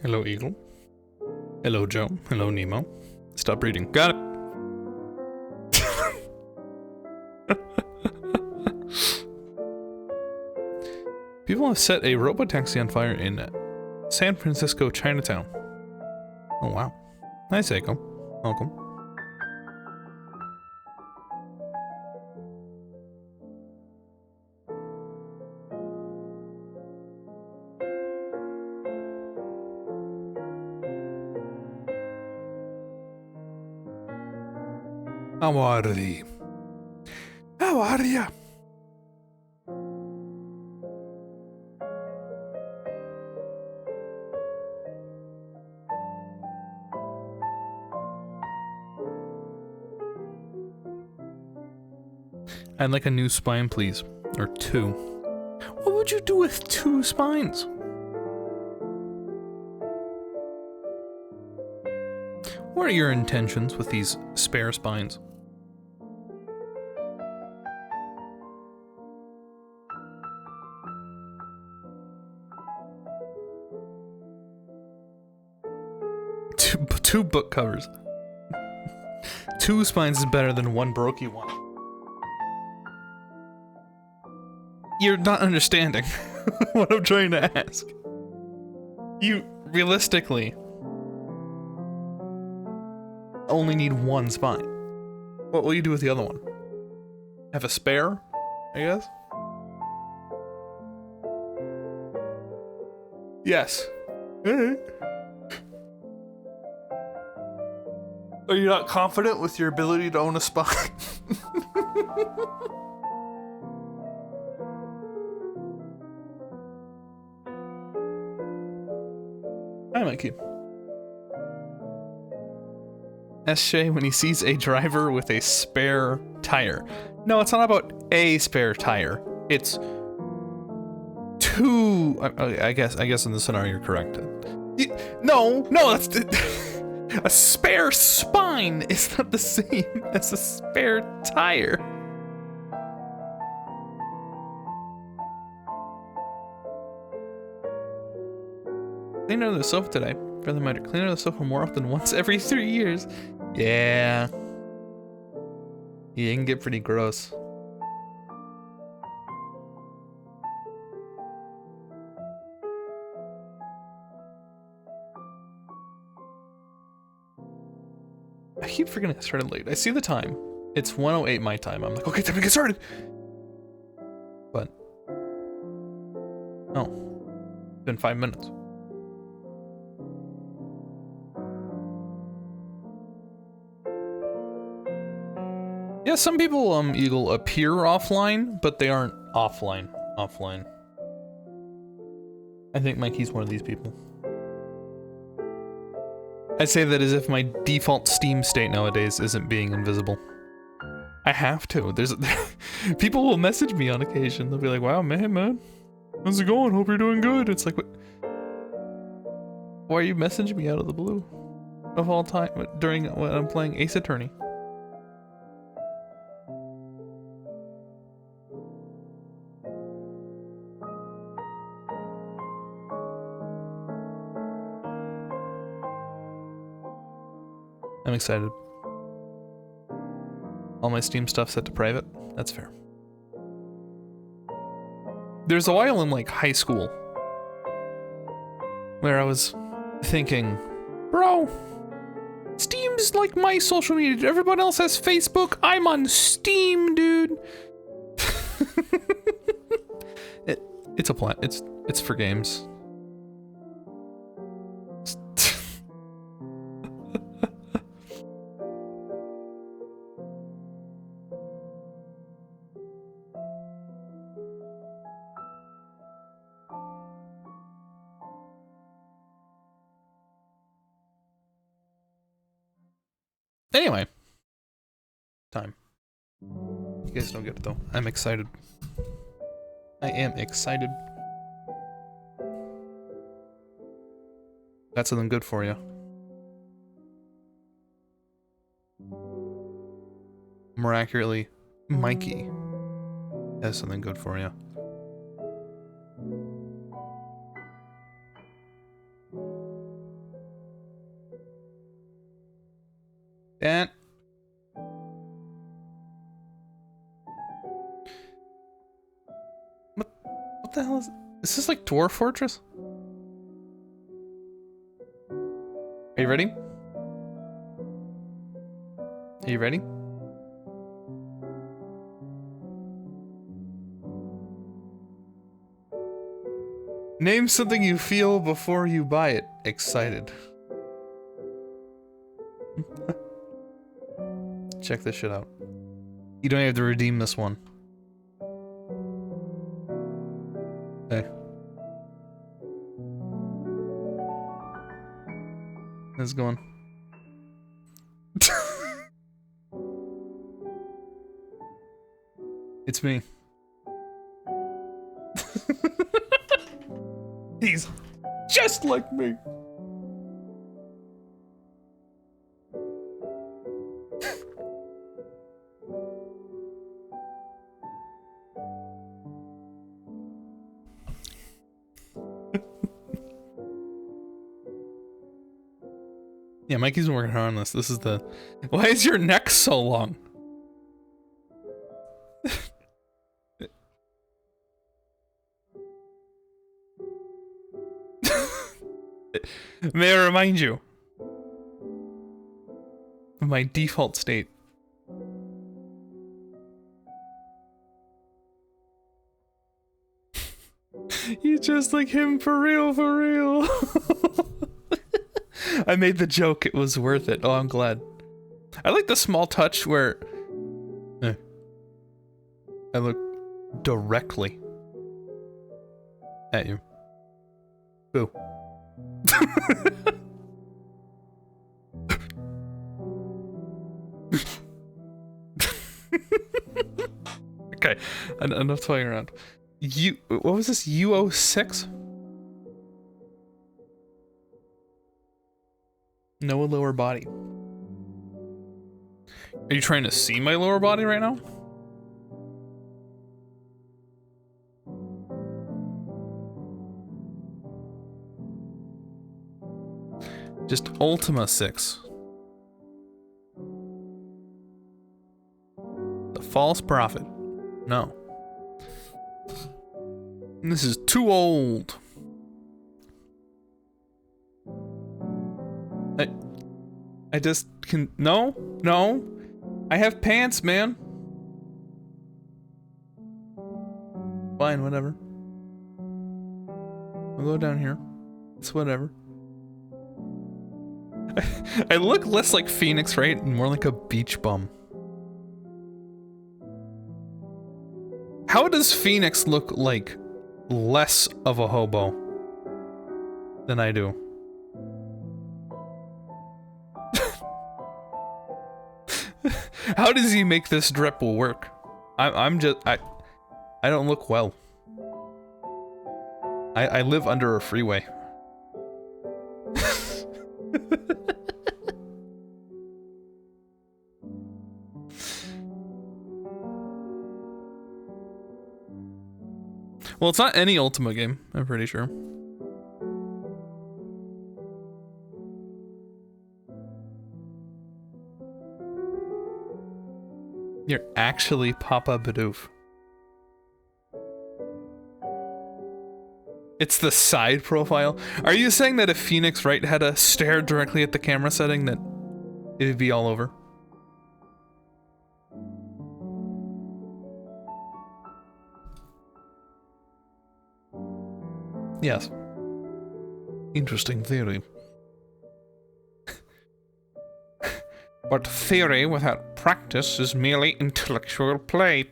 Hello, Eagle. Hello, Joe. Hello, Nemo. Stop reading. Got it. People have set a robotaxi on fire in San Francisco, Chinatown. Oh, wow. Hi, Seiko. Welcome. How are thee? How are ya? I'd like a new spine, please. Or two. What would you do with two spines? What are your intentions with these spare spines? Two book covers. Two spines is better than one brokey one. You're not understanding what I'm trying to ask. You, realistically, only need one spine. What will you do with the other one? Have a spare, I guess? Yes. Are you not confident with your ability to own a spine? Hi, Mikey. SJ when he sees a driver with a spare tire. No, it's not about a spare tire. It's two. I guess in this scenario you're correct. No, that's a spare spine is not the same as a spare tire. Clean out the sofa today. Brother might clean out the sofa more often once every 3 years. Yeah. Yeah, it can get pretty gross. I keep forgetting I started late. I see the time. It's 1:08 my time. I'm like, okay, time to get started. But oh, it's been 5 minutes. Yeah, some people, Eagle, appear offline, but they aren't offline. I think Mikey's one of these people. I say that as if my default Steam state nowadays isn't being invisible. I have to. People will message me on occasion. They'll be like, wow, man, how's it going? Hope you're doing good. It's like, what? Why are you messaging me out of the blue? Of all time, when I'm playing Ace Attorney. I'm excited. All my Steam stuff set to private. That's fair. There's a while in like high school where I was thinking, bro, Steam's like my social media. Everyone else has Facebook. I'm on Steam, dude. It's a plan. It's for games. Anyway, time. You guys don't get it though. I'm excited. I am excited. Got something good for you. More accurately, Mikey has something good for you. Dan. What the hell is this like Dwarf Fortress? Are you ready? Are you ready? Name something you feel before you buy it. Excited. Check this shit out. You don't have to redeem this one. Hey. How's it going? It's me. He's just like me. Yeah, Mikey's been working hard on this. This is the... Why is your neck so long? May I remind you of my default state. You just like him for real, for real. I made the joke, it was worth it. Oh, I'm glad. I like the small touch where I look directly at you. Boo. Okay, enough toying around. What was this? UO6? No lower body. Are you trying to see my lower body right now? Just Ultima 6. The false prophet. No. This is too old. I just can... No. I have pants, man. Fine, whatever. I'll go down here. It's whatever. I look less like Phoenix, right? And more like a beach bum. How does Phoenix look like less of a hobo than I do? How does he make this drip work? I don't look well. I live under a freeway. Well, it's not any Ultima game, I'm pretty sure. You're actually Papa Bidoof. It's the side profile. Are you saying that if Phoenix Wright had to stare directly at the camera setting, that it'd be all over? Yes. Interesting theory. But theory without practice is merely intellectual play.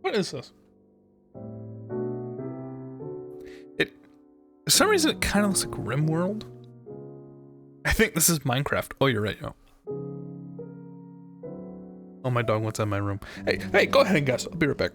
What is this? For some reason, it kind of looks like RimWorld. I think this is Minecraft. Oh, you're right, yo. Oh, my dog wants out of my room. Hey, go ahead and guess. I'll be right back.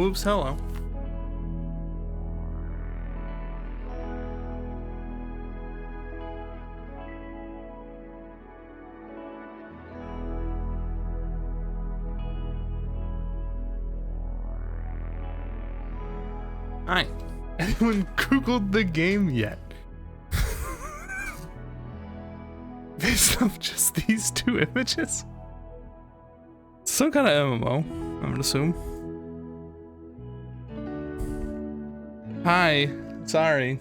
Oops, hello. Hi. Anyone Googled the game yet? Based off just these two images? Some kind of MMO, I would assume. Hi. Sorry.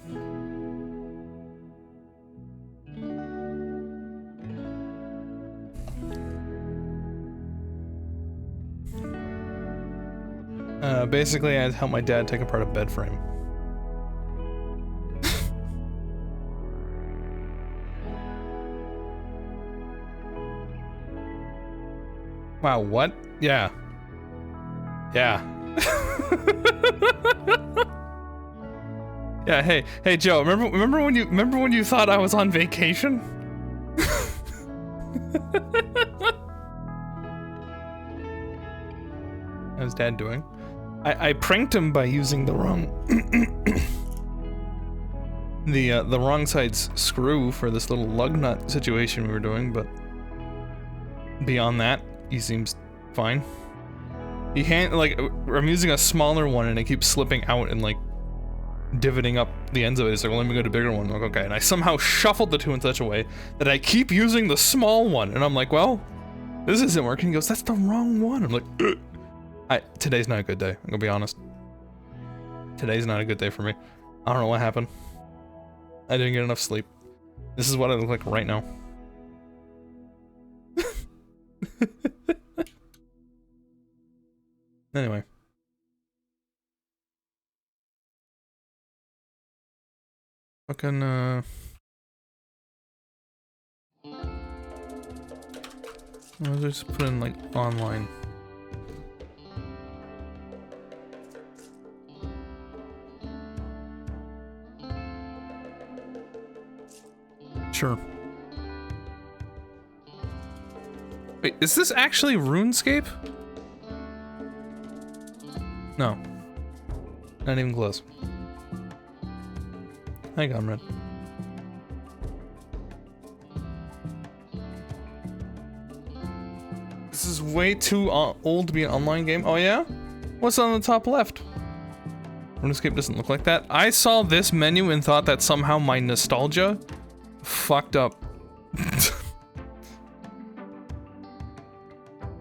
Basically, I helped my dad take apart a bed frame. Wow, what? Yeah. Yeah. Yeah, hey Joe, remember when you thought I was on vacation? How's Dad doing? I pranked him by using the wrong the wrong side's screw for this little lug nut situation we were doing, but beyond that, he seems fine. He I'm using a smaller one and it keeps slipping out and like divoting up the ends of it. It's like, well, let me go to a bigger one. I'm like, okay, and I somehow shuffled the two in such a way that I keep using the small one, and I'm like, well, this isn't working. He goes, that's the wrong one. I'm like, ugh. Today's not a good day. I'm gonna be honest. Today's not a good day for me. I don't know what happened. I didn't get enough sleep. This is what I look like right now. Anyway. Fucking, I'll just put in, like, online. Sure. Wait, is this actually RuneScape? No. Not even close. Hi, Comrade. This is way too old to be an online game. Oh yeah? What's on the top left? RuneScape doesn't look like that. I saw this menu and thought that somehow my nostalgia fucked up.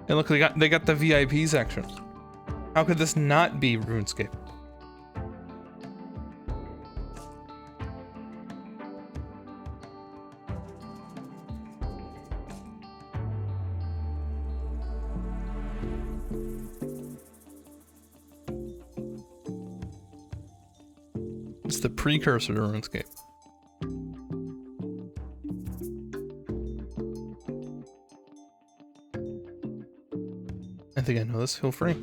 And look, they got the VIP section. How could this not be RuneScape? It's the precursor to RuneScape. I think I know this. Feel free.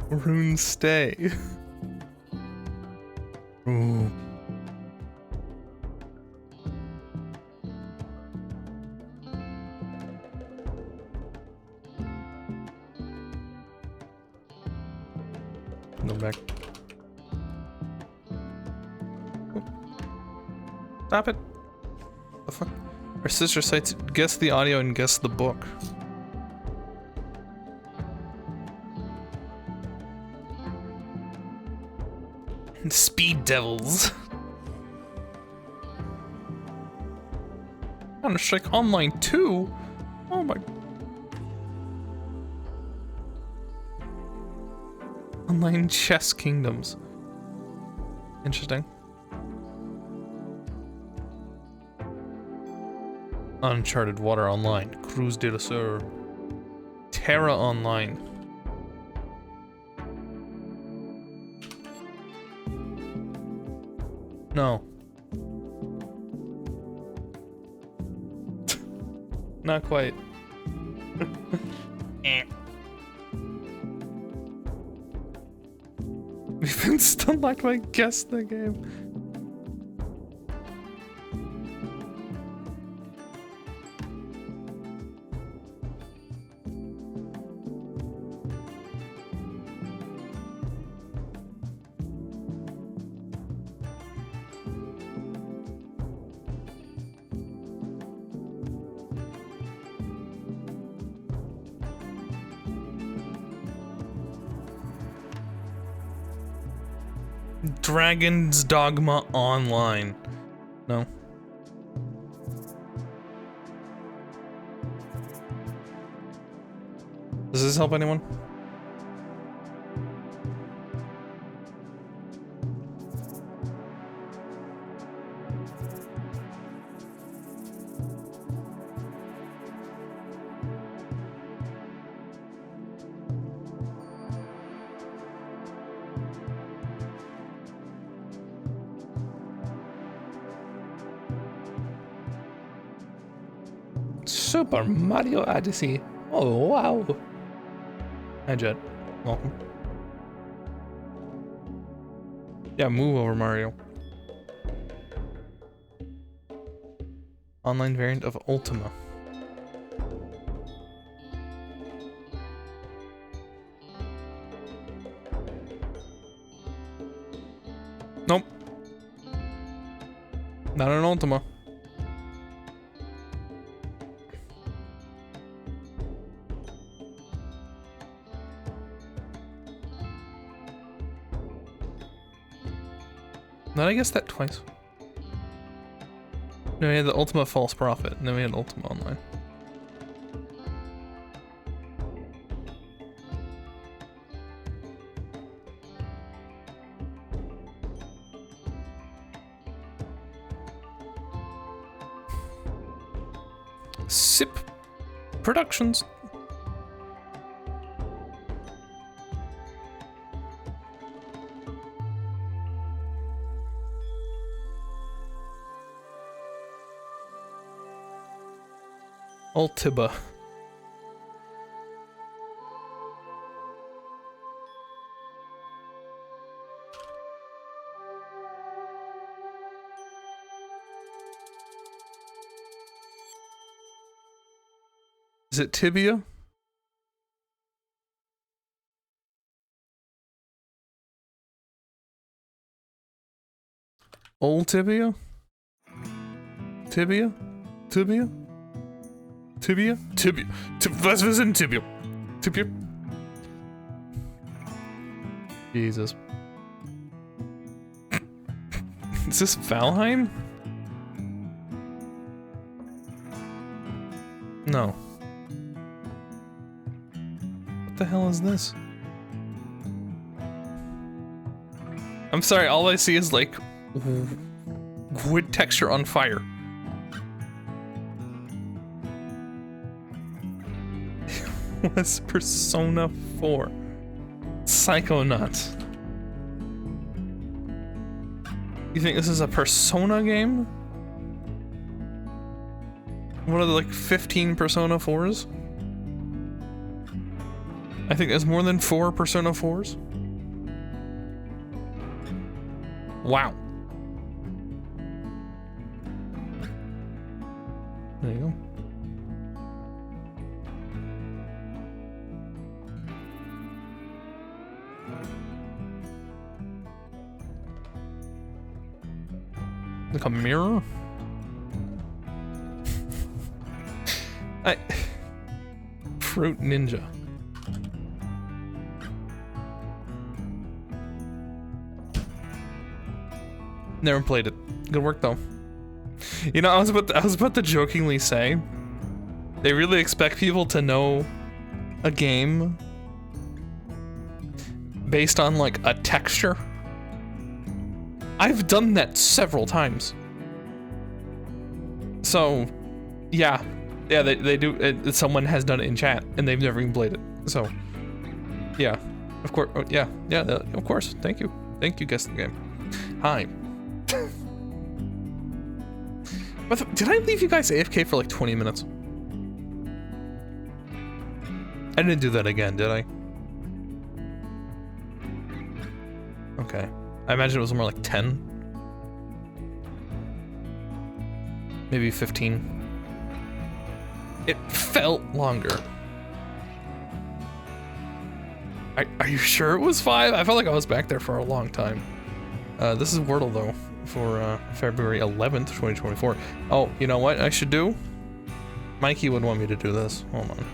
Rune stay. Ooh. Go back. Oh. Stop it. The fuck? Our sister sites guess the audio and guess the book. Speed Devils. Counter-Strike Online 2? Oh my. Online Chess Kingdoms. Interesting. Uncharted Water Online. Cruz de la Sur. Terra Online. No. Not quite. We've been stunned like I guessed the game. Dragon's Dogma Online. No. Does this help anyone? Super Mario Odyssey. Oh, wow. Hi, Jet. Welcome. Yeah, move over, Mario. Online variant of Ultima. Nope. Not an Ultima. Did I guess that twice? No, we had the Ultima False Prophet, and then we had Ultima Online. SIP Productions. Ultima. Is it Tibia? Old Tibia? Tibia? Tibia? Tibia? Tibia. Was ist denn Tibia? Tibia? Jesus. Is this Valheim? No. What the hell is this? I'm sorry, all I see is like wood texture on fire. Was Persona 4? Psychonauts. You think this is a Persona game? What are there, like 15 Persona 4s? I think there's more than 4 Persona 4s. Wow. There you go. Like a mirror? Fruit Ninja. Never played it. Good work though. You know, I was about to jokingly say, they really expect people to know a game based on like a texture. I've done that several times. So, yeah, they do. Someone has done it in chat, and they've never even played it. So, yeah, of course, yeah, of course. Thank you, guest the game. Hi. Did I leave you guys AFK for like 20 minutes? I didn't do that again, did I? Okay. I imagine it was more like 10. Maybe 15. It felt longer. Are you sure it was 5? I felt like I was back there for a long time. This is Wordle though, for February 11th, 2024. Oh, you know what I should do? Mikey would want me to do this. Hold on.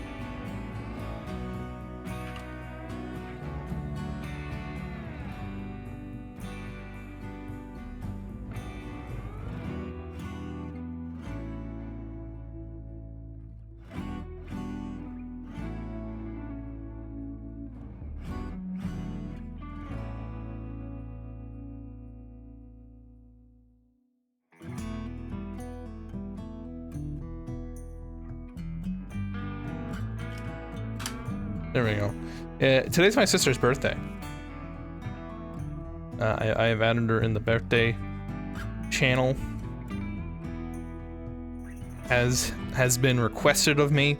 There we go. Today's my sister's birthday. I have added her in the birthday channel. As has been requested of me,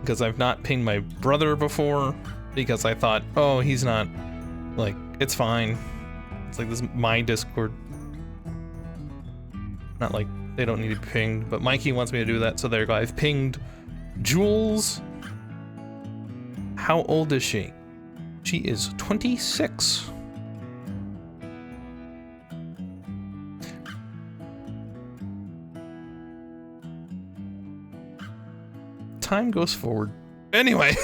because I've not pinged my brother before, because I thought, oh, he's not, like, it's fine. It's like, this is my Discord. Not like they don't need to be pinged, but Mikey wants me to do that, so there you go. I've pinged Jules. How old is she? She is 26. Time goes forward. Anyway.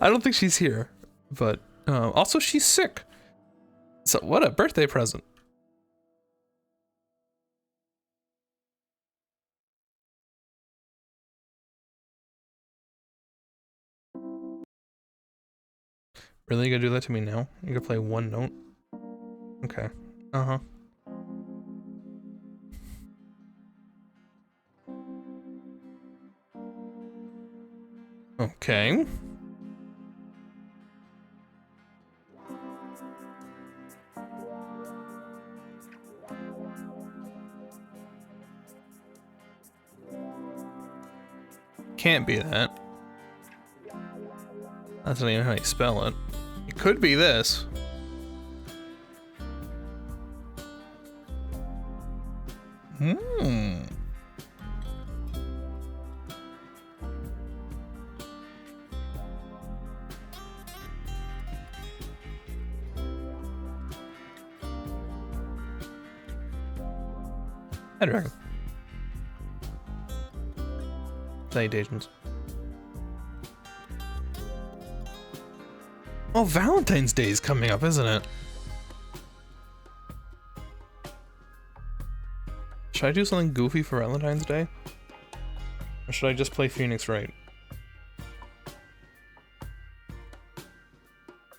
I don't think she's here, but also she's sick. So what a birthday present. Really, you gonna do that to me now? You gonna play one note? Okay. Uh-huh. Okay. Can't be that. That's not even how you spell it. It could be this. I reckon. Salutations. Oh, Valentine's Day is coming up, isn't it? Should I do something goofy for Valentine's Day? Or should I just play Phoenix Wright?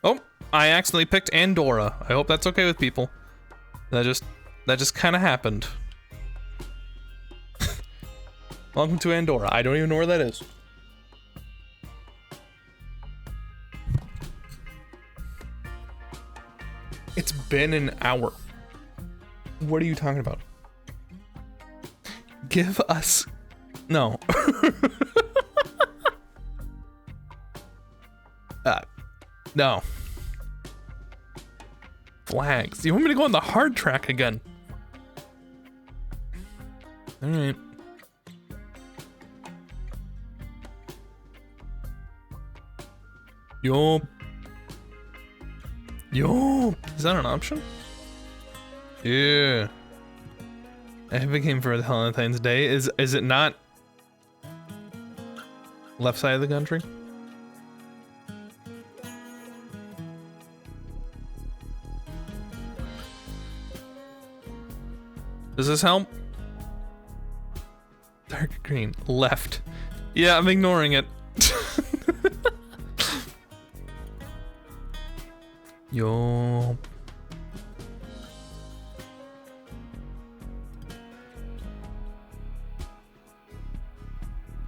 Oh, I accidentally picked Andorra. I hope that's okay with people. That just kind of happened. Welcome to Andorra. I don't even know where that is. It's been an hour. What are you talking about? Give us... No. No. Flags. You want me to go on the hard track again? Alright. Yup. Yup. Is that an option? Yeah. Epic game for Valentine's Day. Is it not left side of the country? Does this help? Dark green. Left. Yeah, I'm ignoring it. Yo.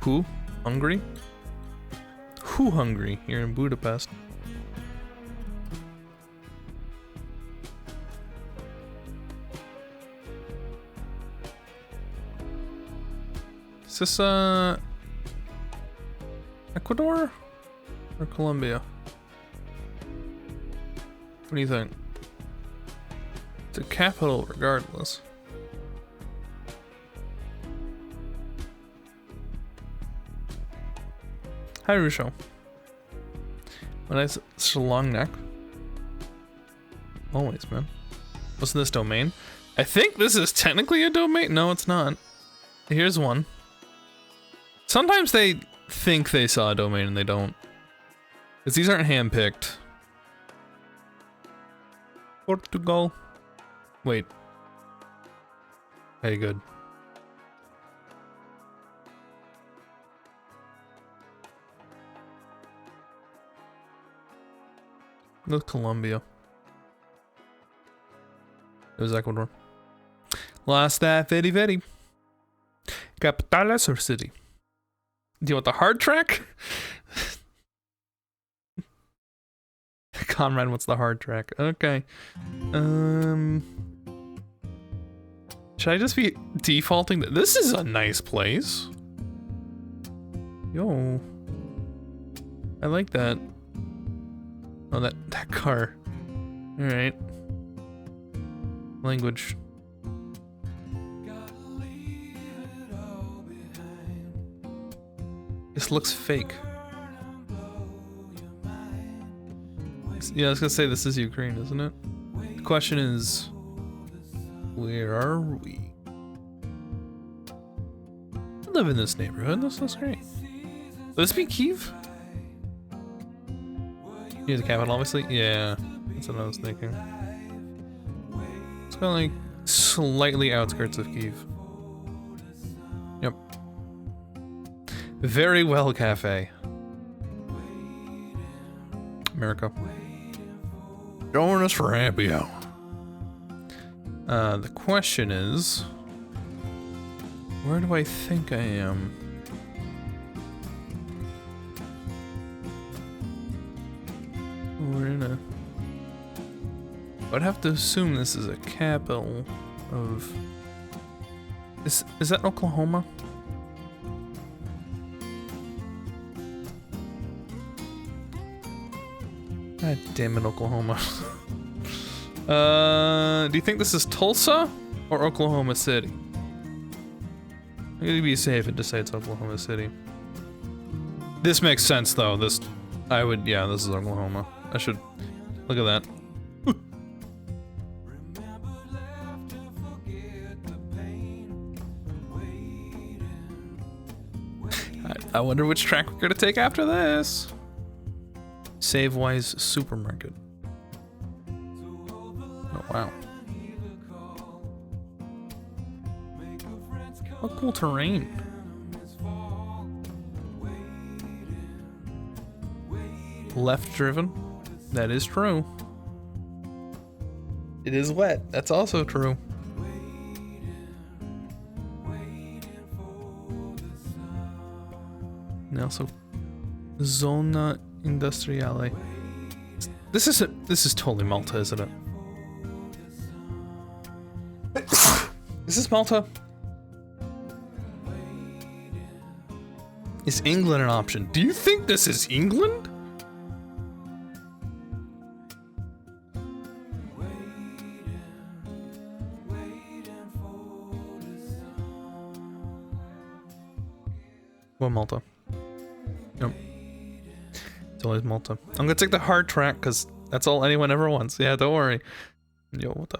Who? Hungry? Who hungry? You're in Budapest. Is this Ecuador or Colombia? What do you think? It's a capital regardless. Hi, Rusho. What is such a long neck? Always, man. What's this domain? I think this is technically a domain. No, it's not. Here's one. Sometimes they think they saw a domain and they don't. Because these aren't handpicked. Portugal. Wait. Hey, good. It was Colombia. It was Ecuador. Lost that very, very. Capitales or city? Do you want the hard track? Conrad wants the hard track. Okay. Should I just be defaulting? This is a nice place. Yo. I like that. Oh, that car. Alright. Language. This looks fake. Yeah, I was gonna say this is Ukraine, isn't it? The question is, where are we? I live in this neighborhood. This looks great. Would this be Kyiv? Near the capital, obviously. Yeah, that's what I was thinking. It's kind of like slightly outskirts of Kyiv. Yep. Very well, cafe. America. Join us for happy hour. The question is, where do I think I am? We're in a... I'd have to assume this is a capital of... Is that Oklahoma? God damn it, Oklahoma. Do you think this is Tulsa or Oklahoma City? I'm gonna be safe and just say it's Oklahoma City. This makes sense though. This is Oklahoma. I should look at that. I wonder which track we're gonna take after this. Save-wise supermarket. Oh wow. What cool terrain. Left driven. That is true. It is wet. That's also true. And also Zona Industriale. This is totally Malta, isn't it? Is this Malta? Is England an option? Do you think this is England? What Malta? Nope. It's always Malta. I'm gonna take the hard track because that's all anyone ever wants. Yeah, don't worry. Yo, what the?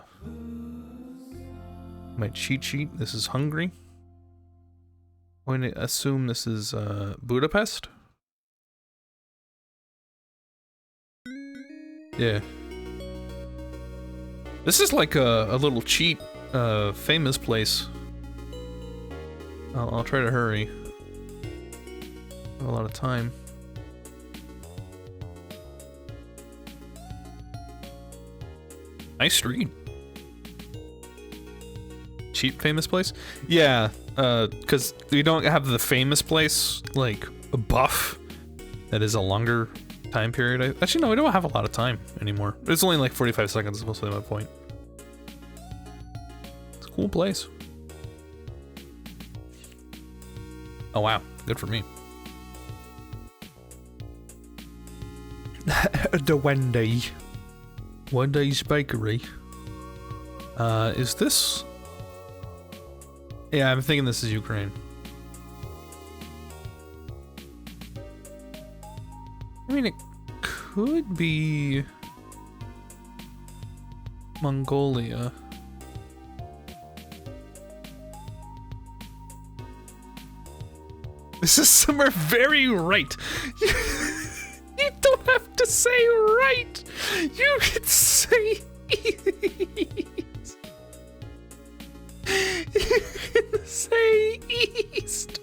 My cheat sheet. This is Hungary. I'm going to assume this is Budapest. Yeah. This is like a little cheat, famous place. I'll try to hurry. I have a lot of time. Nice street. Cheap famous place? Yeah, because we don't have the famous place, like, a buff that is a longer time period. Actually, no, we don't have a lot of time anymore. It's only like 45 seconds, is mostly my point. It's a cool place. Oh wow, good for me. The Wendy's Bakery. Is this? Yeah, I'm thinking this is Ukraine. I mean, it could be Mongolia. This is somewhere very right. You don't have to say right. You can say east. You can say east.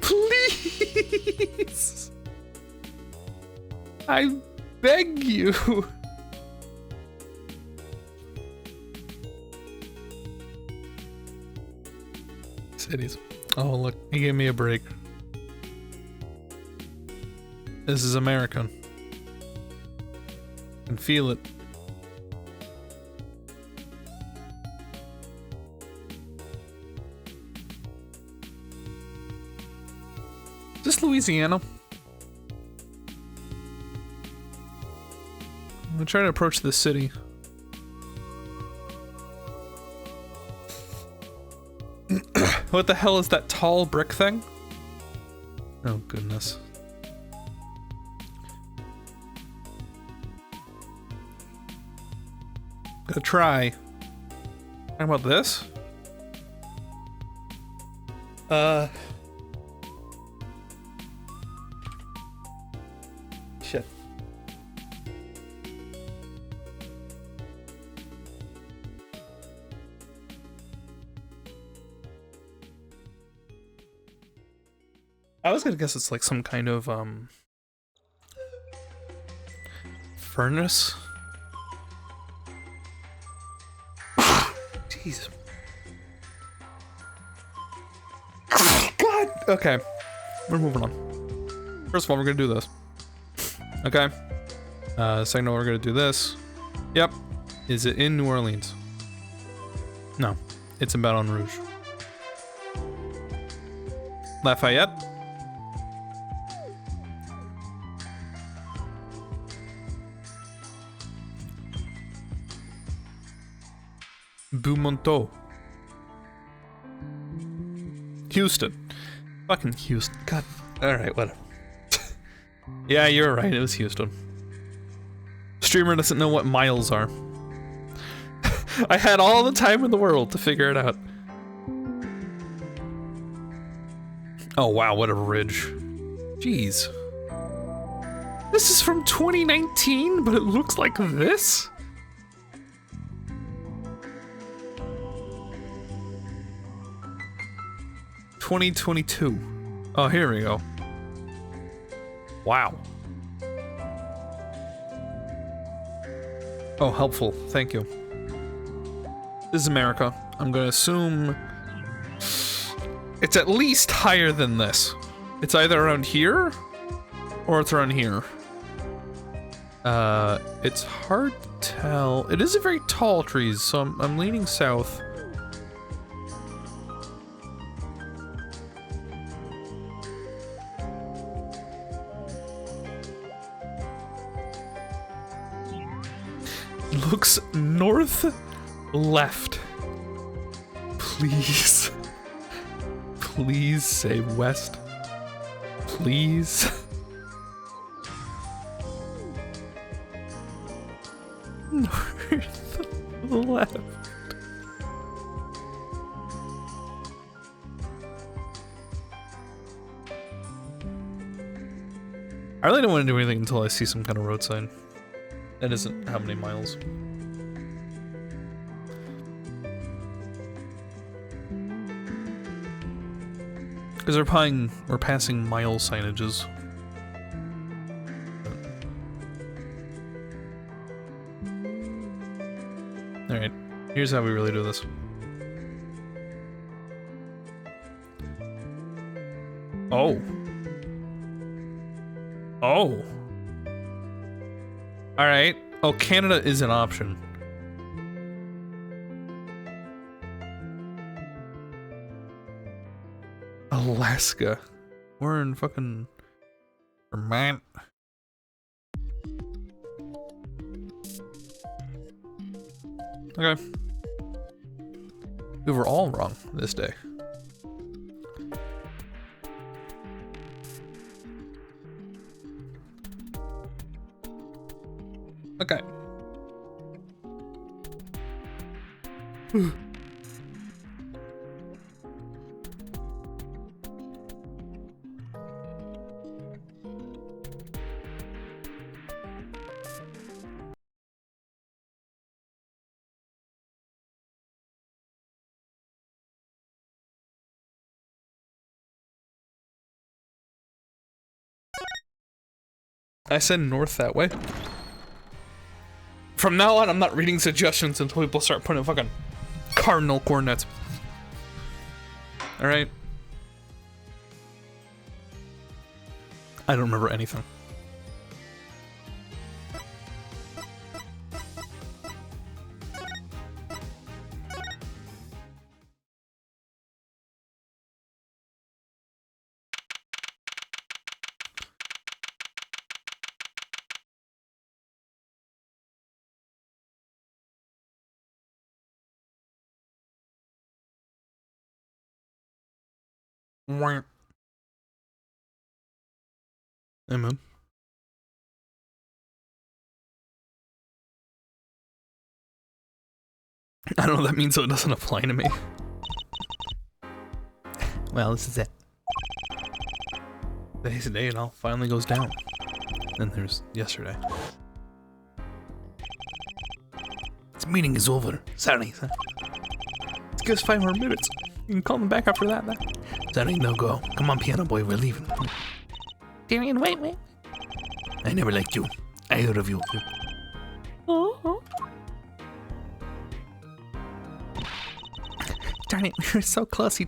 Please. I beg you. cities. Oh, look, he gave me a break. This is American. I can feel it. Is this Louisiana? I'm gonna try to approach the city. What the hell is that tall brick thing? Oh goodness. Gonna try. How about this? Shit. I was gonna guess it's like some kind of furnace. Jeez. God. Okay, we're moving on. First of all, we're gonna do this. Okay. Second of all, we're gonna do this. Yep. Is it in New Orleans? No. It's in Baton Rouge. Lafayette. Beaumontot. Houston. Fucking Houston. God. Alright, whatever. Yeah, you're right. It was Houston. Streamer doesn't know what miles are. I had all the time in the world to figure it out. Oh wow, what a ridge. Jeez. This is from 2019, but it looks like this? $2022. Oh, here we go. Wow. Oh, helpful. Thank you. This is America. I'm gonna assume it's at least higher than this. It's either around here or it's around here. It's hard to tell. It is a very tall trees, so I'm leaning south. Looks north, left. Please. Please say west. Please. North, left. I really don't want to do anything until I see some kind of road sign. That isn't how many miles. Because we're passing mile signages. Alright, here's how we really do this. Oh. Oh. Alright. Oh, Canada is an option. Alaska. We're in fucking Vermont. Okay. We were all wrong this day. Okay. I said north that way. From now on, I'm not reading suggestions until people start putting fucking cardinal coordinates. Alright? I don't remember anything. Wah. Hey, man. I don't know what that means, so it doesn't apply to me. Well, this is it. Today's the day it all finally goes down. Then there's yesterday. This meeting is over. Sorry, sir. Let's give us 5 more minutes. You can call them back after that, then. Sorry, no go. Come on, piano boy, we're leaving. Darian, wait. I never liked you. I heard of you. Oh. Darn it, we were so close. He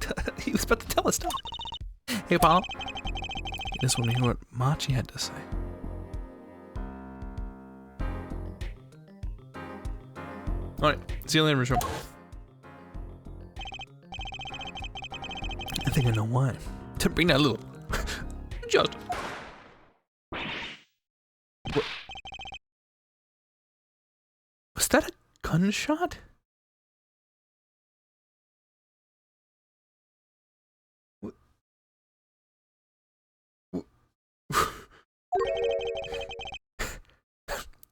was about to tell us, don't. Hey, Paul. I just want to hear what Machi had to say. Alright, see you later, Richard. I think I know why. To bring that little... Just... What? Was that a gunshot?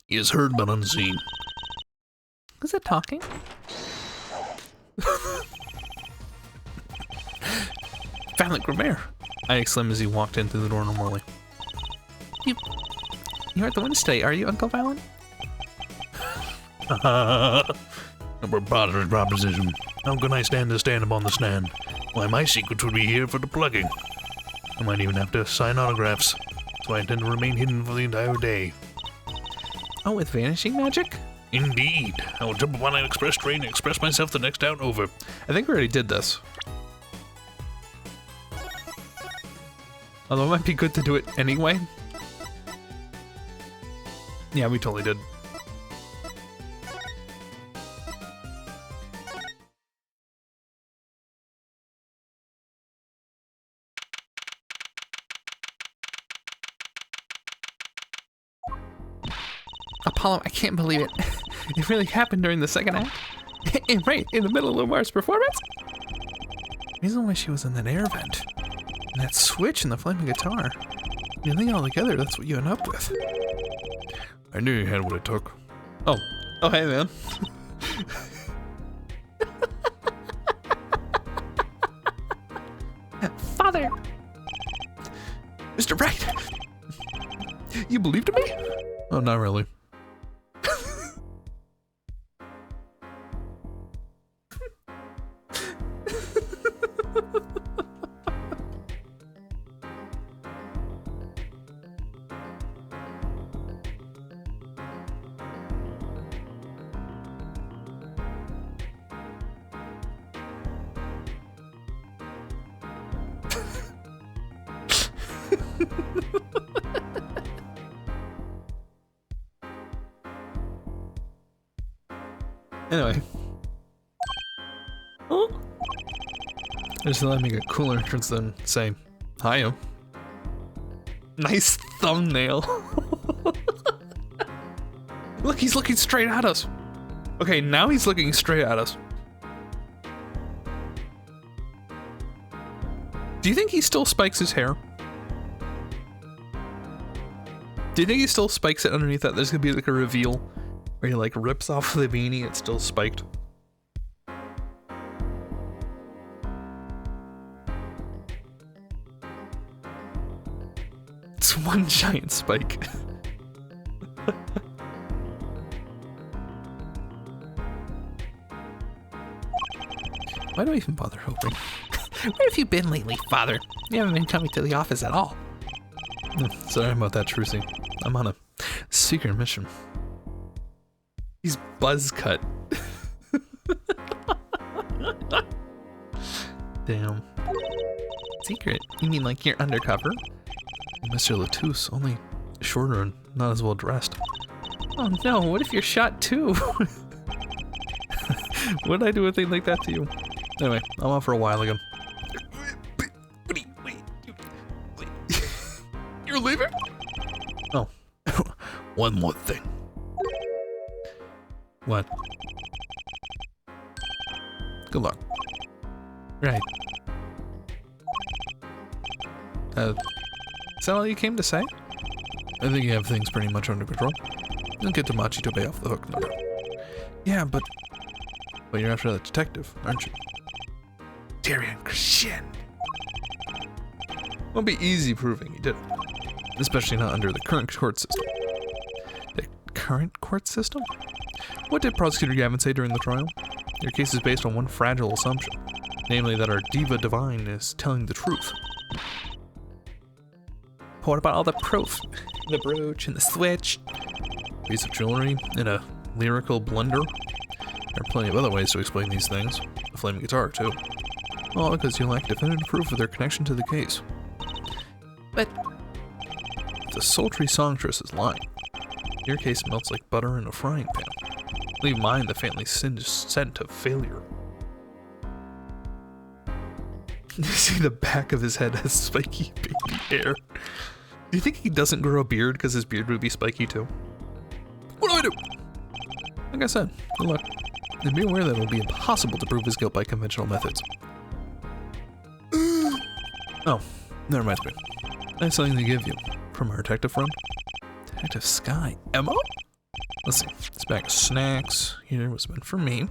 He is heard but unseen. Was it talking? Valiant Grammaire! I exclaimed as he walked in through the door normally. You're at the Wednesday today, are you, Uncle Valen? A preposterous proposition. How can I stand to stand upon the stand? Why, my secrets would be here for the plugging. I might even have to sign autographs, so I intend to remain hidden for the entire day. Oh, with vanishing magic? Indeed. I will jump upon an express train and express myself the next town over. I think we already did this. Although it might be good to do it anyway. Yeah, we totally did. Apollo, I can't believe it. It really happened during the second act? And right in the middle of Lamar's performance? Reason why she was in that air vent. And that switch and the flaming guitar. You think all together, that's what you end up with. I knew you had what it took. Oh. Oh, hey, man. Father! Mr. Wright! You believed me? Oh, not really. Anyway. Oh. Just let me get a cooler entrance than say, hiya. Nice thumbnail. Look, he's looking straight at us. Okay, now he's looking straight at us. Do you think he still spikes his hair? Do you think he still spikes it underneath that? There's gonna be like a reveal where he like rips off the beanie, it's still spiked. It's one giant spike. Why do I even bother hoping? Where have you been lately, Father? You haven't been coming to the office at all. Sorry about that, Trucy. I'm on a secret mission. He's buzz cut. Damn. Secret? You mean like you're undercover? Mr. Latouche, only shorter and not as well dressed. Oh no, what if you're shot too? What did I do a thing like that to you? Anyway, I'm off for a while again. Wait. You're leaving? Oh. One more thing. What? Good luck. Right. Is that all you came to say? I think you have things pretty much under control. Don't get Tamachi to pay off the hook, no doubt. Yeah, but you're after that detective, aren't you? Darien Christian. Won't be easy proving he did it. Especially not under the current court system. The current court system? What did Prosecutor Gavin say during the trial? Your case is based on one fragile assumption. Namely that our diva divine is telling the truth. What about all the proof? The brooch and the switch. Piece of jewelry and a lyrical blunder. There are plenty of other ways to explain these things. A flaming guitar, too. All because you lack definitive proof of their connection to the case. But the sultry songstress is lying. Your case melts like butter in a frying pan. Leave mine the faintly singed scent of failure. You see the back of his head has spiky baby hair. Do you think he doesn't grow a beard because his beard would be spiky too? What do I do? Like I said, good luck. And be aware that it will be impossible to prove his guilt by conventional methods. Oh, that reminds me. I have something to give you from our detective friend. Detective Sky. Emma? Let's see. This bag of snacks here was meant for me.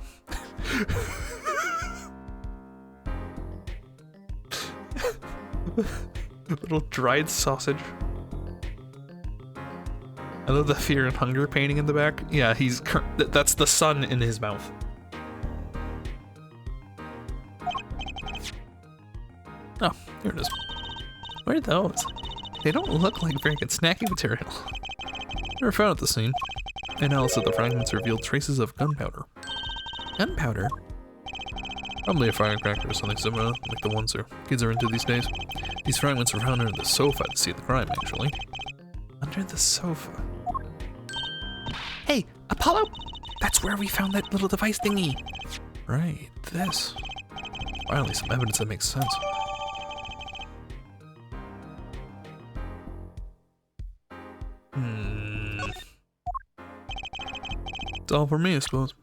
Little dried sausage. I love the fear and hunger painting in the back. Yeah, that's the sun in his mouth. Oh, here it is. What are those? They don't look like very good snacking material. They were found at the scene. Analysis of the fragments revealed traces of gunpowder. Gunpowder? Probably a firecracker or something similar, like the ones kids are into these days. These fragments were found under the sofa at the scene of the crime, actually. Under the sofa? Hey, Apollo! That's where we found that little device thingy. Right, this. Finally, some evidence that makes sense. It's all for me, I suppose.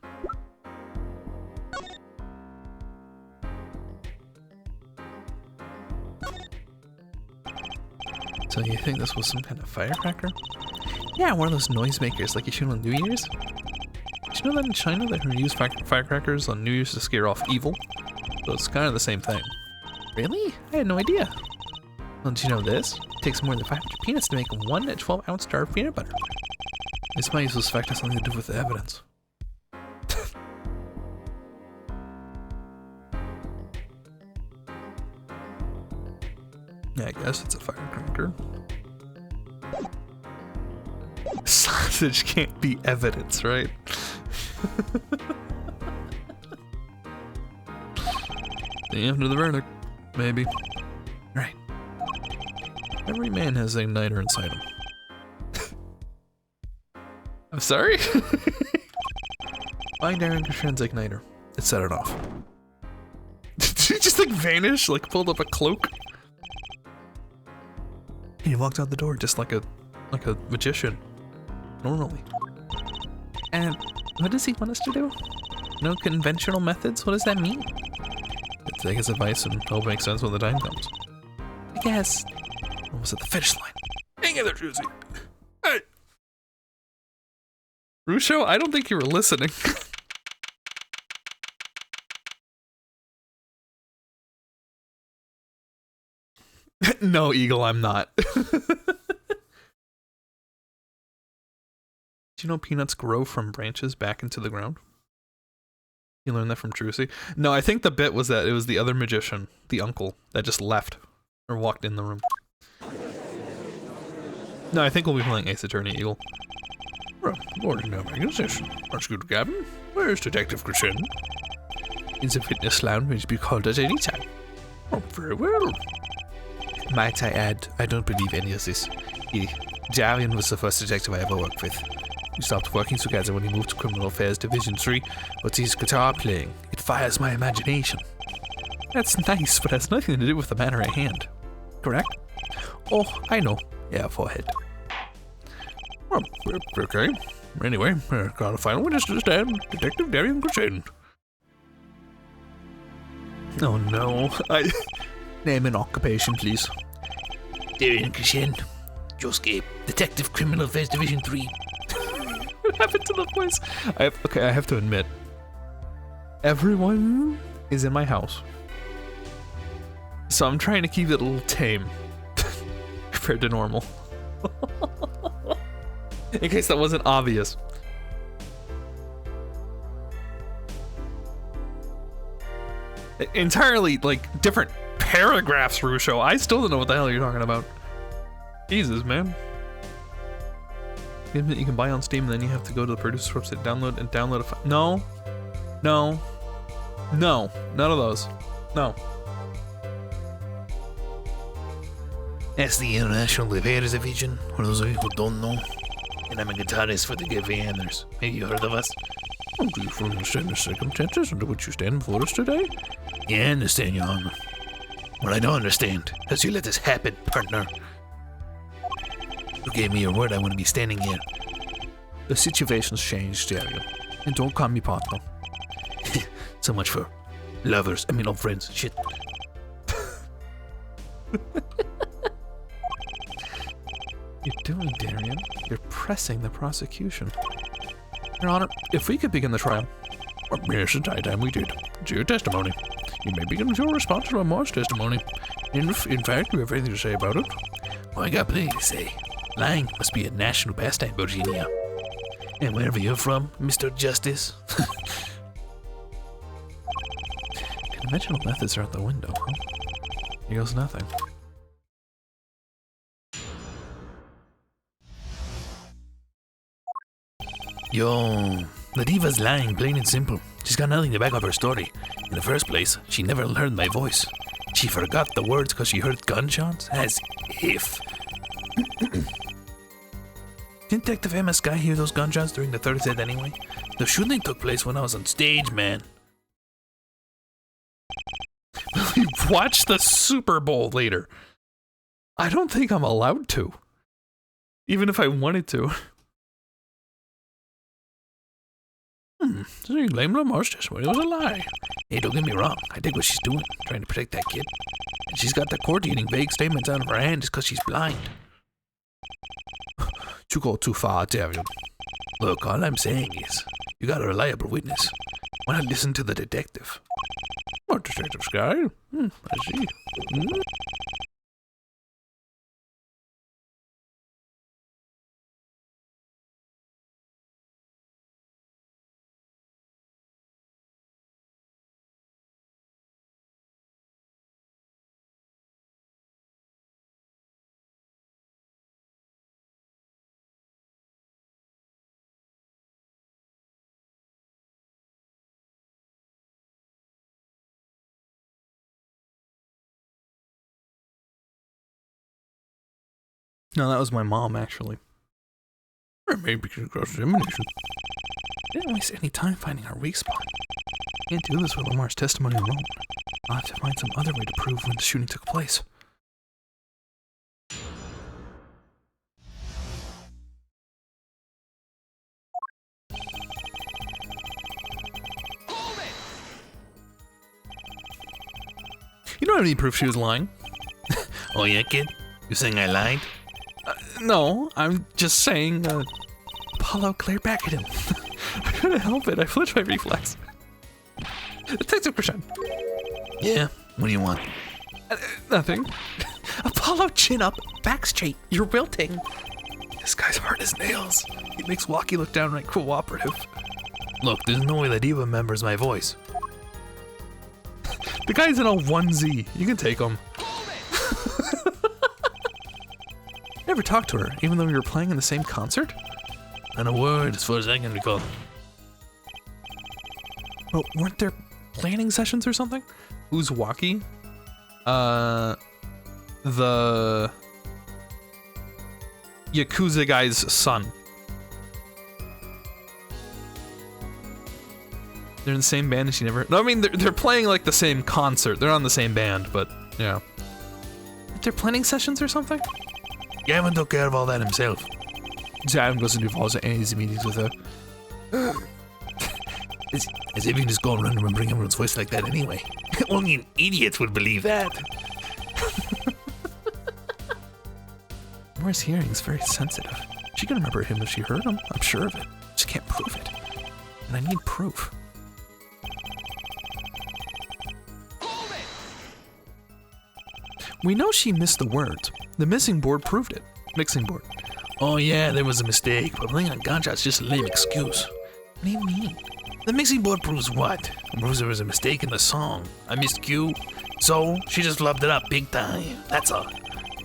So you think this was some kind of firecracker? Yeah, one of those noisemakers like you shoot on New Year's. Did you know that in China they use firecrackers on New Year's to scare off evil? So it's kind of the same thing. Really? I had no idea. Well, did you know this? It takes more than 500 peanuts to make 1 12-ounce jar of peanut butter. This might suspect has something to do with the evidence. Yeah, I guess it's a firecracker. Sausage can't be evidence, right? The end of the verdict, maybe. Right. Every man has an igniter inside him. I'm sorry? Find Aaron Krishan's igniter. It set it off. Did he just like vanish? Like pulled up a cloak? He walked out the door just like a magician. Normally. And what does he want us to do? No conventional methods? What does that mean? Take his advice and it'll make sense when the time comes. I guess. Almost at the finish line. Hang in there, Juicy. Hey! Rusho, I don't think you were listening. No, Eagle, I'm not. Do you know peanuts grow from branches back into the ground? You learned that from Trucy? No, I think the bit was that it was the other magician, the uncle, that just left or walked in the room. No, I think we'll be playing Ace Attorney, Eagle. Well, Lord, no organization. Prosecutor Gavin, where's Detective Krishan? In the fitness lounge, which be called at any time. Oh, very well. Might I add, I don't believe any of this. Darian was the first detective I ever worked with. We stopped working together when he moved to Criminal Affairs Division 3, but his guitar playing, it fires my imagination. That's nice, but has nothing to do with the matter at hand. Correct? Oh, I know. Yeah, forehead. Well, okay. Anyway, got a final witness to stand. Detective Darian Crescent. Oh no. Name and occupation, please. Darian Crescent. Joscape. Detective Criminal Affairs Division 3. What happened to the voice? I have to admit. Everyone is in my house. So I'm trying to keep it a little tame. Compared to normal. In case that wasn't obvious. Entirely, like, different paragraphs, Rusho. I still don't know what the hell you're talking about. Jesus, man. Game that you can buy on Steam, and then you have to go to the producer's website, download a file. No. No. No. None of those. No. That's the International Affairs Division, for those of you who don't know. And I'm a guitarist for the Gavanders. Have you heard of us? Oh, do you understand the circumstances under which you stand before us today? Yeah, I understand, Your Honor. What I don't understand is you let this happen, partner. You gave me your word I wouldn't be standing here. The situation's changed, Darian. And don't call me partner. So much for lovers. I mean, old friends. Shit. You're doing, Darian? You're pressing the prosecution. Your Honor, if we could begin the trial. Well, yes, it's high time we did. It's your testimony. You may begin with your response to Lamar's testimony. In fact, you have anything to say about it? Well, I got plenty to say. Lying must be a national pastime, Virginia. And wherever you're from, Mr. Justice. Conventional methods are out the window, huh? Here goes nothing. Yo, the diva's lying, plain and simple. She's got nothing to back up her story. In the first place, she never heard my voice. She forgot the words because she heard gunshots? As if. Didn't Detective Emma Sky hear those gunshots during the third set anyway? The shooting took place when I was on stage, man. We watch the Super Bowl later. I don't think I'm allowed to. Even if I wanted to. So you claim Lamar's testimony was a lie. Hey, don't get me wrong. I dig what she's doing, trying to protect that kid. And she's got the court eating vague statements out of her hand just because she's blind. You go too far, Darian. Look, all I'm saying is, you got a reliable witness. Why not listen to the detective? Oh, Detective Sky? I see. No, that was my mom, actually. Or maybe cross-examination. Didn't waste any time finding our weak spot. Can't do this with Lamar's testimony alone. I'll have to find some other way to prove when the shooting took place. You don't have any proof she was lying. Oh yeah, kid? You saying I lied? No, I'm just saying, Apollo glared back at him. I couldn't help it, I flinched my reflex. Detective Crescent. Yeah? What do you want? Nothing. Apollo, chin up, back straight, you're wilting. This guy's hard as nails. He makes Walkie look downright cooperative. Look, there's no way that Diva remembers my voice. The guy's in a onesie. You can take him. Never talked to her, even though we were playing in the same concert? Not a word, as far as I can recall. But weren't there planning sessions or something? Who's Walkie? the Yakuza guy's son. They're in the same band and she never... No, I mean, they're playing like the same concert. They're on the same band, but yeah. They're planning sessions or something? Gavin took care of all that himself. Gavin goes into all his meetings with her. As if you can just go around and bring everyone's voice like that anyway. Only an idiot would believe that. Moira's hearing is very sensitive. She can remember him if she heard him. I'm sure of it. Just can't prove it. And I need proof. We know she missed the words. The missing board proved it. Mixing board. Oh yeah, there was a mistake, but playing on gunshot's just a lame excuse. What do you mean? The mixing board proves what? It proves there was a mistake in the song. I missed Q, so she just flubbed it up big time. That's all.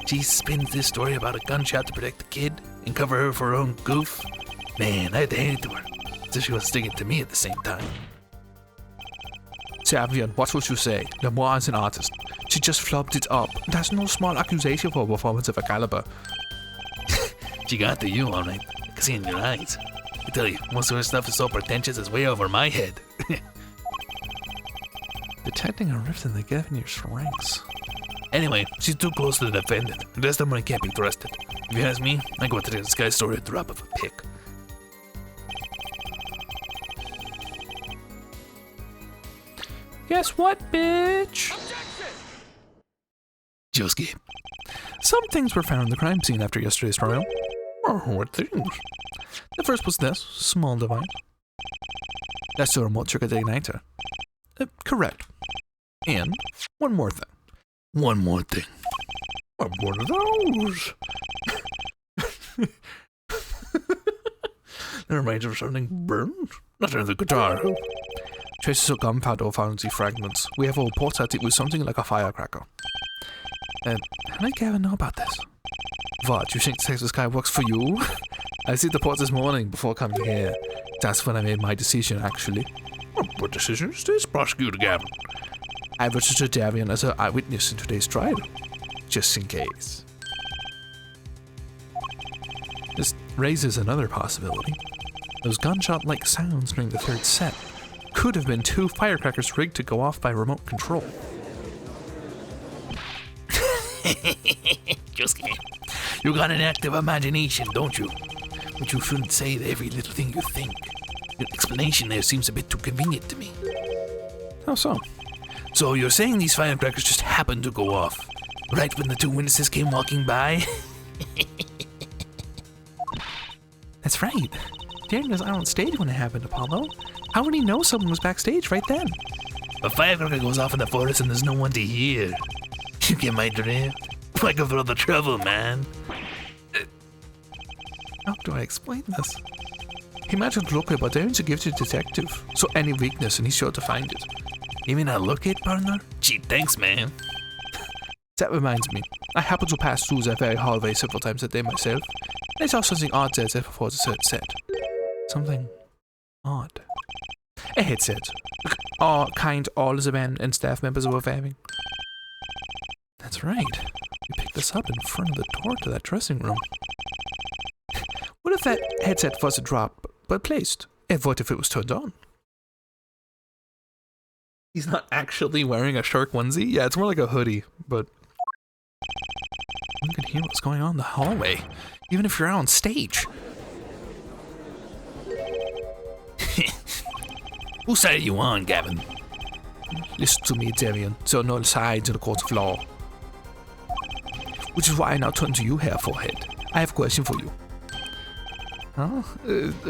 She spins this story about a gunshot to protect the kid and cover her for her own goof. Man, I had to hand it to her. So she was sticking to me at the same time. Savian, what would you say? Moira is an artist. She just flubbed it up. That's no small accusation for a performance of a caliber. She got to you, alright. I can see in your eyes. I tell you, most of her stuff is so pretentious it's way over my head. Detecting a rift in the Gavinier's ranks. Anyway, she's too close to the defendant. The rest of them can't be trusted. If you ask me, I go to this guy's story at the drop of a pick. Guess what, bitch? Josuke. Some things were found in the crime scene after yesterday's trial. Oh, what things? The first was this small device. That's the remote circuit igniter. Correct. And one more thing. One more thing. What one of those? That reminds me of something burned. Not in the guitar. Traces of gunpowder were found in the fragments. We have a report that it was something like a firecracker. How did Gavin know about this? What, you think Texas guy works for you? I received the report this morning before coming here. That's when I made my decision, actually. What decision is this, Prosecutor Gavin? I registered Davian as an eyewitness in today's trial. Just in case. This raises another possibility. Those gunshot-like sounds during the third set could have been 2 firecrackers rigged to go off by remote control. Josuke, you got an active imagination, don't you? But you shouldn't say every little thing you think. Your explanation there seems a bit too convenient to me. How so? So you're saying these firecrackers just happened to go off, right when the 2 witnesses came walking by? That's right. Darren was out on stage when it happened, Apollo. How would he know someone was backstage right then? A firecracker goes off in the forest and there's no one to hear. You get my drift? Why go through all the trouble, man? How do I explain this? He might not look it, but Darren's a gifted detective, so any weakness and he's sure to find it. You mean I look it, partner? Gee, thanks, man. That reminds me, I happened to pass through that very hallway several times a day myself, and I saw something odd there before the third set. Something odd. A headset. Kind all the band and staff members were wearing. That's right. We picked this up in front of the door to that dressing room. What if that headset wasn't dropped, but placed? And what if it was turned on? He's not actually wearing a shark onesie? Yeah, it's more like a hoodie, but... You can hear what's going on in the hallway, even if you're out on stage. Whose side are you on, Gavin? Listen to me, Darian. There are no sides in the court of law. Which is why I now turn to you, Hair Forehead. I have a question for you. Huh?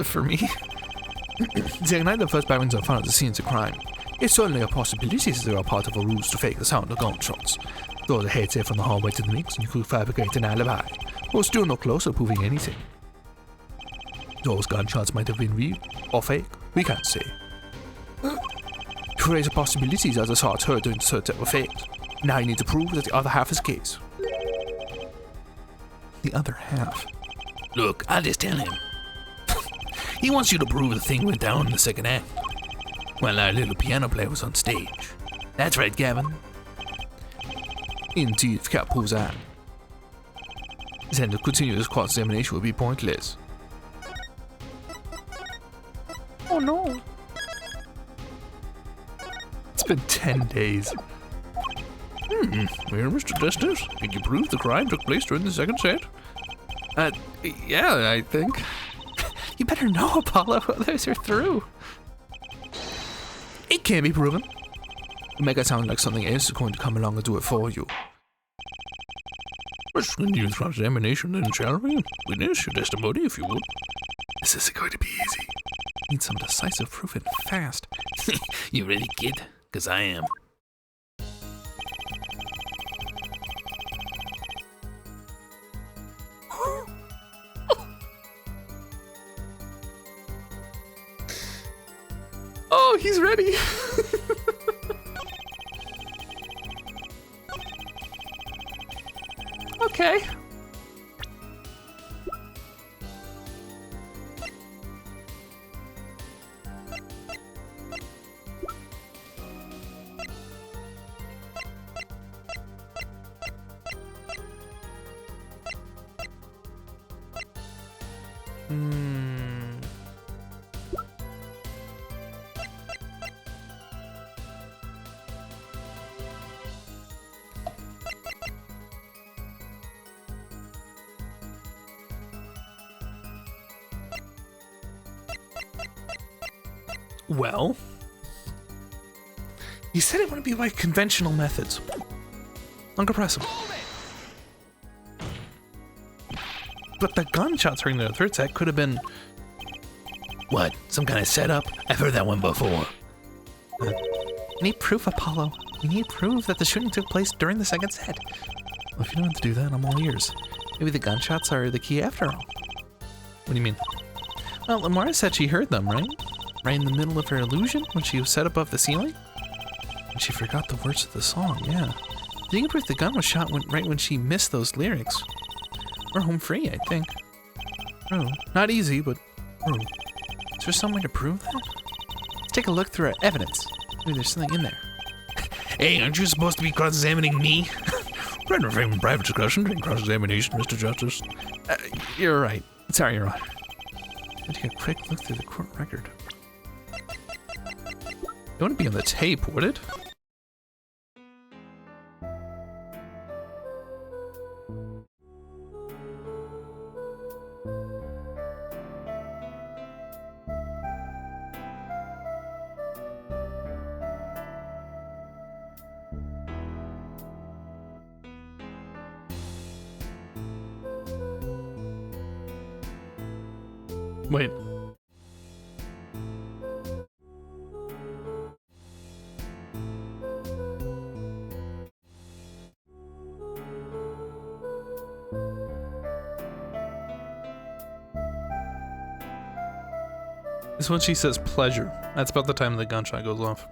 For me? The igniter first barons are found at the scenes of crime. It's certainly a possibility that they are part of a ruse to fake the sound of gunshots. Throw the headset from the hallway to the mix and you could fabricate an alibi. Or still no closer proving anything. Those gunshots might have been real or fake, we can't say. To raise a possibility that the shots heard during the third set were faked. Now you need to prove that the other half is case. The other half? Look, I'll just tell him. He wants you to prove the thing went down in the second act, while our little piano player was on stage. That's right, Gavin. Indeed, if Cat pulls out, then the continuous cross-examination will be pointless. Oh no. It's been 10 days. Well, Mr. Destus, did you prove the crime took place during the second set? Yeah, I think. You better know, Apollo. Others are through. It can't be proven. You make it sound like something else is going to come along and do it for you. Let's continue the cross-examination then, shall we? Witness your testimony, if you would. This isn't going to be easy. Need some decisive proof and fast. You ready, kid? 'Cause I am. Oh, he's ready. Okay. Well, he said it wouldn't be like conventional methods. Uncompress him. But the gunshots during the third set could have been... What? Some kind of setup? I've heard that one before. We need proof, Apollo. We need proof that the shooting took place during the second set. Well, if you don't have to do that, I'm all ears. Maybe the gunshots are the key after all. What do you mean? Well, Lamara said she heard them, right? Right in the middle of her illusion when she was set above the ceiling? And she forgot the words of the song, yeah. The thing proof the gun was shot right when she missed those lyrics. We're home free, I think. True. Not easy, but true. Is there some way to prove that? Let's take a look through our evidence. Maybe there's something in there. Hey, aren't you supposed to be cross-examining me? We're in a private discussion during cross-examination, Mr. Justice. You're right. Sorry, Your Honor. I'll take a quick look through the court record. It wouldn't be on the tape, would it? Wait. This is when she says pleasure. That's about the time the gunshot goes off.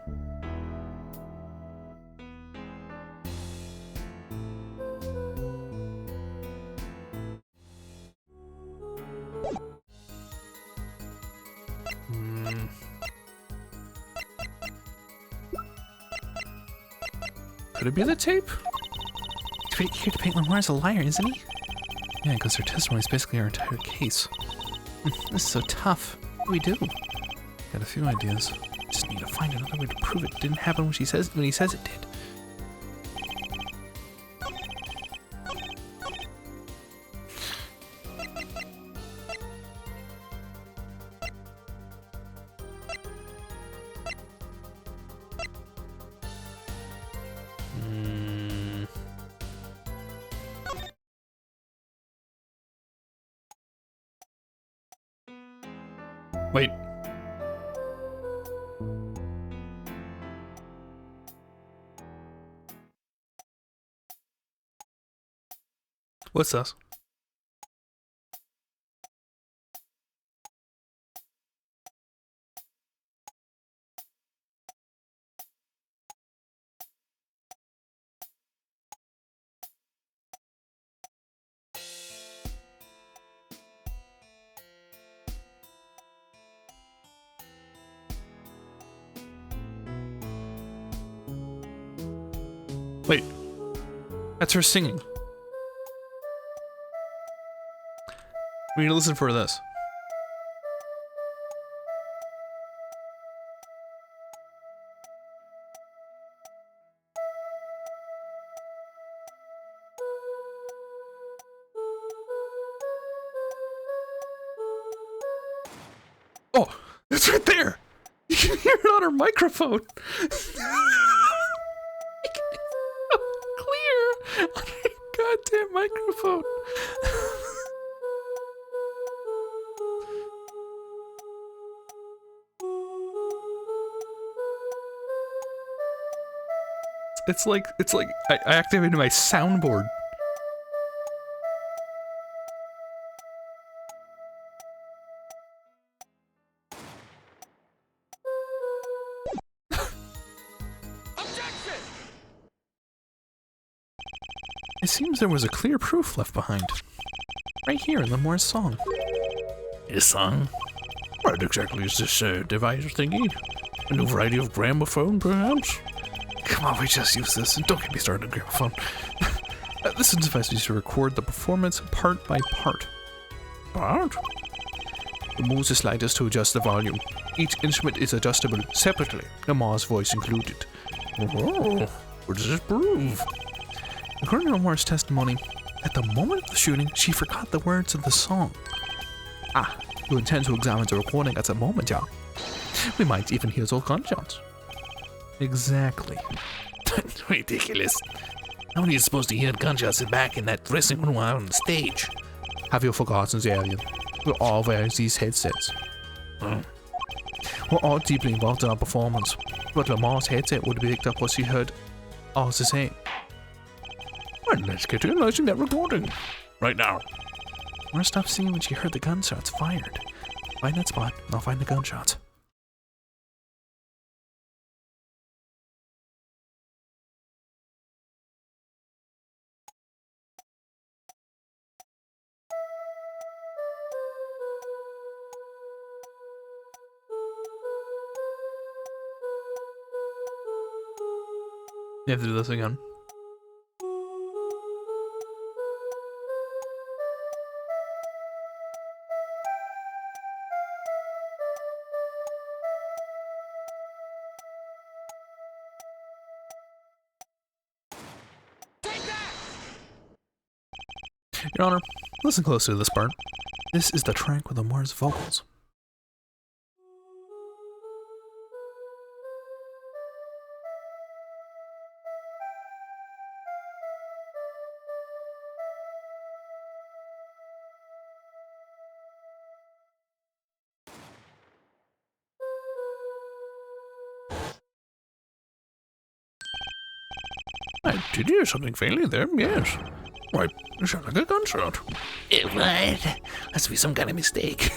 Could it be the tape? He's here to paint Lamar's a liar, isn't he? Yeah, because her testimony is basically our entire case. This is so tough. What do we do? Got a few ideas. Just need to find another way to prove it didn't happen when he says it did. Wait. What's this? Wait. That's her singing. We need to listen for this. Oh, it's right there. You can hear it on her microphone. You can hear it so clear on her goddamn microphone. It's like I activated my soundboard. It seems there was a clear proof left behind. Right here in Lemoire's song. His song? What exactly is this device thingy? A new variety of gramophone, perhaps? Come on, we just use this, and don't get me started on gramophone. This device used to record the performance part by part. Part? It moves the sliders to adjust the volume. Each instrument is adjustable separately, Lemoire's voice included. Oh, what does this prove? According to Lemoire's testimony, at the moment of the shooting, she forgot the words of the song. Ah, you intend to examine the recording at the moment, yeah? We might even hear those gunshots. Exactly. Ridiculous. How are you supposed to hear gunshots back in that dressing room out on the stage? Have you forgotten the alien? We're all wearing these headsets. Oh. We're all deeply involved in our performance, but Lemoire's headset would have picked up what she heard all the same. Well, let's get to analyzing that recording. Right now. Laura stopped singing when she heard the gunshots fired. Find that spot, and I'll find the gunshots. You have to do this again. Your Honor, listen closely to this part. This is the track with Lemoire's vocals. I did hear something faintly there, yes. Why, it sounded like a gunshot. What? Must be some kind of mistake.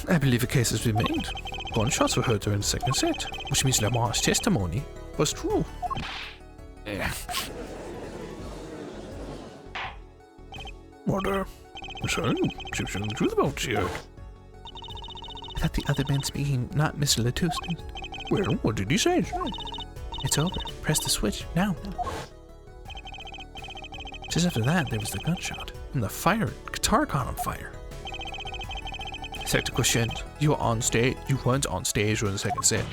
I believe a case has been made. Gunshots were heard during the second set, which means Lemoire's testimony was true. Yeah. What, so, she was telling the truth about what she heard. I thought the other man speaking, not Mr. Latouche. Well, what did he say? It's over. Press the switch. Now. Just after that, there was the gunshot. And the guitar caught on fire. Sector question, you were on stage. You weren't on stage during the second set.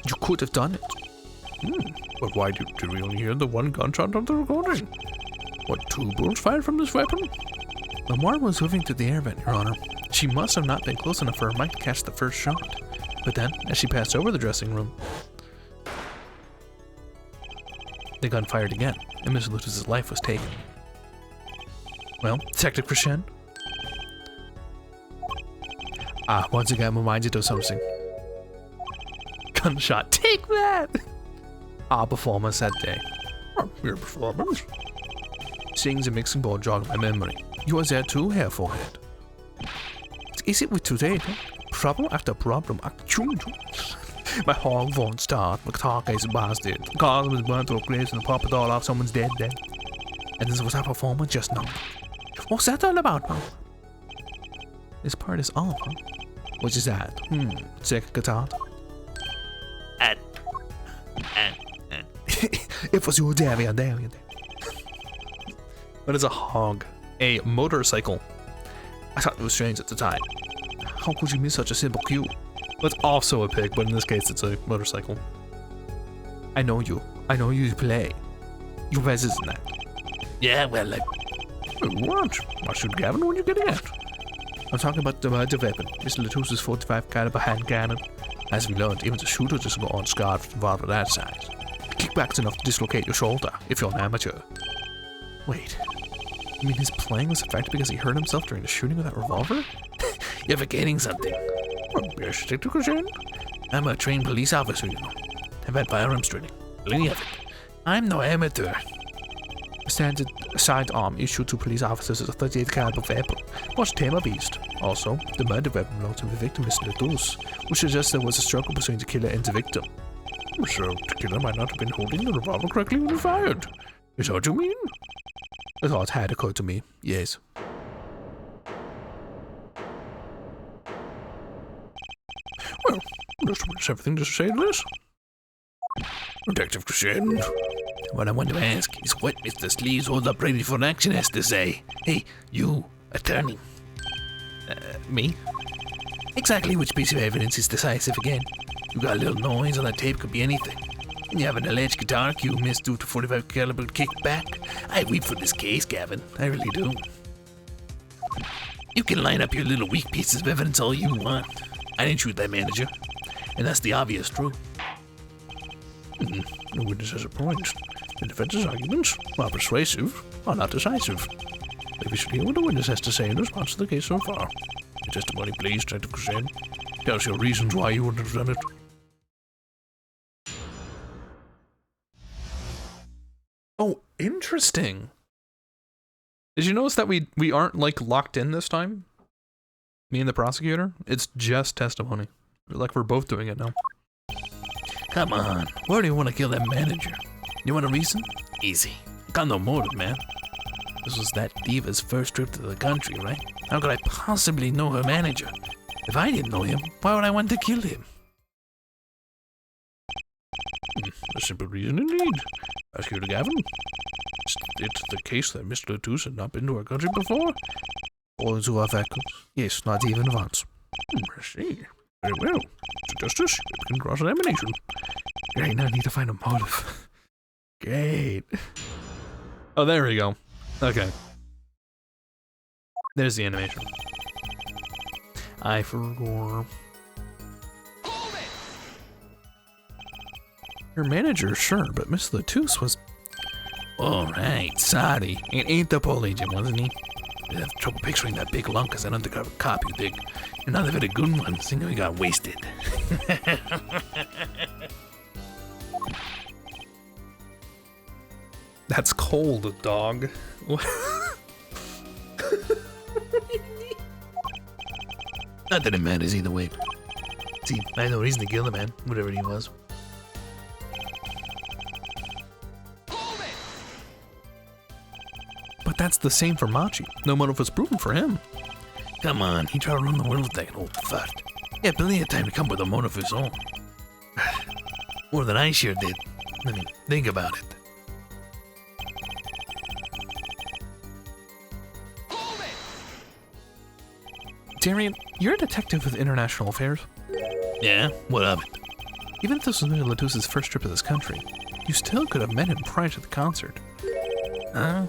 You could have done it. But why did we only hear the one gunshot on the recording? What, 2 bullets fired from this weapon? Lemoire was moving through the air vent, Your Honor. She must have not been close enough for her mic to catch the first shot. But then, as she passed over the dressing room, the gun fired again, and Mr. Latouche's life was taken. Well, Detective Christian? Once again, I'm reminded of something. Gunshot, take that! Our performance that day. Your performance? Seeing the mixing board jogged my memory. You were there too, Herr Forehead. Is it with today? Problem after problem. My heart won't start. My guitar case is busted. The car was burnt to a crisp and the pop it all off. Someone's dead. And this was our performance just now. What's that all about, Mom? This part is off, huh? What is that? Check guitar. It was your daddy. What is a hog? A motorcycle. I thought it was strange at the time. How could you miss such a simple cue? Well, it's also a pig, but in this case it's a motorcycle. I know you play. You're better than that. Yeah, well, what? What should Gavin when you getting at? I'm talking about the murder weapon, Mr. Latus's 45 caliber hand cannon. As we learned, even the shooter doesn't go unscarred from involved of that size. Kickback's enough to dislocate your shoulder if you're an amateur. Wait, you mean his playing was affected because he hurt himself during the shooting with that revolver? You're forgetting something. Well, yes, Detective Christian. I'm a trained police officer, you know. I've had firearms training. Plenty of it. I'm no amateur. A standard sidearm issued to police officers is a 38 caliber weapon. Much tamer beast. Also, the murder weapon belonged to the victim, Mr. Latus, which suggests there was a struggle between the killer and the victim. So, the killer might not have been holding the revolver correctly when he fired. Is that what you mean? The thought had occurred to me, yes. Well, there's everything to say to this. Detective Christian. What I want to ask is what Mr. Sleeves holds up ready for action has to say. Hey, you, attorney. Me? Exactly which piece of evidence is decisive again? You got a little noise on that tape, could be anything. And you have an alleged guitar cue missed due to 45 caliber kickback. I weep for this case, Gavin. I really do. You can line up your little weak pieces of evidence all you want. I didn't shoot that manager. And that's the obvious truth. The witness has a point. The defense's arguments, while persuasive, are not decisive. Maybe we should hear what the witness has to say in response to the case so far. Your testimony, please, Detective Christian. Tell us your reasons why you wouldn't have done it. Oh, interesting. Did you notice that we aren't like locked in this time? Me and the prosecutor? It's just testimony. Like we're both doing it now. Come on, why do you want to kill that manager? You want a reason? Easy. Got no motive, man. This was that diva's first trip to the country, right? How could I possibly know her manager? If I didn't know him, why would I want to kill him? A simple reason indeed. Prosecutor Gavin. It's the case that Mr. Latus had not been to our country before? All to our records. Yes, not even once. I see. Very well. Mr. Justice, you can cross-examination. Great, now I need to find a motive. Great. Oh, there we go. Okay. There's the animation. I forgot. Your manager, sure, but Miss Latus was... Alright, sorry. It ain't the pole agent, wasn't he? I have trouble picturing that big lunk as an undercover cop, you dig? And not even a good one, seeing how he got wasted. That's cold, dog. Not that it matters either way. See, I had no reason to kill the man, whatever he was. But that's the same for Machi. No motive was proven for him. Come on, he tried to run the world like an old fart. He had plenty of time to come up with a motive of his own. More than I sure did. I mean, think about it. Darian, you're a detective with international affairs. Yeah, what of it? Even if this was Mr. Latus's first trip to this country, you still could have met him prior to the concert. Huh?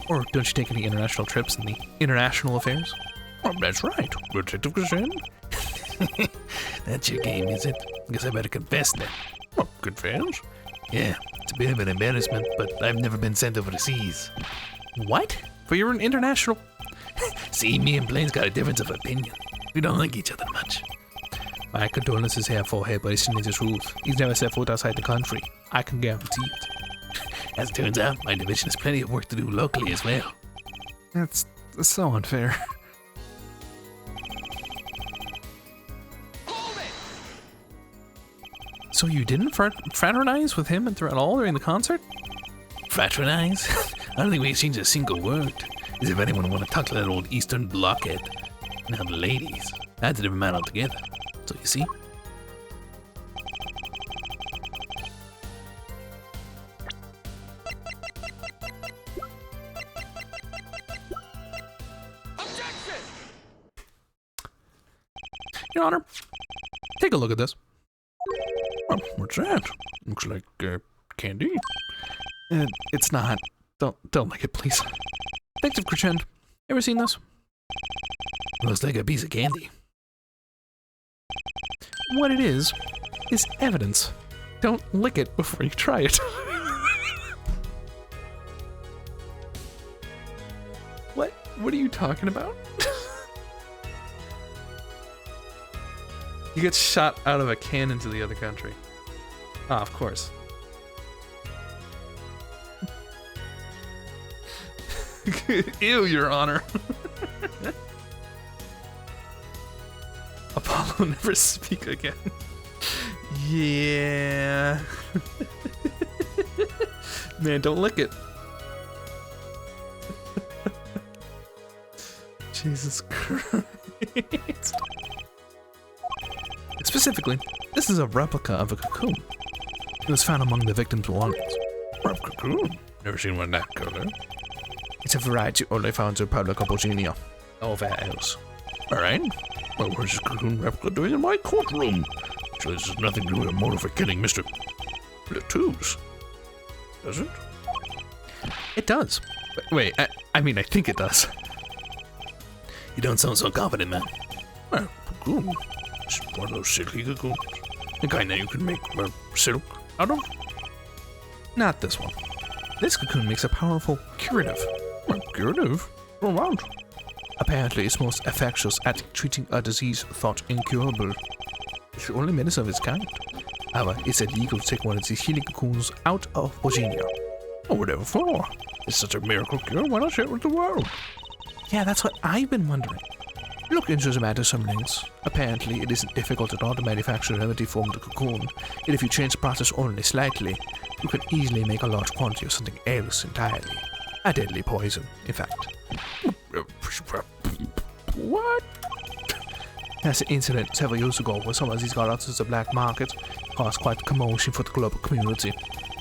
Or don't you take any international trips in the international affairs? Well, that's right. Detective Christian. That's your game, is it? Guess I better confess then. Oh, confess? Yeah, it's a bit of an embarrassment, but I've never been sent overseas. What? But you're an international... See, me and Blaine's got a difference of opinion. We don't like each other much. My condolences here for her, but it's the truth. He's never set foot outside the country. I can guarantee it. As it turns out, my division has plenty of work to do locally as well. That's so unfair. So you didn't fraternize with him at all during the concert? Fraternize? I don't think we exchanged a single word. As if anyone would want to talk to that old Eastern blockhead. Now the ladies, that's a different matter altogether. So you see? Your Honor, take a look at this. Oh, what's that? Looks like candy. It's not. Don't lick it, please. Detective Crescend, ever seen this? Looks like a piece of candy. What it is evidence. Don't lick it before you try it. What are you talking about? You get shot out of a cannon to the other country. Ah, of course. Ew, Your Honor. Apollo, never speak again. Yeah. Man, don't lick it. Jesus Christ. Specifically, this is a replica of a cocoon. It was found among the victim's belongings. Replica cocoon? Never seen one that color. It's a variety only found in Republic of Virginia. Nowhere else. Alright. Well, where's this cocoon replica doing in my courtroom? So this has nothing to do with a motive for killing Mr. Latouche. Does it? It does. Wait, I mean, I think it does. You don't sound so confident, man. Well, cocoon. It's one of those silky cocoons. The kind that you can make silk out of. Not this one. This cocoon makes a powerful curative. Well, curative? Go around. Apparently, it's most effectuous at treating a disease thought incurable. It's the only medicine of its kind. However, it's illegal to take one of these healing cocoons out of Virginia. Oh, whatever for? It's such a miracle cure, why not share it with the world? Yeah, that's what I've been wondering. Look into the matter some links. Apparently, it isn't difficult at all to manufacture a remedy from the cocoon, and if you change the process only slightly, you can easily make a large quantity of something else entirely. A deadly poison, in fact. What? There's an incident several years ago where some of these got out to the black market, caused quite a commotion for the global community,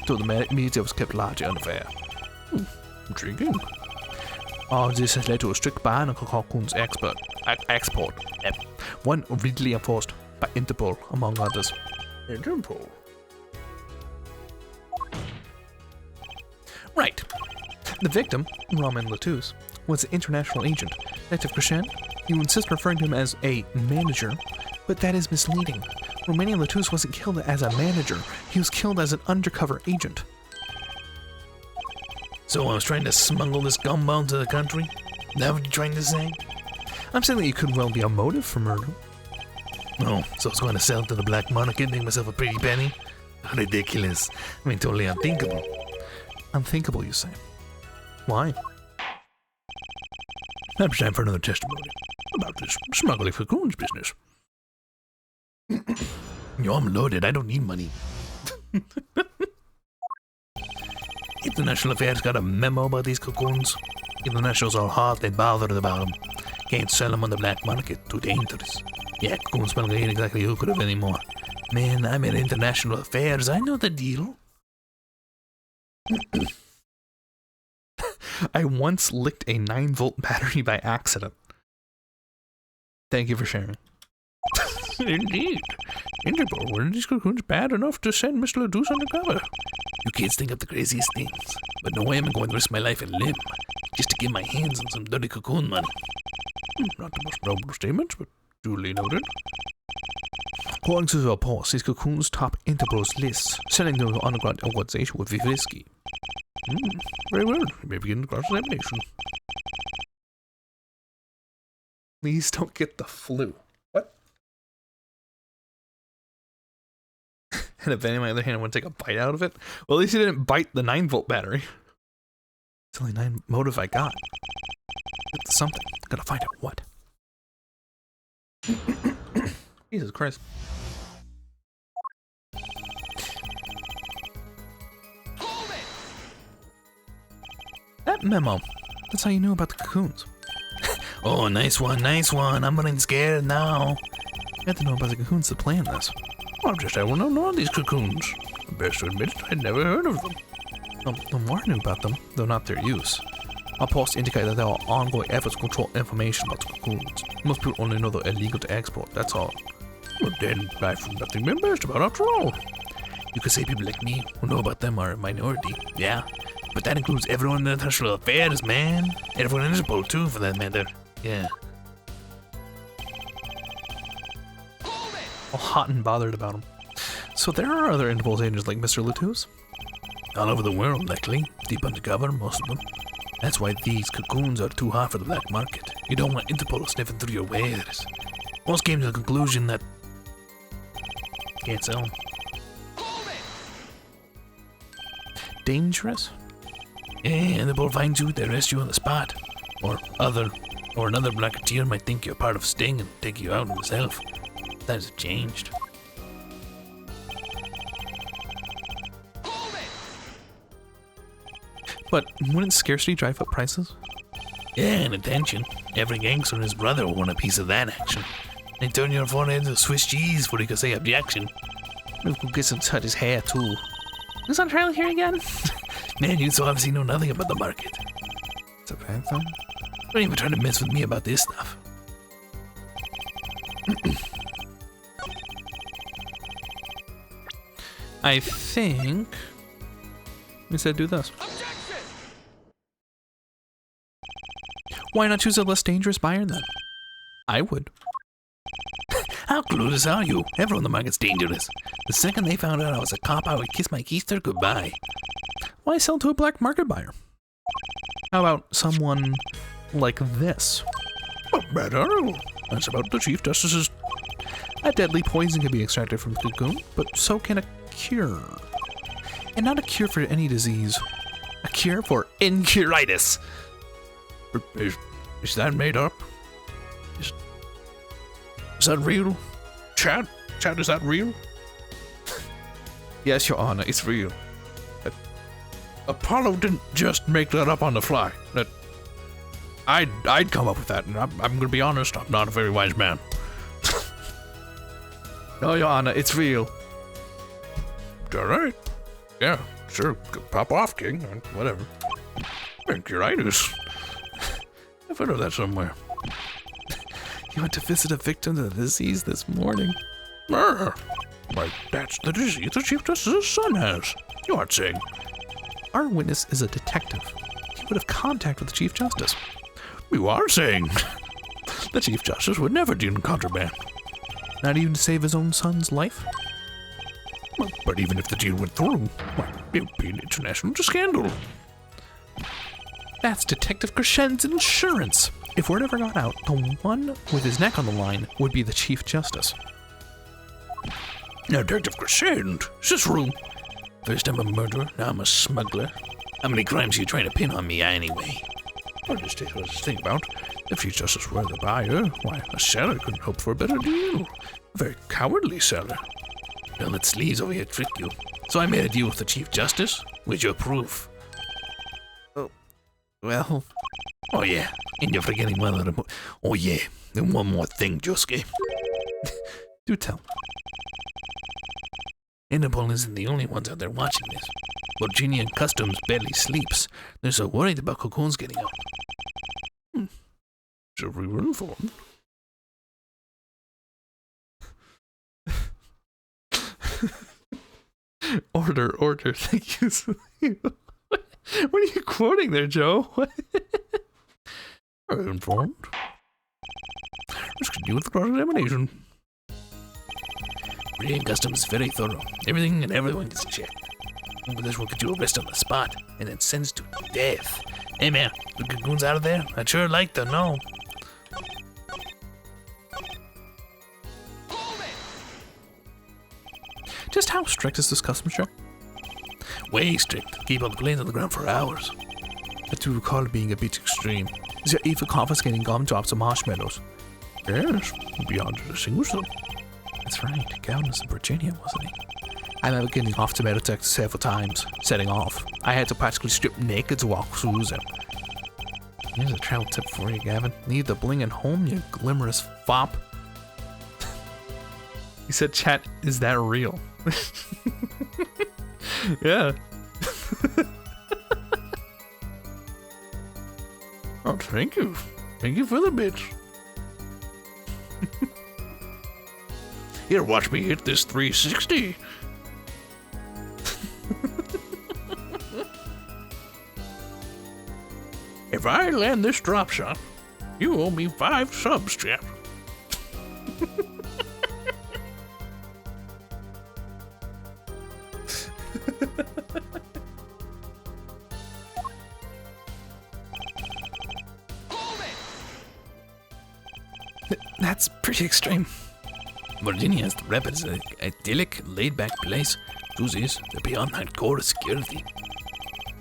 so the media was kept largely unaware. Intriguing. All this has led to a strict ban on cocoon's export. One rigidly enforced by Interpol, among others. Interpol? Right. The victim, Roman Latouche, was an international agent. Detective Crescend, you insist referring to him as a manager, but that is misleading. Romanian Latouche wasn't killed as a manager, he was killed as an undercover agent. So I was trying to smuggle this gumball into the country? Is that what you're trying to say? I'm saying that you could well be a motive for murder. Oh, so I was going to sell it to the black market and make myself a pretty penny? How ridiculous. I mean, totally unthinkable. Unthinkable, you say? Why? Now it's time for another testimony about this smuggling cocoons business. Yo, I'm loaded. I don't need money. International Affairs got a memo about these cocoons. Internationals are hot and bothered about them. Can't sell them on the black market. Too dangerous. Yeah, cocoon smuggling ain't exactly lucrative anymore. Man, I'm in international affairs. I know the deal. I once licked a 9-volt battery by accident. Thank you for sharing. Indeed. Interpol, weren't these cocoons bad enough to send Mr. Latouche undercover? You kids think of the craziest things, but no way am I going to risk my life and limb just to get my hands on some dirty cocoon money. Not the most noble statements, but duly noted. According to the reports, these cocoons top Interpol's lists, selling them to underground organization would be risky. Very well. You may begin the cross-examination. Please don't get the flu. What? And if any, on the other hand, I want to take a bite out of it. Well, at least he didn't bite the 9-volt battery. It's only 9 motive I got. It's something. Gotta find out what. Jesus Christ. That memo. That's how you knew about the cocoons. Oh, nice one, nice one. I'm getting scared now. You have to know about the cocoons to plan this. I'm just, I don't know these cocoons. I best to admit it, I'd never heard of them. The more I knew about them, though not their use. Our posts indicate that there are ongoing efforts to control information about the cocoons. Most people only know they're illegal to export, that's all. Well, then I've nothing to be embarrassed about after all. You could say people like me who know about them are a minority. Yeah, but that includes everyone in the international affairs, man. Everyone in Interpol, too, for that matter. Yeah. All hot and bothered about them. So there are other Interpol agents like Mr. Latouche? All over the world, likely. Deep undercover, most of them. That's why these cocoons are too hot for the black market. You don't want Interpol sniffing through your wares. Most came to the conclusion that can't sell them. Dangerous? Yeah, Interpol finds you, they arrest you on the spot. Or another blacketeer might think you're part of Sting and take you out himself. That has changed. But wouldn't scarcity drive up prices? Yeah, and attention. Every gangster and his brother will want a piece of that action. They turn your phone into Swiss cheese before you can say objection. Maybe we'll get some to cut his hair too. Who's on trial here again? Man, you so obviously know nothing about the market. It's a bad thing. Don't even try to mess with me about this stuff. I think we said do this. Why not choose a less dangerous buyer then? I would. How clueless are you? Everyone in the market's dangerous. The second they found out I was a cop, I would kiss my keister goodbye. Why sell to a black market buyer? How about someone like this? Better. That's about the Chief Justice's. A deadly poison can be extracted from cocoon, but so can a cure. And not a cure for any disease. A cure for incuritis. Is that made up? Is that real? Chad, is that real? Yes, Your Honor, it's real. Apollo didn't just make that up on the fly. That I'd come up with that, and I'm gonna be honest, I'm not a very wise man. No, Your Honor, it's real. All right. Yeah, sure. Pop off, King. Whatever. Incuritis. I've heard of that somewhere. You went to visit a victim of the disease this morning. Why, that's the disease the Chief Justice's son has. You aren't saying. Our witness is a detective. He would have contact with the Chief Justice. You are saying. The Chief Justice would never deal in contraband. Not even to save his own son's life? But even if the deal went through, well, it would be an international scandal. That's Detective Crescent's insurance. If word ever got out, the one with his neck on the line would be the Chief Justice. Now, Detective Crescent, is this true? First I'm a murderer, now I'm a smuggler. How many crimes are you trying to pin on me anyway? Well, just think about. If Chief Justice were the buyer, why, a seller couldn't hope for a better deal. A very cowardly seller. Don't let sleaze over here trick you. So I made a deal with the Chief Justice. With your proof. Well, oh yeah, and you're forgetting one of the. Oh yeah, and one more thing, Josuke. do tell. Interpol isn't the only ones out there watching this. Virginia Customs barely sleeps. They're so worried about cocoons getting out. So we were informed. Order, thank you. What are you quoting there, Joe? We're informed. Let's continue with the cross-examination. Virginia Customs is very thorough. Everything and everyone gets checked. But this will get you arrested on the spot and then sentenced to death. Hey man, the cocoons out of there? I'd sure like to know. Just how strict is this customs check? Way strict. Keep all the planes on the ground for hours. I do recall it being a bit extreme. Is there even confiscating gumdrops and marshmallows? Yes, beyond to distinguish them. That's right, Gowden was in Virginia, wasn't he? I remember getting off to metal detector several times. Setting off, I had to practically strip naked to walk through them. Here's a travel tip for you, Gavin. Leave the bling at home, you glimmerous fop. He said, chat, is that real? Yeah. Oh, thank you. Thank you for the bits. Here, watch me hit this 360. If I land this drop shot, you owe me 5 subs, chap. That's pretty extreme. Virginia is the rapid, is an idyllic, laid-back place. Truth is, they're beyond hardcore security.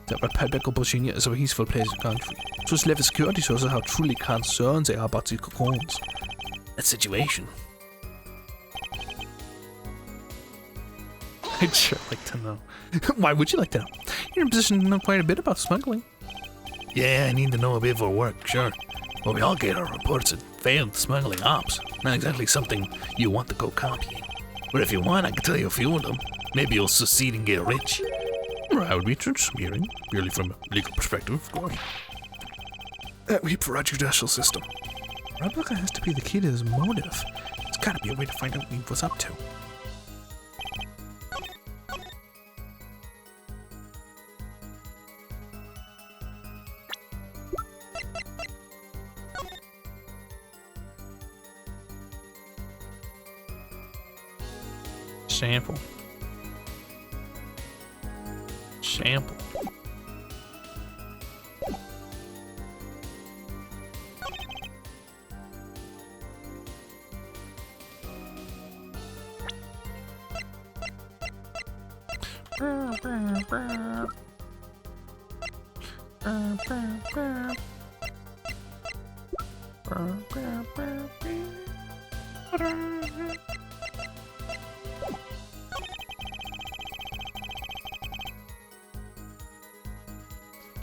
The Republic of Virginia is a peaceful place in the country. Truth's level security shows how truly concerned they are about the cocoons. That situation. I'd sure like to know. Why would you like to know? You're in a position to know quite a bit about smuggling. Yeah, I need to know a bit for work, sure. But we all get our reports of failed smuggling ops. Not exactly something you want to go copying. But if you want, I can tell you a few of them. Maybe you'll succeed and get rich. I would be interested in hearing, purely from a legal perspective, of course. That weep for our judicial system. Replica has to be the key to his motive. There's gotta be a way to find out what he was up to. Sample. Sample.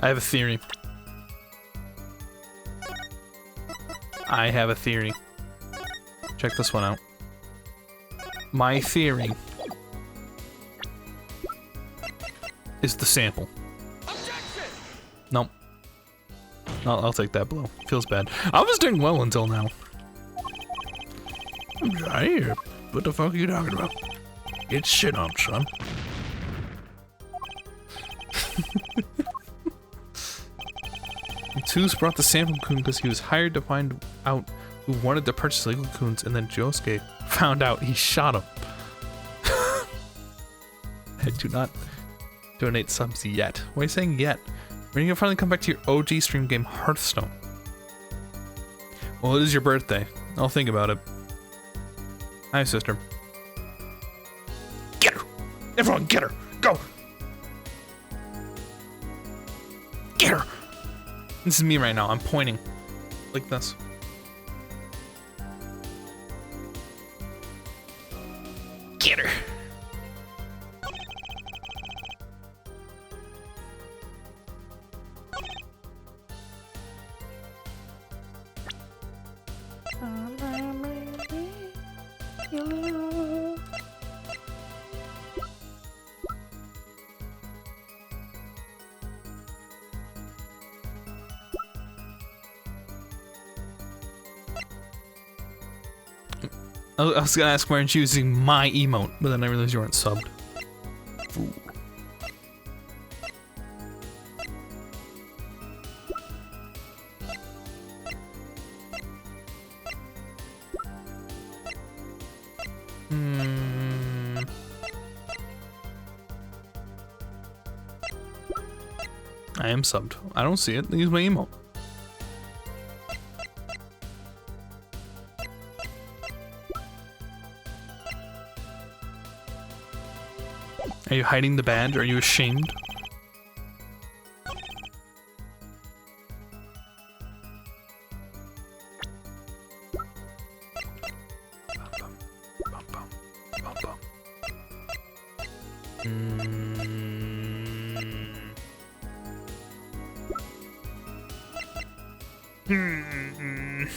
I have a theory. I have a theory. Check this one out. My theory is the sample. Nope. I'll take that blow. Feels bad. I was doing well until now. I hear. What the fuck are you talking about? Get shit on, son. Tooth brought the sample cocoon because he was hired to find out who wanted to purchase legal cocoons, and then Josuke found out he shot him. I do not donate subs yet. Why are you saying yet? When are you gonna finally come back to your OG stream game Hearthstone? Well, it is your birthday. I'll think about it. Hi, sister. Get her! Everyone, get her! Go! Get her! This is me right now. I'm pointing. Like this. Get her! I was gonna ask why aren't you using my emote, but then I realized you weren't subbed. Ooh. I am subbed. I don't see it. Use my emote. Are you hiding the badge? Are you ashamed? This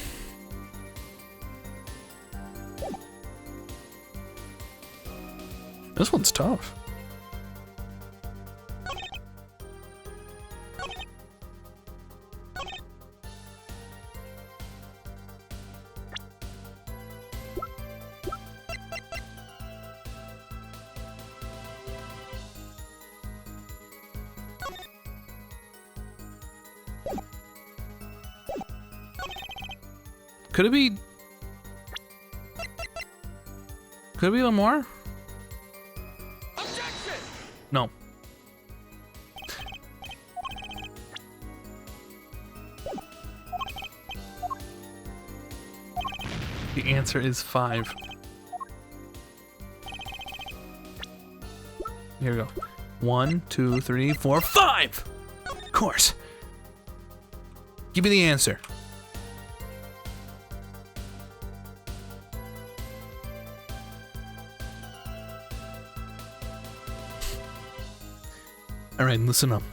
one's tough. Could it be? Could it be Lamar? Objection! No. The answer is 5. Here we go. 1, 2, 3, 4, 5! Of course. Give me the answer. Alright, listen up.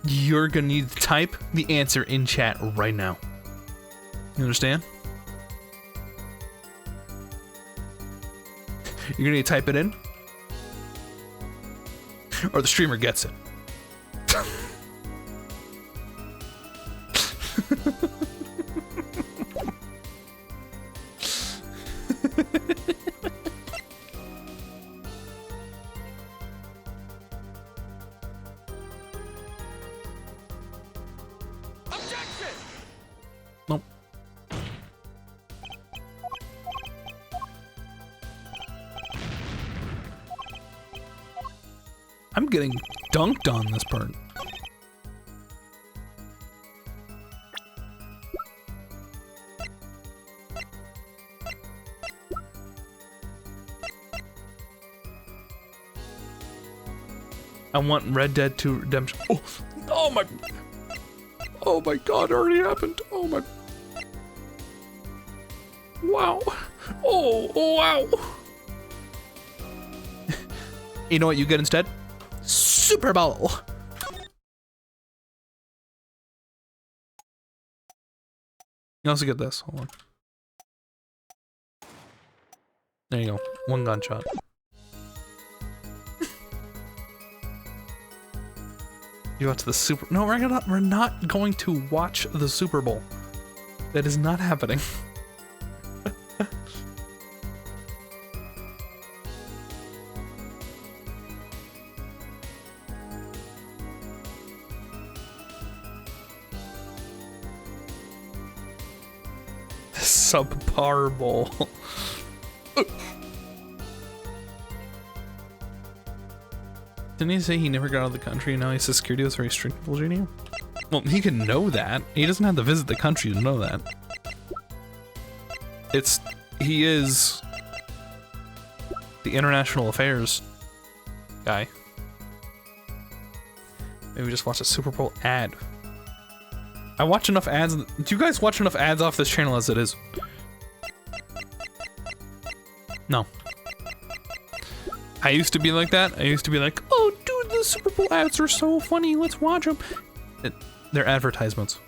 You're gonna need to type the answer in chat right now. You understand? You're gonna need to type it in, or the streamer gets it. Objection! Nope. I'm getting dunked on this part. I want Red Dead 2 Redemption. Oh, oh my. Oh my god, it already happened. Oh my. Wow. Oh, wow. You know what you get instead? Super Bowl. You also get this. Hold on. There you go. 1 gunshot. You got to the Super. No, we're not going to watch the Super Bowl. That is not happening. Subpar bowl. Didn't he say he never got out of the country and now he says security was very strict, Virginia? Well, he can know that. He doesn't have to visit the country to know that. He is the international affairs guy. Maybe just watch a Super Bowl ad. I watch enough ads. Do you guys watch enough ads off this channel as it is? No. I used to be like that. I used to be like, oh, dude, the Super Bowl ads are so funny. Let's watch them. They're advertisements.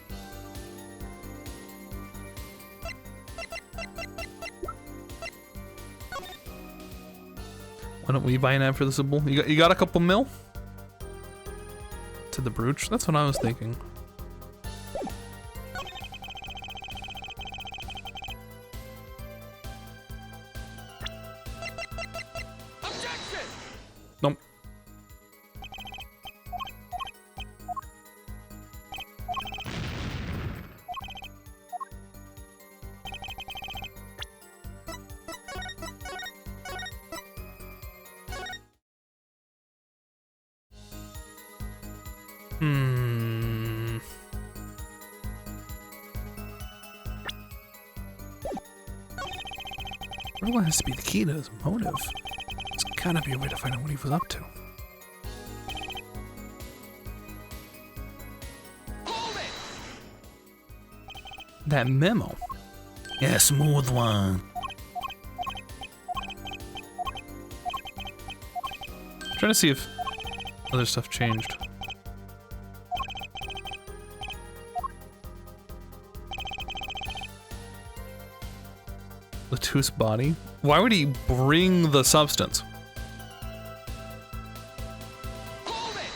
Why don't we buy an ad for the Super Bowl? You got a couple mil? To the brooch? That's what I was thinking. Nope. What has to be the key to his motive? It's gotta be a way to find out what he was up to. Hold it! That memo. Yeah, smooth one. Trying to see if other stuff changed. Latouf's body? Why would he bring the substance? Hold it!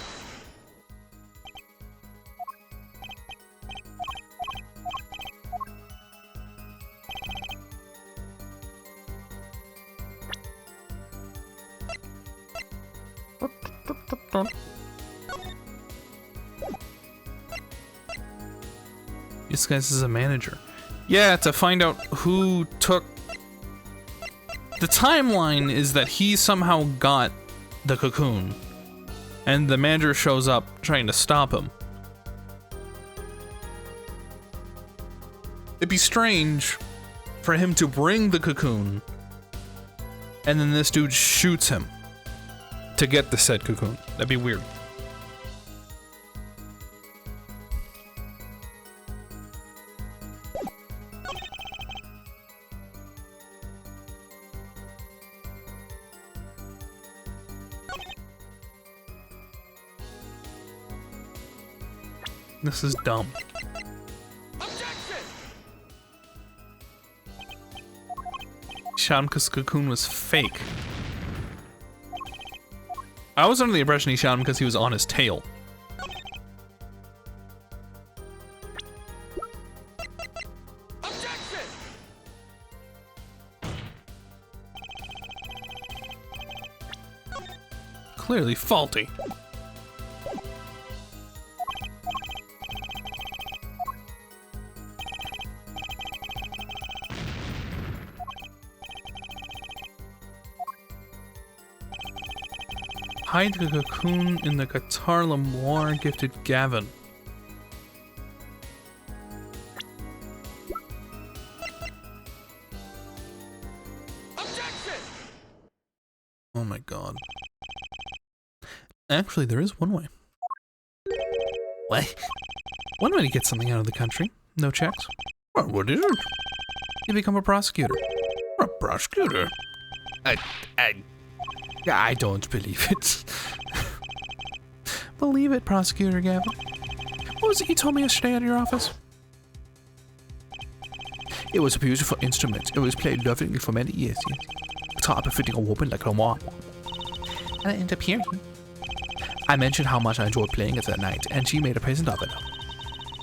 This guy's as a manager. Yeah, to find out who took... The timeline is that he somehow got the cocoon, and the manager shows up trying to stop him. It'd be strange for him to bring the cocoon, and then this dude shoots him to get the said cocoon. That'd be weird. This is dumb. Objection! Shot him because the cocoon was fake. I was under the impression he shot him because he was on his tail. Objection! Clearly faulty. Hide the cocoon in the Qatar Lemoire gifted Gavin. Objection! Oh my god. Actually, there is one way. What? One way to get something out of the country. No checks. Well, what is it? You become a prosecutor. A prosecutor? I don't believe it. Believe it, Prosecutor Gavin. What was it you told me yesterday at your office? It was a beautiful instrument. It was played lovingly for many years. Guitar befitting a woman like Lamar. And I ended up hearing. I mentioned how much I enjoyed playing it that night, and she made a present of it.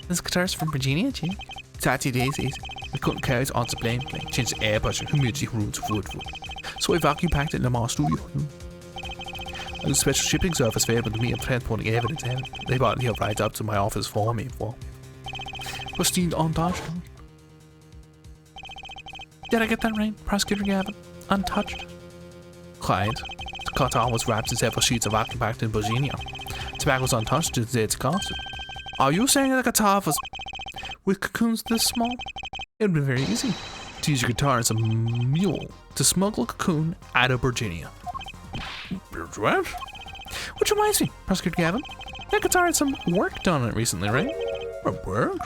This guitar's from Virginia, Jim. 30 days is. We couldn't carry it on to playing. Change the air pressure, humidity, rules of wood. So we vacuum packed it in Lamar's studio. A special shipping service favored me of transporting evidence. They brought it here right up to my office for me. Pristine, untouched. Did I get that right, Prosecutor Gavin? Untouched? Client. The guitar was wrapped in several sheets of vacuum packed in Virginia. Tobacco was untouched to the day it's concert. Are you saying that the guitar was with cocoons this small? It would be very easy to use your guitar as a mule to smuggle a cocoon out of Virginia. What? Which reminds me, Prosecutor Gavin, that guitar had some work done on it recently, right? Work?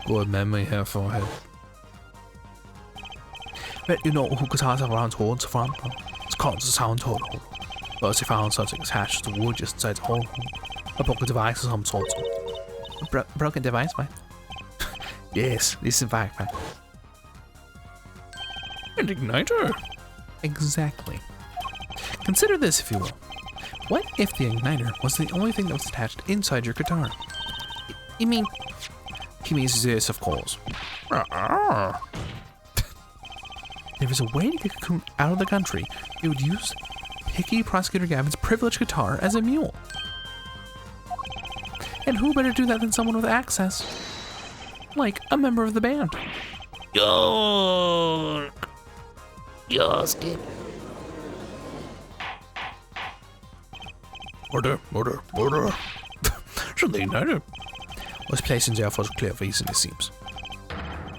Good memory here, forehead. But you know who guitars have round holes from? It's called the sound hole. First, he found something attached to the wood just inside the hole. A broken device of some sort. Broken device, man? Yes, this is fact, man. An igniter? Exactly. Consider this, if you will. What if the igniter was the only thing that was attached inside your guitar? You mean... He means this, of course. There is a way to get Cocoon out of the country. It would use Picky Prosecutor Gavin's privileged guitar as a mule. And who better do that than someone with access? Like a member of the band. York! Skip. Order. So the igniter Was placed in jail for a clear reason, it seems.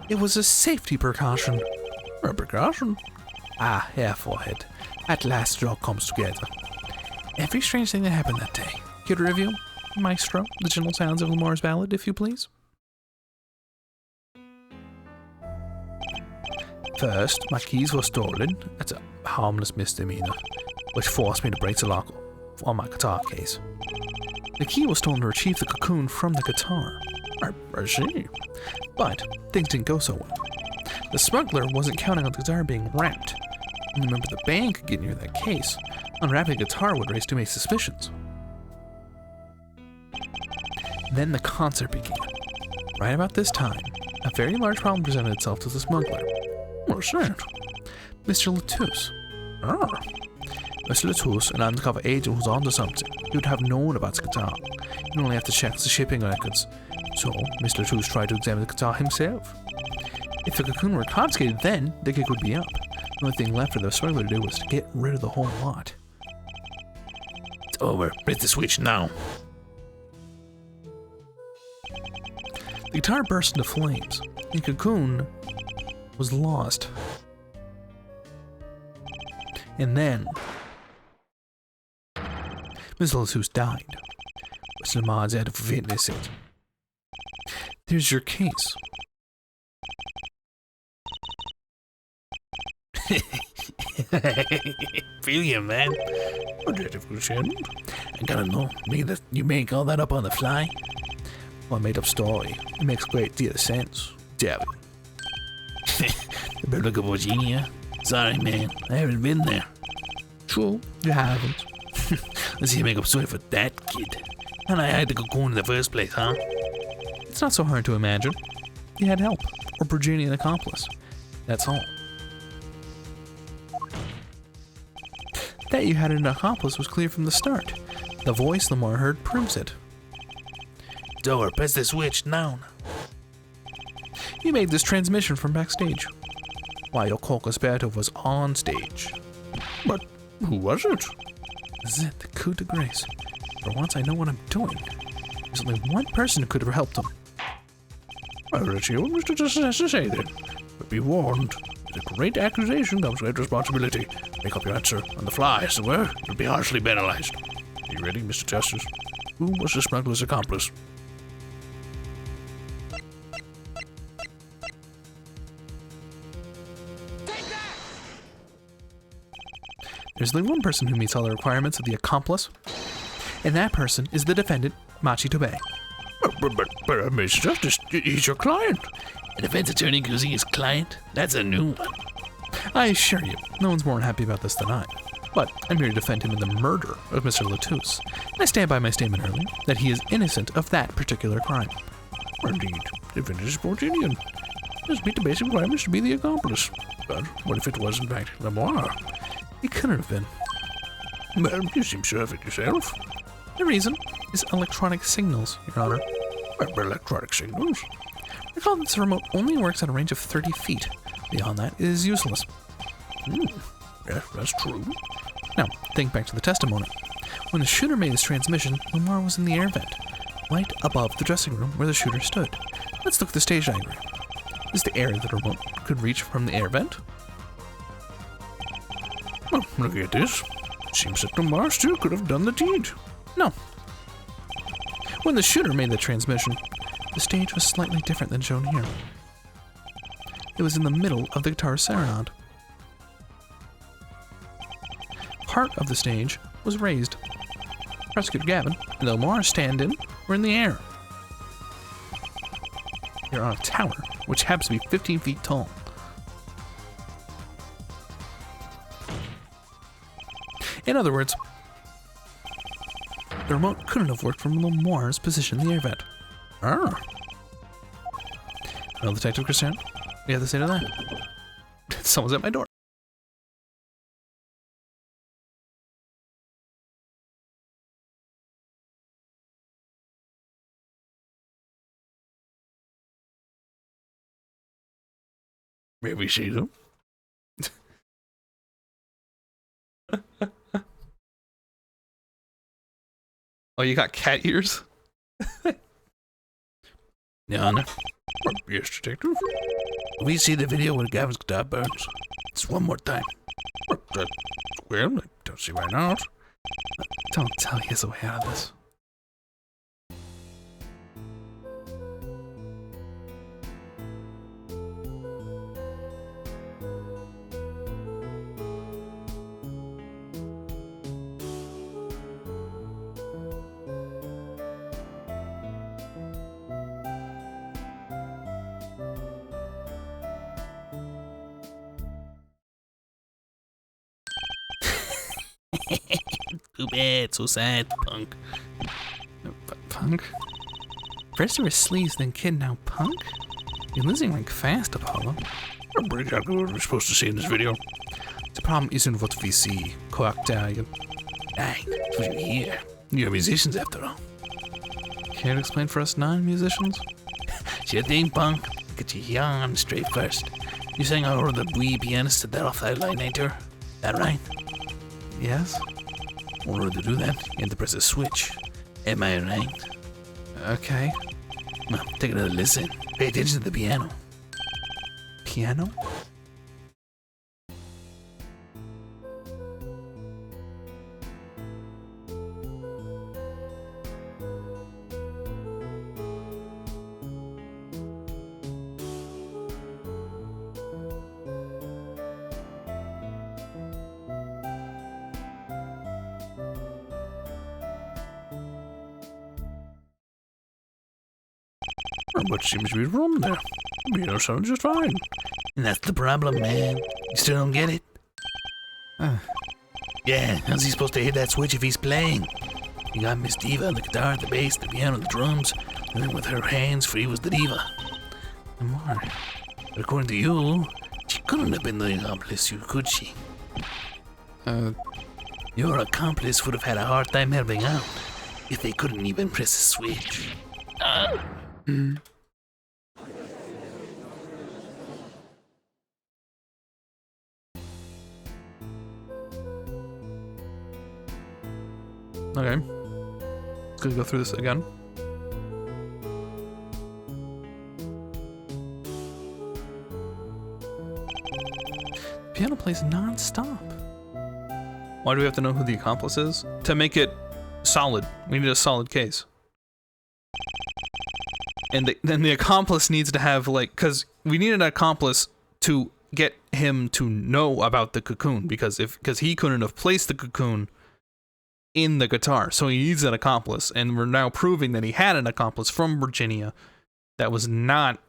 It was a safety precaution. a precaution. Ah, yeah, forehead. At last it all comes together. Every strange thing that happened that day. Here to review, Maestro, the gentle sounds of Lamar's ballad, if you please. First, my keys were stolen. That's a harmless misdemeanor, which forced me to break the lock on my guitar case. The key was stolen to retrieve the cocoon from the guitar. I see. But things didn't go so well. The smuggler wasn't counting on the guitar being wrapped. And remember, the band could get near that case. Unwrapping a guitar would raise too many suspicions. Then the concert began. Right about this time, a very large problem presented itself to the smuggler. What's that? Mr. Latouche. Ah. Mr. Latouche, an undercover agent who's onto something. He would have known about the guitar. He'd only have to check the shipping records. So, Mr. Latouche tried to examine the guitar himself. If the cocoon were confiscated, then the gig would be up. The only thing left for the smuggler to do was to get rid of the whole lot. It's over. Press the switch now. The guitar burst into flames. The cocoon was lost. And then Mr. Latouche died. Mr. Lamars had to witness it. There's your case. Feel you, man. I gotta know, that you make all that up on the fly? Well, I made up story. It makes a great deal of sense. Damn it. The Biblical Virginia? Sorry, man. I haven't been there. True, you haven't. Let's see you make up story for that kid. And I had to go in the first place, huh? It's not so hard to imagine. You had help, or Virginian accomplice. That's all. That you had an accomplice was clear from the start. The voice Lamar heard proves it. Door, press the switch now. You made this transmission from backstage, while Cole Asperto was on stage. But who was it? This is it, the coup de grace. For once I know what I'm doing. There's only one person who could have helped him. Well, let's hear what Mr. Justice has to say then. But be warned, with a great accusation comes great responsibility. Make up your answer on the fly, as it were. You'll be harshly penalized. Are you ready, Mr. Justice? Who was the smuggler's accomplice? There's only one person who meets all the requirements of the accomplice, and that person is the defendant, Machi Tobe. But Mr. Justice, he's your client. A defense attorney accusing his client? That's a new one. I assure you, no one's more unhappy about this than I. But I'm here to defend him in the murder of Mr. Latouche, and I stand by my statement earlier that he is innocent of that particular crime. Indeed, the defendant is Virginian. Does meet the basic requirements to be the accomplice. But what if it was, in fact, Lamar? It couldn't have been. Well, you seem sure of it yourself. The reason is electronic signals, Your Honor. Well, electronic signals? Recall that the remote only works at a range of 30 feet. Beyond that, it is useless. Yes, that's true. Now, think back to the testimony. When the shooter made his transmission, Lamar was in the air vent, right above the dressing room where the shooter stood. Let's look at the stage diagram. Is the area that the remote could reach from the air vent? Well, look at this. Seems that Lamar still could have done the deed. No. When the shooter made the transmission, the stage was slightly different than shown here. It was in the middle of the guitar serenade. Part of the stage was raised. Prosecutor Gavin and Lamar's stand-in were in the air. They're on a tower, which happens to be 15 feet tall. In other words, the remote couldn't have worked from Lamar's position in the air vent. Ah. Well, Detective Christian, what do you have to say to that? Someone's at my door. May we see them? Oh, you got cat ears? Your Honor. Yes, Detective. We see the video where Gavin's guitar burns. It's one more time. Well, I don't see why not. Don't tell he has a way out of this. Too bad, so sad, punk. Punk? First you were sleaze, then kid, now punk? You're losing rank fast, Apollo. I'm pretty happy with what we're supposed to see in this video. The problem isn't what we see, Cocktail. Aye, that's what you hear. You're musicians after all. Care to explain for us non-musicians? Sure thing, punk. Get your yarn straight first. You saying I ordered the wee pianist to that off that line, ain't you? That right? Yes? In order to do that, you have to press a switch. Am I right? Okay. Well, take another listen. Pay attention to the piano. Piano? What seems to be wrong there? The piano sounds just fine. And that's the problem, man. You still don't get it? Yeah, how's he supposed to hit that switch if he's playing? You got Miss Diva on the guitar, the bass, the piano, the drums, and then with her hands free was the diva. And more. But according to you, she couldn't have been the accomplice, could she? Your accomplice would have had a hard time helping out if they couldn't even press a switch. Okay. Gonna go through this again. Piano plays non-stop. Why do we have to know who the accomplice is? To make it solid. We need a solid case. And then the accomplice needs to have, like, because we need an accomplice to get him to know about the cocoon, because he couldn't have placed the cocoon in the guitar, so he needs an accomplice, and we're now proving that he had an accomplice from Virginia that was not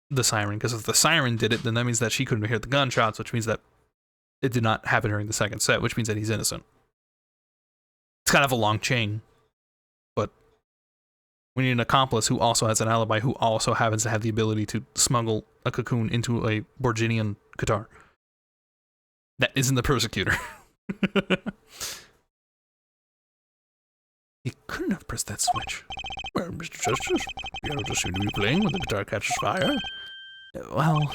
the siren, because if the siren did it, then that means that she couldn't hear the gunshots, which means that it did not happen during the second set, which means that he's innocent. It's kind of a long chain, but we need an accomplice who also has an alibi, who also happens to have the ability to smuggle a cocoon into a Virginian guitar. That isn't the persecutor. He couldn't have pressed that switch. Well, Mr. Justice, you don't just seem to be playing when the guitar catches fire. Well,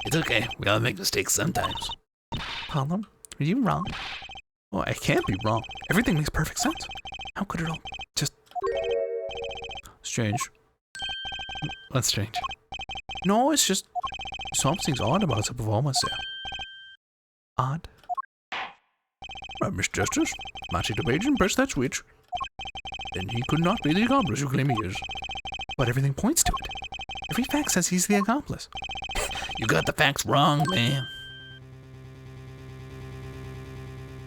It's okay. We all make mistakes sometimes. Apollo, are you wrong? Well, I can't be wrong. Everything makes perfect sense. How could it all just... Strange. That's strange. No, it's just... something's odd about the performance there. Odd? Well, Mr. Justice, match the page and press that switch. Then he could not be the accomplice you claim he is. But everything points to it. Every fact says he's the accomplice. You got the facts wrong, man.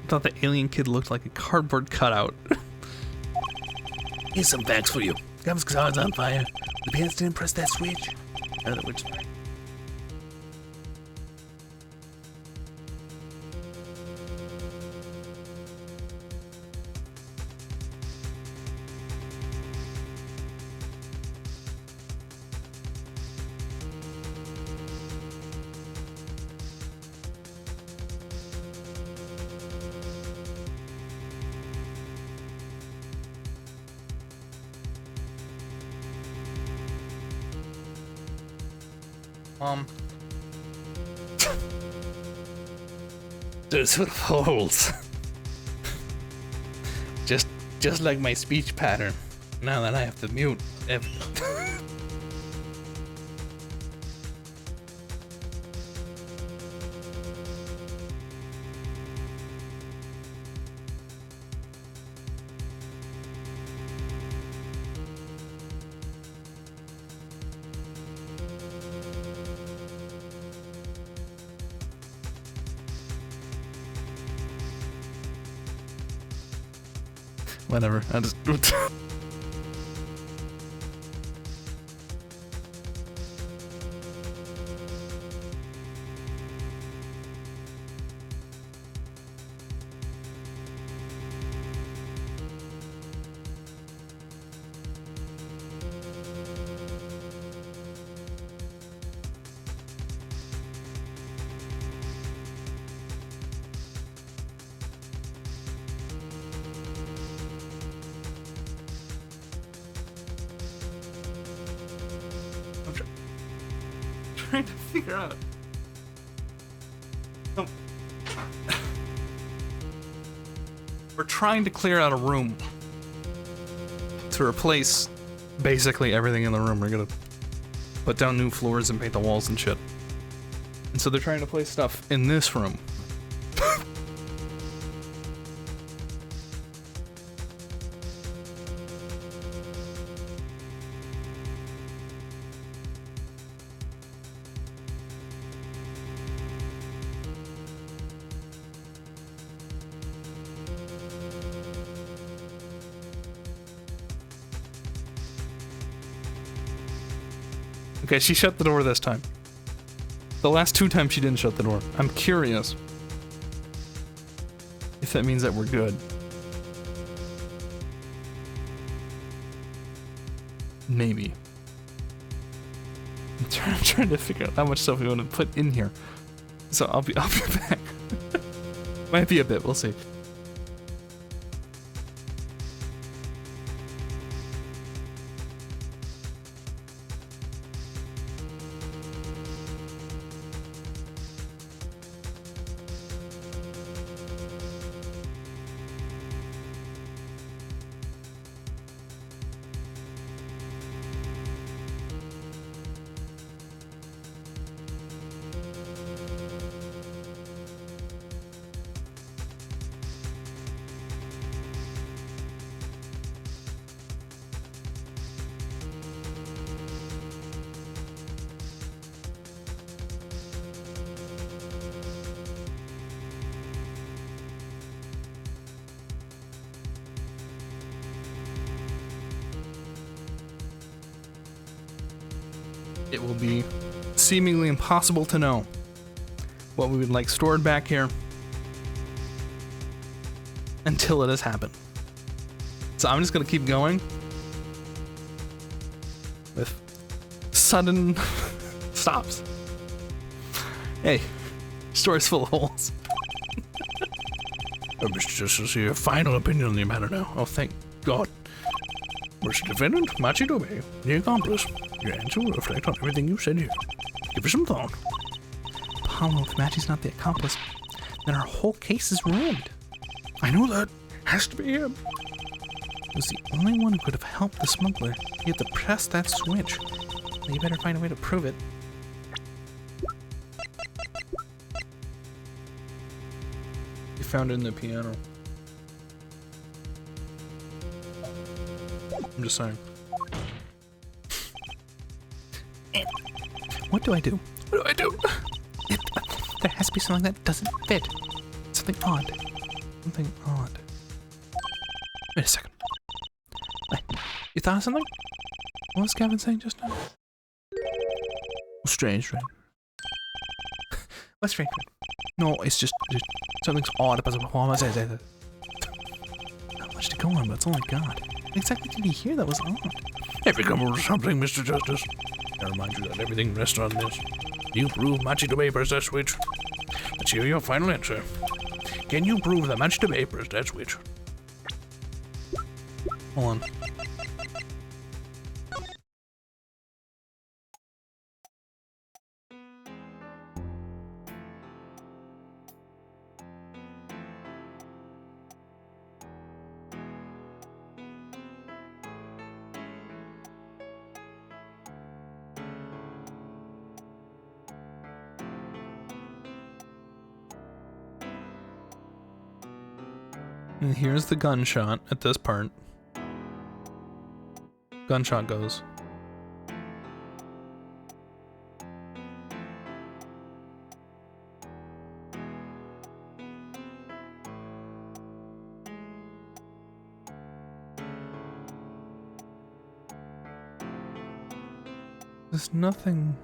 I thought the alien kid looked like a cardboard cutout. Here's some facts for you. Gav's guitar's on fire. The pianist didn't press that switch. In other words, There's sort of holes. just like my speech pattern. Now that I have to mute whatever. I just trying to figure out. Oh. We're trying to clear out a room to replace basically everything in the room. We're gonna put down new floors and paint the walls and shit. And so they're trying to place stuff in this room. Okay, she shut the door this time. The last 2 times she didn't shut the door. I'm curious if that means that we're good. Maybe. I'm trying to figure out how much stuff we want to put in here. So I'll be back. Might be a bit, we'll see. It will be seemingly impossible to know what we would like stored back here until it has happened. So I'm just gonna keep going with sudden stops. Hey, story's full of holes. Mr. Justice, your final opinion on the matter now. Oh, thank God. Mr. Defendant, Machidobe, the accomplice. Your answer will reflect on everything you said here. Give it some thought. Apollo, if Machi's not the accomplice, then our whole case is ruined. I know that. Has to be him. He was the only one who could have helped the smuggler. You have to press that switch. Well, you better find a way to prove it. You found it in the piano. I'm just saying. What do I do? What do I do? There has to be something that doesn't fit. Something odd. Something odd. Wait a second. Wait, you thought of something? What was Gavin saying just now? Strange, right? What's strange? No, it's just something's odd about the performance. Not much to go on, but it's all I got. What exactly did he hear that was odd? Every come over something, Mr. Justice. I remind you that everything rests on this. You prove Machidobe pressed that switch. Let's hear your final answer. Can you prove that Machidobe pressed that switch? Hold on. And here's the gunshot at this part. Gunshot goes. There's nothing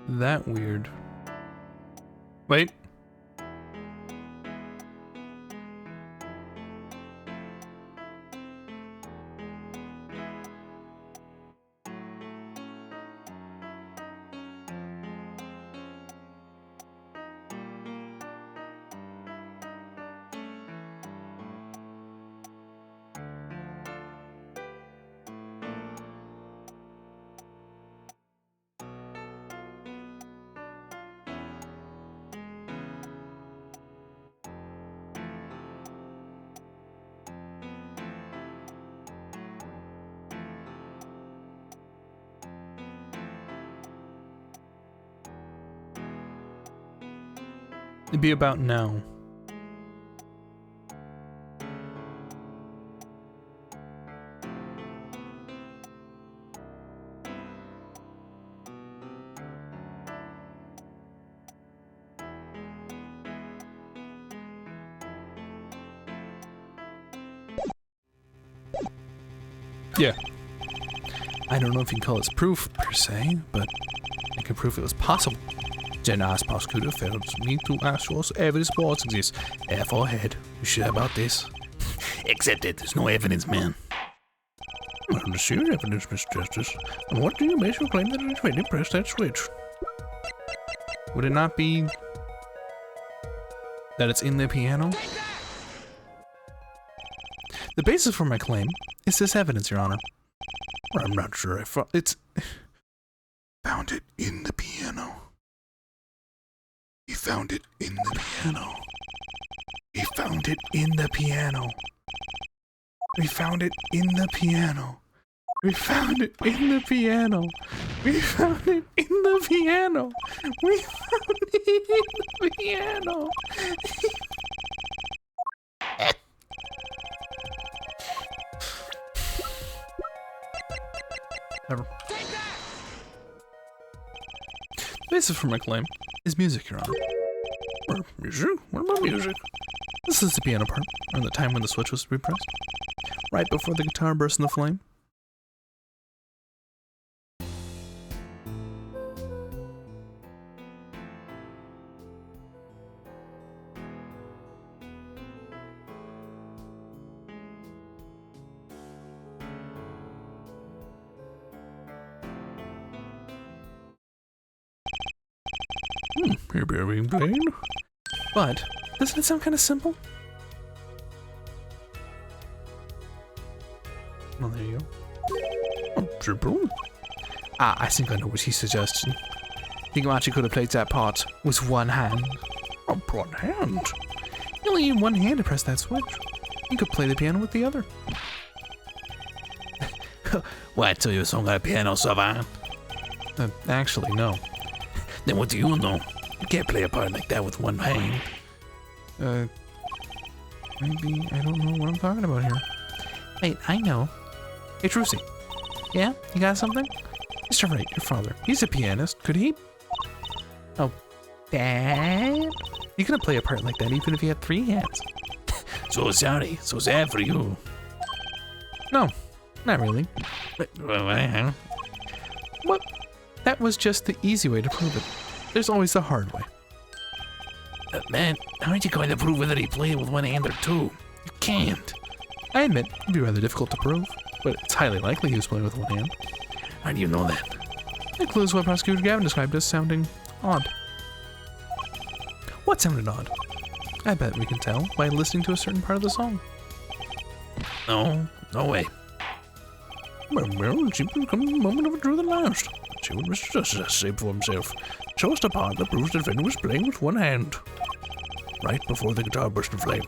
that weird. Wait. It'd be about now. Yeah. I don't know if you can call this proof, per se, but I can prove it was possible. Then as prosecutor failed me to ask us evidence reports exist. Therefore, head, we should about this. Except that there's no evidence, man. Well, the sheer evidence, Mr. Justice. And what do you base your claim that it really pressed that switch? Would it not be that it's in the piano? The basis for my claim is this evidence, Your Honor. I'm not sure I It's found it in the piano. He found it in the piano. He found it in the piano. We found it in the piano. We found it in the piano. We found it in the piano. We found it in the piano. Never. The basis for my claim is music, Your Honor. Music? What about music? This is the piano part, around the time when the switch was repressed. Right before the guitar burst into flame. Here being played. But, doesn't it sound kind of simple? Well, there you go. Simple. I think I know what he's suggesting. I think Archie could have played that part with one hand. One hand. You only need one hand to press that switch. You could play the piano with the other. Why, I tell you some kind of piano savant? Actually, no. Then what do you know? You can't play a part like that with one hand. Maybe I don't know what I'm talking about here. Wait, I know. Hey, Trucy. Yeah? You got something? Mr. Wright, your father. He's a pianist. Could he? Oh, Dad? You couldn't play a part like that even if you had 3 hands. So sorry. So sad for you. No, not really. Well, What? That was just the easy way to prove it. There's always the hard way. man, aren't you going to prove whether he played with one hand or 2? You can't. I admit, it'd be rather difficult to prove, but it's highly likely he was playing with one hand. How do you know that? That includes what Prosecutor Gavin described as sounding odd. What sounded odd? I bet we can tell by listening to a certain part of the song. No way. Well, it seems to come the moment of a truth at last. See what Mr. Justice has to say for himself. Show us the part that proves the defendant was playing with one hand. Right before the guitar burst in flame.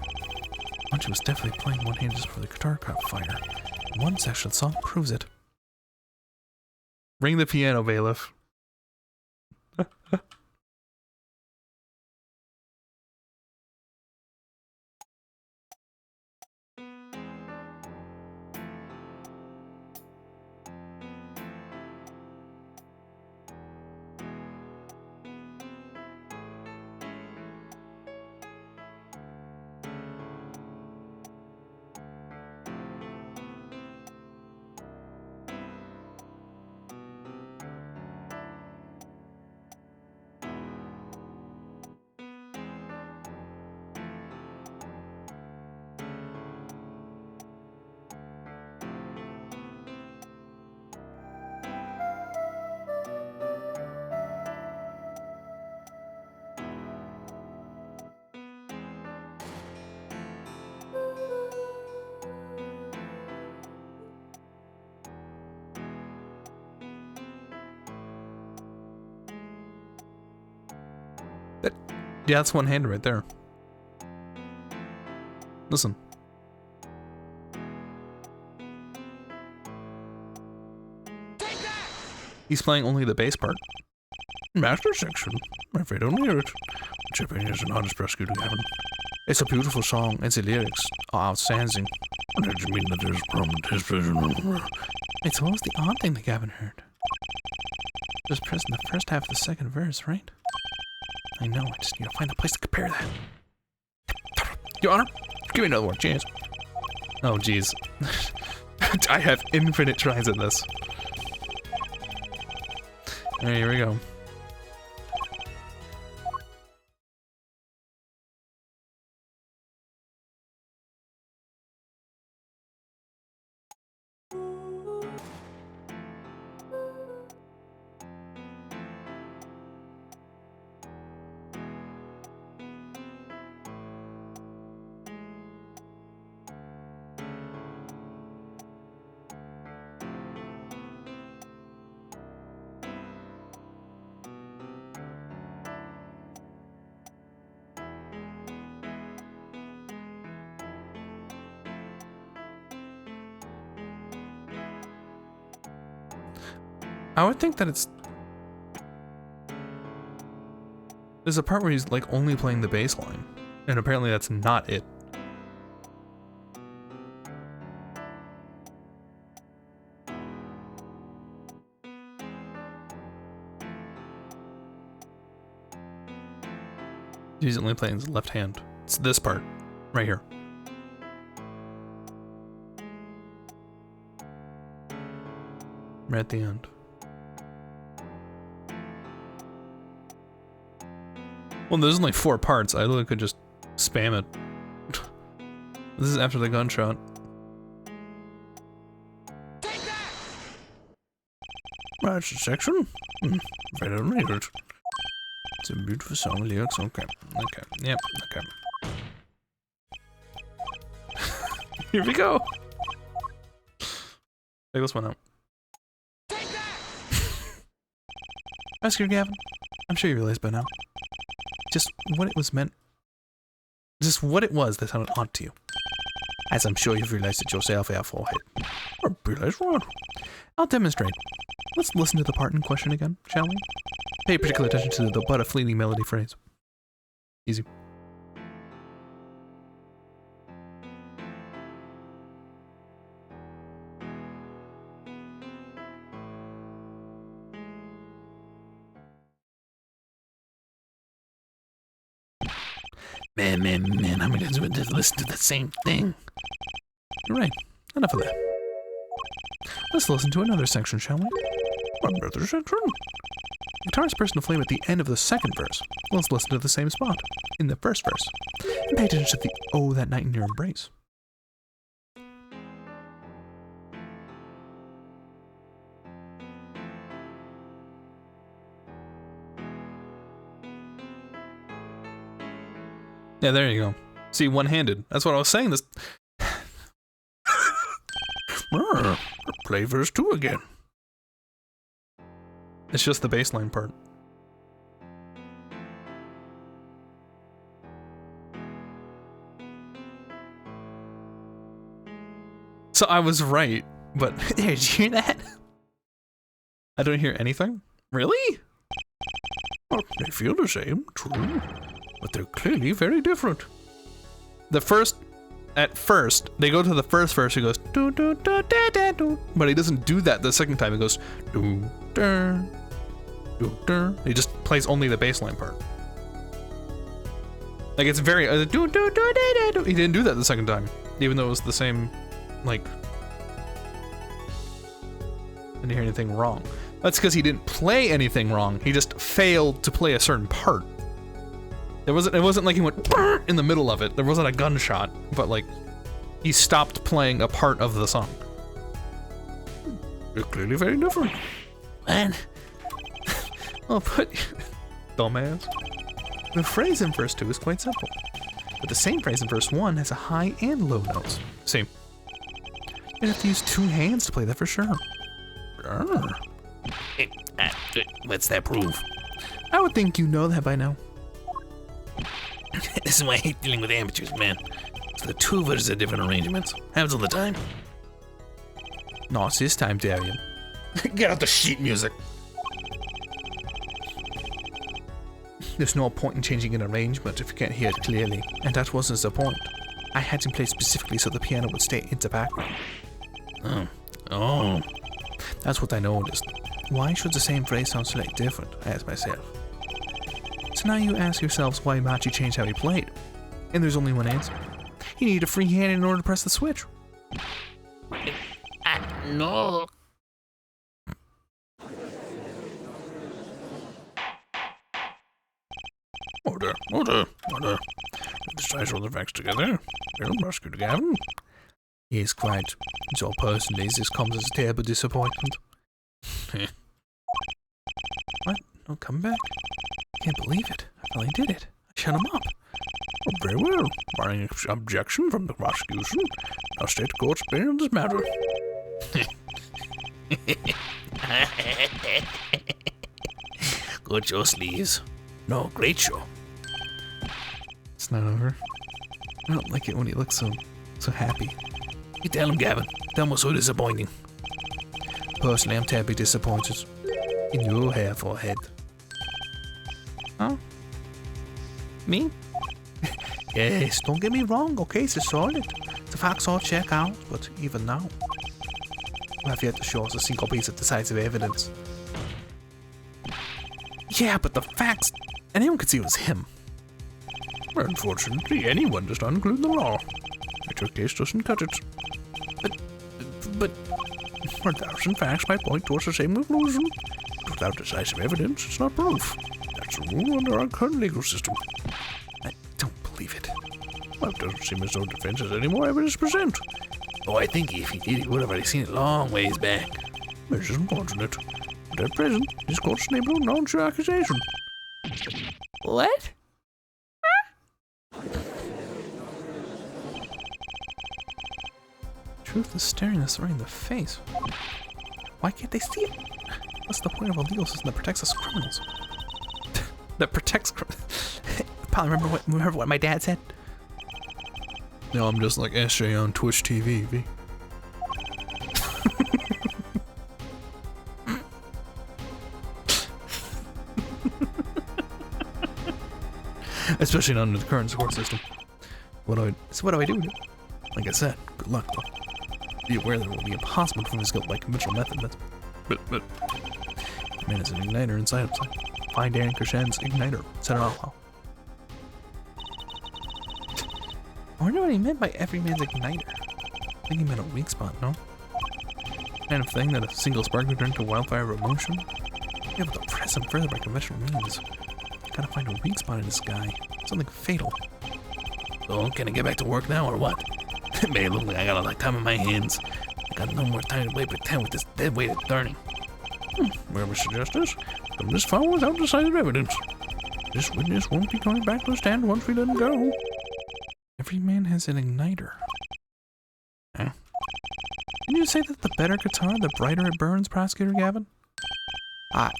Archie was definitely playing one hand just before the guitar caught fire. And one section of the song proves it. Ring the piano, bailiff. Yeah, that's one hand right there. Listen. He's playing only the bass part. Master section. I'm afraid I don't hear it. Chipping is an honest prosecutor, Gavin. It's a beautiful song, and the lyrics are outstanding. What did you mean that there's a problem with his prison? It's always the odd thing that Gavin heard. Just present the first half of the second verse, right? I know, I just need to find a place to compare that. Your Honor, give me another one, chance. Oh, jeez. I have infinite tries at this. Alright, here we go. I would think that it's... There's a part where he's like only playing the bass line, and apparently that's not it. He's only playing his left hand. It's this part, right here. Right at the end. Well, there's only 4 parts. I literally could just spam it. This is after the gunshot. Take that! That's the section. I don't hear it. It's a beautiful song, lyrics. Okay. Okay. Yep. Okay. Here we go. Take this one out. Take that! Rescue Gavin. I'm sure you realize by now. Just what it was meant. Just what it was that sounded odd to you. As I'm sure you've realized it yourself, our forehead. I realize what? I'll demonstrate. Let's listen to the part in question again, shall we? Pay particular attention to the but a fleeting melody phrase. Easy. Man, how many times have we just listened to the same thing? You're right. Enough of that. Let's listen to another section, shall we? Another section? Guitarist burst into flame at the end of the second verse. Let's listen to the same spot, in the first verse. And pay attention to the "Oh, that night in your embrace." Yeah, there you go. See, one-handed. That's what I was saying. This. Play verse 2 again. It's just the bass line part. So I was right, but did you hear that? I don't hear anything? Really? Well, they feel the same, true, but they're clearly very different. At first, they go to the first verse, he goes, do, do, do, da, da, do. But he doesn't do that the second time, he goes, do, do, do, do. He just plays only the bass line part. Like, it's very, do, do, do, da, da, do. He didn't do that the second time, even though it was the same, like, I didn't hear anything wrong. That's because he didn't play anything wrong, he just failed to play a certain part. It wasn't like he went in the middle of it. There wasn't a gunshot, but like he stopped playing a part of the song. They're clearly very different. Man. Well put, dumbass. The phrase in verse 2 is quite simple, but the same phrase in verse 1 has a high and low notes. See, you'd have to use 2 hands to play that for sure. What's that prove? I would think you know that by now. This is why I hate dealing with amateurs, man. So the 2 versions are different arrangements. Happens all the time. Not this time, Darian. Get out the sheet music. There's no point in changing an arrangement if you can't hear it clearly, and that wasn't the point. I had him played specifically so the piano would stay in the background. Oh. That's what I noticed. Why should the same phrase sound slightly different? I asked myself. So now you ask yourselves why Machi changed how he played. And there's only one answer. He needed a free hand in order to press the switch. No. Order. Let's try all the facts together. Well, Prosecutor Gavin. Yes, quite. So personally, this comes as a terrible disappointment. What? No comeback? Can't believe it. I finally did it. I shut him up. Oh, very well. Barring objection from the prosecution, I'll state the court's opinion on this matter. Good show, Sleeves. No, great show. It's not over. I don't like it when he looks so happy. You tell him, Gavin. Tell him what's so disappointing. Personally, I'm terribly disappointed in your hair forehead. Huh? Me? Yes, don't get me wrong, okay, it's solid. The facts all check out, but even now, you have yet to show us a single piece of decisive evidence. Yeah, but the facts, anyone could see it was him. Unfortunately, anyone does not include the law. Your case doesn't cut it. But 1,000 facts might point towards the same conclusion. Without decisive evidence, it's not proof. That's a rule under our current legal system. I don't believe it. Well, it doesn't seem as though defense has any more evidence to present. Oh, I think if he did, he would have already seen it long ways back. This is unfortunate. But at present, this court's unable to launch your accusation. What? Truth is staring us right in the face. Why can't they see it? What's the point of a legal system that protects us criminals? That protects criminals? Probably remember what my dad said? No, I'm just like SJ on Twitch TV, V. Especially not under the current court system. So what do I do? Like I said, good luck though. Be aware that it will be impossible to prove his guilt by conventional methods. But the man has an igniter inside himself. Find Darren Krishen's igniter. Set it off. I wonder what he meant by every man's igniter. I think he meant a weak spot, no? Kind of thing that a single spark would turn into a wildfire of emotion. Yeah, but to press him further by conventional means, gotta find a weak spot in this guy. Something fatal. So, can I get back to work now or what? It may look like I got a lot of time in my hands. I got no more time to play pretend with this dead weight of learning. Well, Mr. Justice, from this far without decisive evidence. This witness won't be coming back to the stand once we let him go. Every man has an igniter. Huh? Didn't you say that the better guitar, the brighter it burns, Prosecutor Gavin?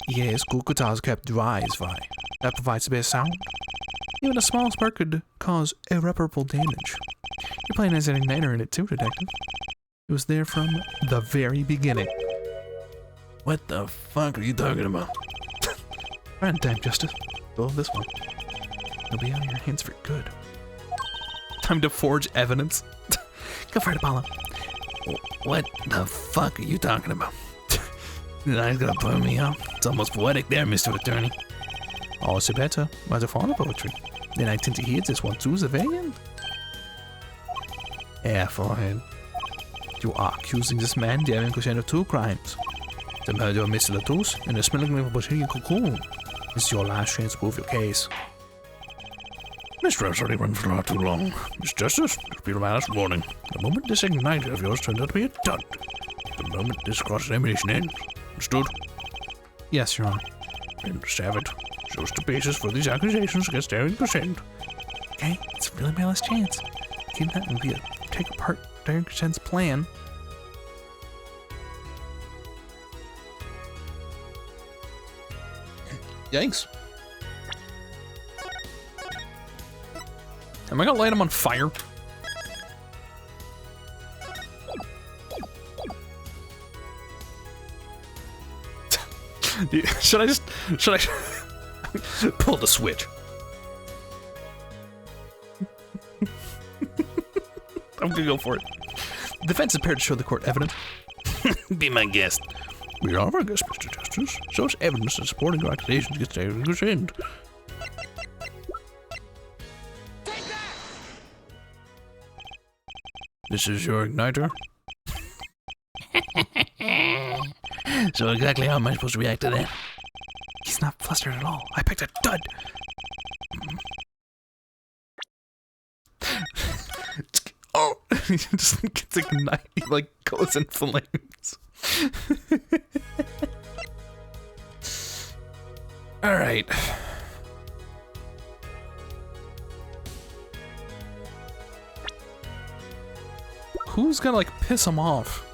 Yes, good guitars kept dry is fine. That provides the best sound. Even a small spark could cause irreparable damage. Your plane has an igniter in it too, Detective. It was there from the very beginning. What the fuck are you talking about? Right in time, Justice. Blow this one. It'll be out of your hands for good. Time to forge evidence. Go for it, Apollo. What the fuck are you talking about? That guy's gonna burn me up. It's almost poetic there, Mr. Attorney. Oh, so better. Was a fan of poetry. Then I tend to hear this one too, the very end. Yeah, forehead. You are accusing this man, Darren Krishen, of 2 crimes. The murder of Mr. Latouche and the smelling of a Brazilian cocoon. This is your last chance to prove your case. Mr. has already run for a lot too long. Mr. Justice, this will be the last warning. The moment this igniter of yours turns out to be a dud. The moment this cross-examination ends. Understood? Yes, Your Honor. And have it. Shows the basis for these accusations against Darren Krishen. Okay, it's really my last chance. Kidnap and take apart Darren Krishen's plan. Yikes. Am I gonna light him on fire? Should I? Pull the switch. I'm gonna go for it. The defense is prepared to show the court evidence. Be my guest. We are our guest, Mr. Justice. Shows evidence in supporting your accusations against Derek Crescent. Take that! This is your igniter. So exactly how am I supposed to react to that? He's not flustered at all. I picked a dud. Oh, he just gets ignited. He like goes in flames. All right. Who's gonna like piss him off?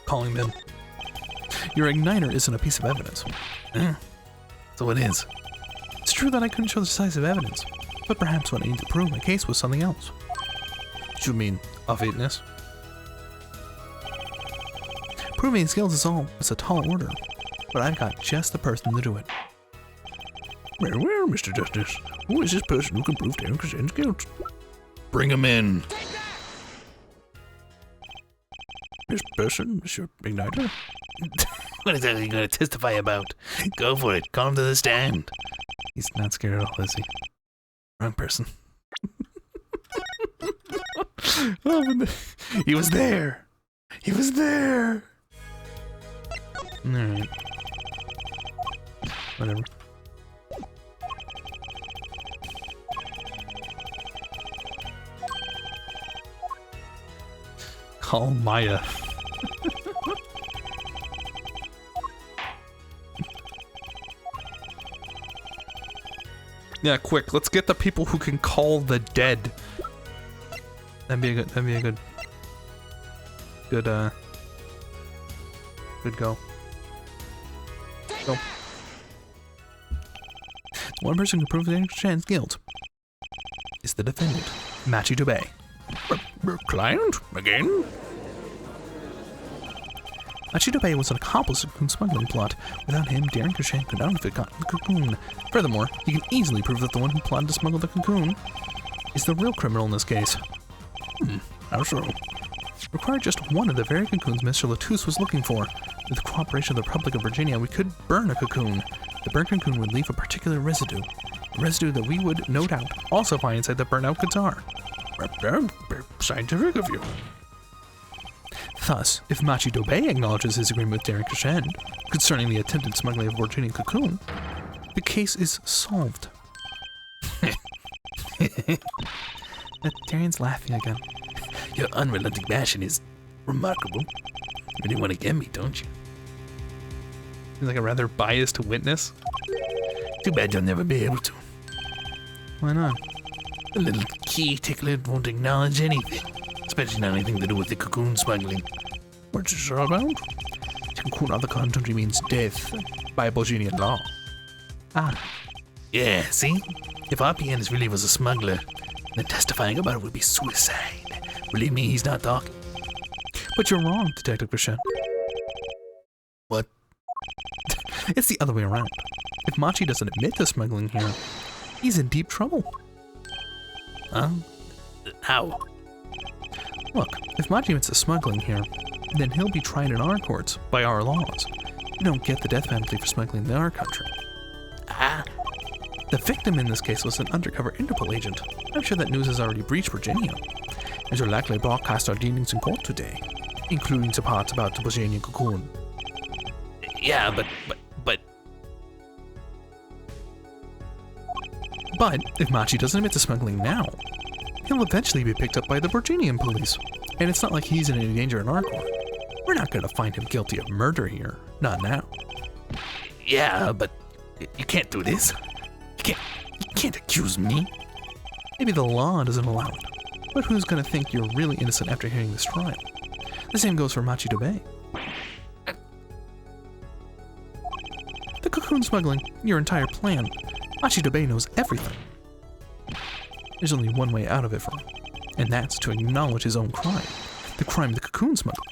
Calling them. Your igniter isn't a piece of evidence. So it is. It's true that I couldn't show decisive evidence, but perhaps what I need to prove my case was something else. What you mean, A witness. Proving skills is a tall order, but I've got just the person to do it. Well, Mr. Justice, who is this person who can prove Derek Crescent's guilt? Bring him in. This person, Mr. Igniter? What exactly are you going to testify about? Go for it. Call him to the stand. He's not scared at all, is he? Wrong person. He was there. He was there. Alright. Whatever. Call Maya. Yeah, quick, let's get the people who can call the dead. That'd be a good go. Go. One person who proves Derek Crescent's guilt is the defendant, Machi Dubé. Client? Again? Machi Dubé was an accomplice in the cocoon smuggling plot. Without him, Derek Crescent could not have gotten the cocoon. Furthermore, he can easily prove that the one who plotted to smuggle the cocoon is the real criminal in this case. How so? Required just one of the very cocoons Mr. Latouche was looking for. With the cooperation of the Republic of Virginia, we could burn a cocoon. The burnt cocoon would leave a particular residue. A residue that we would, no doubt, also find inside the burnt out guitar. Scientific of you. Thus, if Machi Dubé acknowledges his agreement with Derek Crescent concerning the attempted smuggling of Virginian cocoon, the case is solved. Darian's laughing again. Your unrelenting passion is remarkable. You really want to get me, don't you? He's like a rather biased witness. Too bad you'll never be able to. Why not? The little key tickler won't acknowledge anything, especially not anything to do with the cocoon smuggling. What's this all about? Cocoon of the country means death by Virginian law. Ah, Yeah, see? If RPN really was a smuggler, then testifying about it would be suicide. Believe me, he's not talking. but you're wrong, Detective Crescent. What? It's the other way around. If Machi doesn't admit to smuggling here, he's in deep trouble. Huh? How? Look, if Machi admits to smuggling here, then he'll be tried in our courts by our laws. You don't get the death penalty for smuggling in our country. Ah, The victim in this case was an undercover Interpol agent. I'm sure that news has already reached Virginia, and will likely broadcast our dealings in court today, including the parts about the Virginian cocoon. yeah, but... But if Machi doesn't admit to smuggling now, he'll eventually be picked up by the Virginian police, and it's not like he's in any danger in our court. We're not going to find him guilty of murder here, not now. Yeah, but you can't do this. You can't accuse me. Maybe the law doesn't allow it, but who's going to think you're really innocent after hearing this trial? The same goes for Machi Dubé. The cocoon smuggling, your entire plan. Machi Dubé knows everything. There's only one way out of it for him. And that's to acknowledge his own crime. The crime of the cocoon smuggling.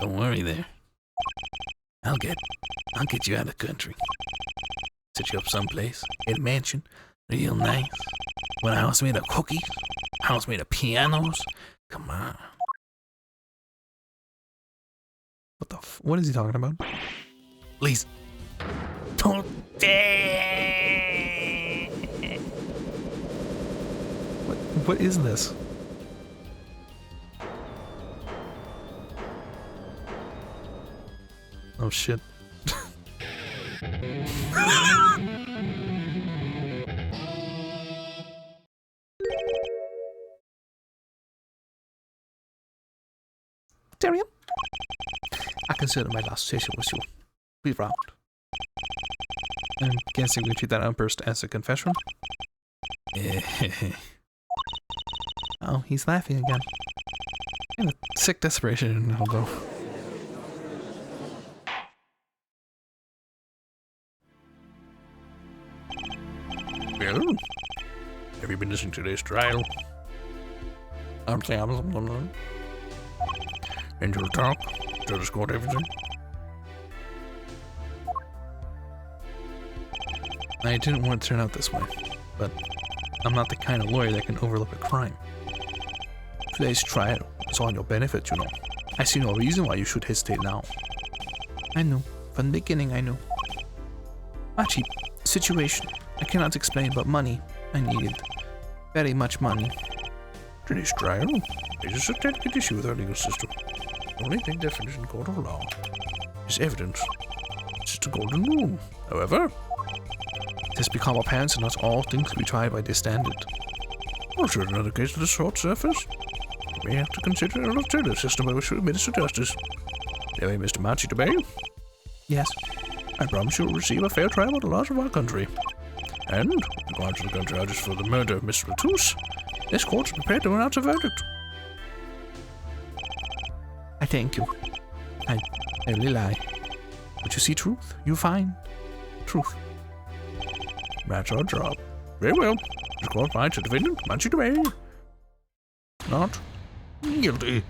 Don't worry there. I'll get you out of the country. Set you up someplace, in a mansion, real nice. With a house made of cookies, a house made of pianos. Come on. What is he talking about? Please. Don't dare. What is this? Oh shit. Darian, I consider my last session with you. We robbed. I'm guessing we treat that outburst as a confession? Oh, he's laughing again. And a sick desperation in him, though. Well, have you been listening to this trial? And you'll talk? Tell us about everything? I didn't want it to turn out this way, but I'm not the kind of lawyer that can overlook a crime. Today's trial is on your benefit, you know. I see no reason why you should hesitate now. I know. From the beginning, I knew. Machi, situation. I cannot explain, but money. I needed very much money. Today's trial is a delicate issue with our legal system. The only thing definite in court of law is evidence. It's the golden rule. However, It has become apparent that not all things can be tried by this standard. also in another case of the short surface, you may have to consider an alternative system by which to administer justice. Anyway, Mr. Machi Debay, Yes. I promise you will receive a fair trial by the laws of our country. And, with regard to the gun charges for the murder of Mr. Latus, this court is prepared to announce a verdict. I thank you. I really lie. But you see truth, you find truth. That's our job. Very well. The court finds the defendant, Machi Debay, not guilty.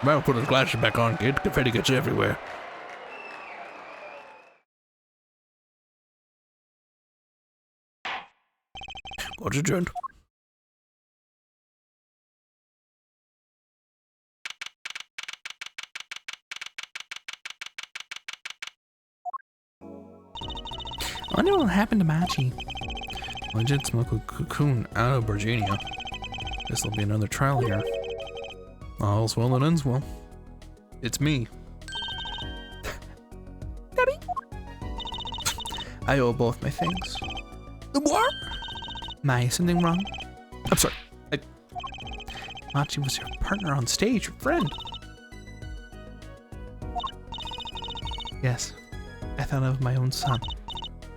Well, put his glasses back on, kid. Confetti gets everywhere. Court's adjourned. I wonder what will happen to Machi. Legit smuggle cocoon out of Virginia. This will be another trial here. All's well that ends well. It's me. Daddy? I owe both my things. What? Am I something wrong? I'm sorry. Machi was your partner on stage, your friend. Yes, I thought of my own son.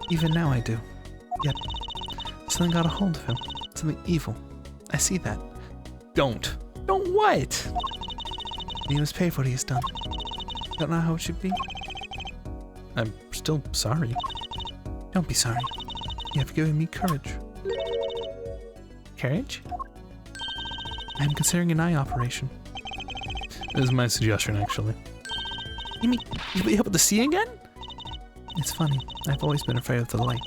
Even now I do. Yet, something got a hold of him. Something evil. I see that. Don't. Don't what? He must pay for what he has done. Don't know how it should be? I'm still sorry. Don't be sorry. You have given me courage. Courage? I'm considering an eye operation. This is my suggestion, actually. You mean you'll be able to see again? It's funny. I've always been afraid of the light.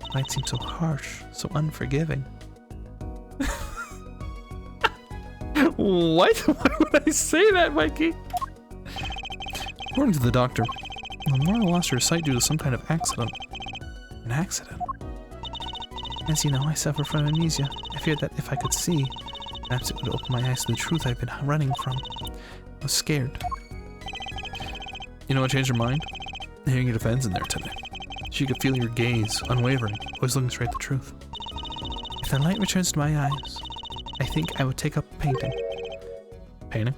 The light seems so harsh, so unforgiving. What? Why would I say that, Mikey? According to the doctor, Lamora lost her sight due to some kind of accident. An accident? As you know, I suffer from amnesia. I feared that if I could see, perhaps it would open my eyes to the truth I've been running from. I was scared. You know what changed her mind? Hearing your defense in there today. She could feel your gaze, unwavering, always looking straight at the truth. If the light returns to my eyes, I think I would take up painting. Painting?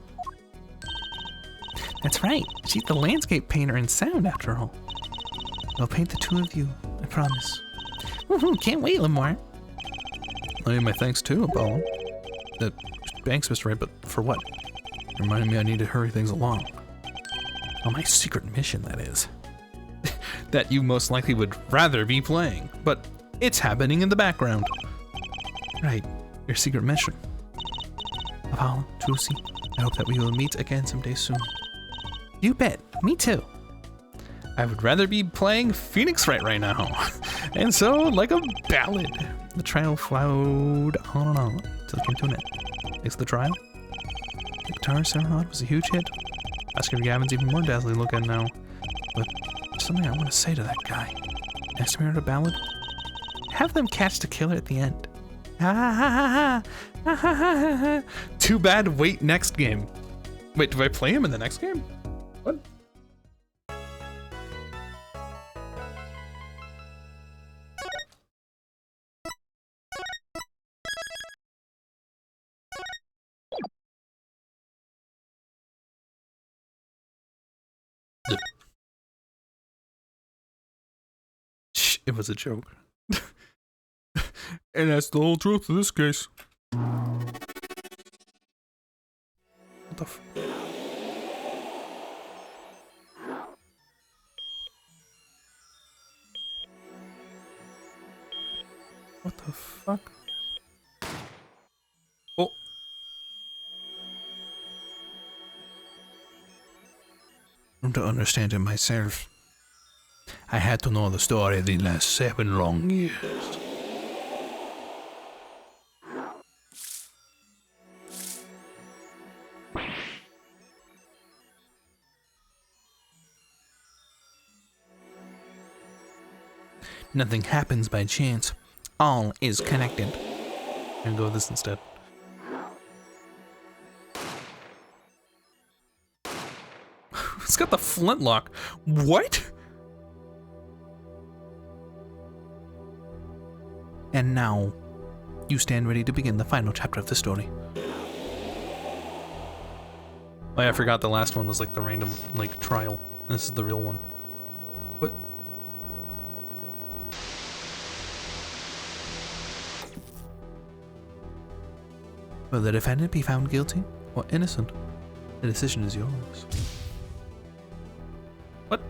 That's right. She's the landscape painter in sound, after all. I'll paint the two of you, I promise. Woohoo, can't wait, Lamar. I need my thanks too, Apollo. Thanks, Mr. Wright, but for what? Reminding me I need to hurry things along. On my secret mission, that is. That you most likely would rather be playing, but it's happening in the background. Right, your secret mission. Apollo, Trucy, I hope that we will meet again someday soon. You bet, me too. I would rather be playing Phoenix right now. And so, like a ballad, the trial flowed on and on till it came to an end. Thanks to the trial, the guitar serenade was a huge hit. Oscar Gavin's even more dazzling looking now. But there's something I want to say to that guy. Next time we heard a ballad, have them catch the killer at the end. Too bad, wait, next game. Wait, do I play him in the next game? What? Shh, it was a joke. And that's the whole truth of this case. What the f- What the fuck? Oh. To understand it myself, I had to know the story of the last 7 long years. Nothing happens by chance. All is connected. I'm gonna go with this instead. It's got the flintlock. What? And now, you stand ready to begin the final chapter of the story. Oh yeah, I forgot the last one was like the random like trial. And this is the real one. What? Will the defendant be found guilty or innocent? The decision is yours. What?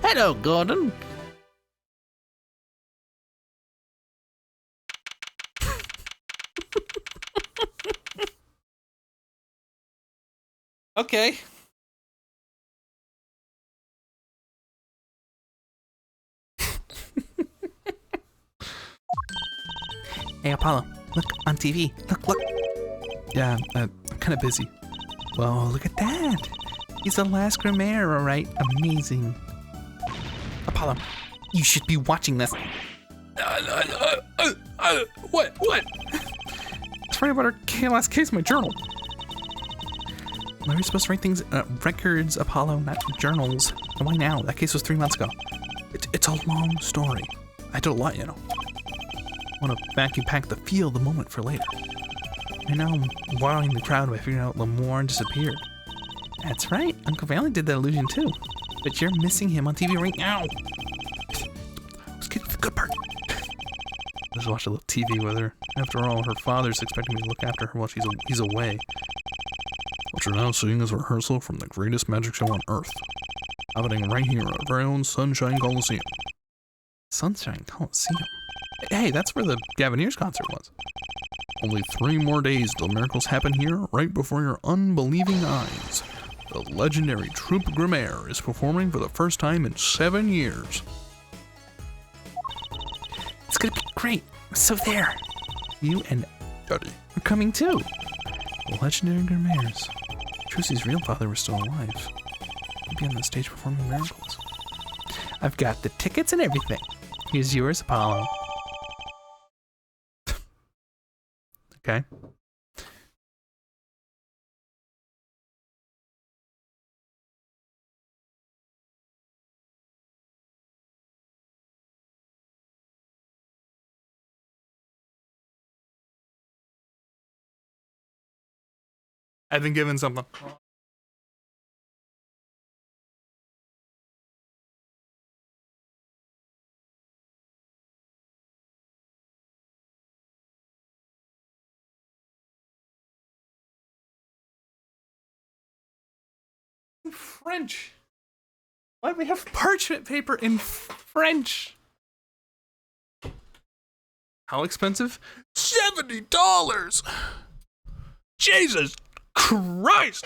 Hello, Gordon. Okay. Hey, Apollo, look on TV. Look. Yeah, I'm kind of busy. Whoa, look at that. He's the last Grimaire, alright? Amazing. Apollo, you should be watching this. What? It's right about our last case in my journal. Larry's supposed to write things, records, Apollo, not journals. And why now? That case was 3 months ago. It's a long story. I did a lot, you know. I want to vacuum pack the feel of the moment for later. Right now I'm wowing the crowd by figuring out Lamorne disappeared. That's right, Uncle Valley did that illusion too. But you're missing him on TV right now. Let's get to the good part. Just watch a little TV with her. After all, her father's expecting me to look after her while he's away. What you're now seeing is a rehearsal from the greatest magic show on Earth, happening right here at our very own Sunshine Coliseum. Sunshine Coliseum? Hey, that's where the Gavineers concert was. Only 3 more days till miracles happen here, right before your unbelieving eyes. The legendary Troupe Grimaire is performing for the first time in 7 years. It's gonna be great. So there. You and Daddy. are coming too. The legendary Grimaires. Trucy's real father was still alive. He'd be on the stage performing miracles. I've got the tickets and everything. Here's yours, Apollo. Okay. I've been given something. French? Why do we have parchment paper in French? How expensive? $70! Jesus Christ!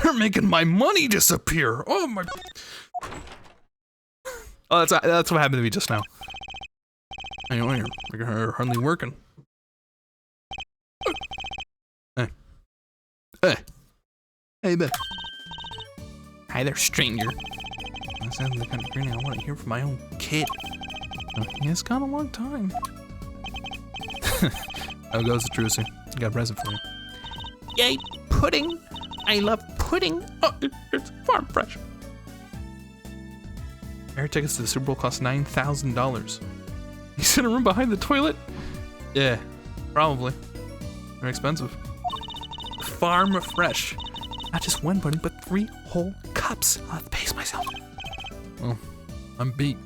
They're making my money disappear. Oh my! Oh, that's what happened to me just now. Anyway, you're hardly working. Hey, hey, Ben. Hi there, stranger. That sounds the kind of greeting I want to hear from my own kid. Yeah, it's gone a long time. How goes the Trucy? I got a present for you. Yay, pudding! I love pudding. Oh, it's farm fresh. Air tickets to the Super Bowl cost $9,000. He's in a room behind the toilet? Yeah, probably. They're expensive. Farm fresh. Not just one pudding, but 3 whole cups. I'll have to pace myself. Well, I'm beat.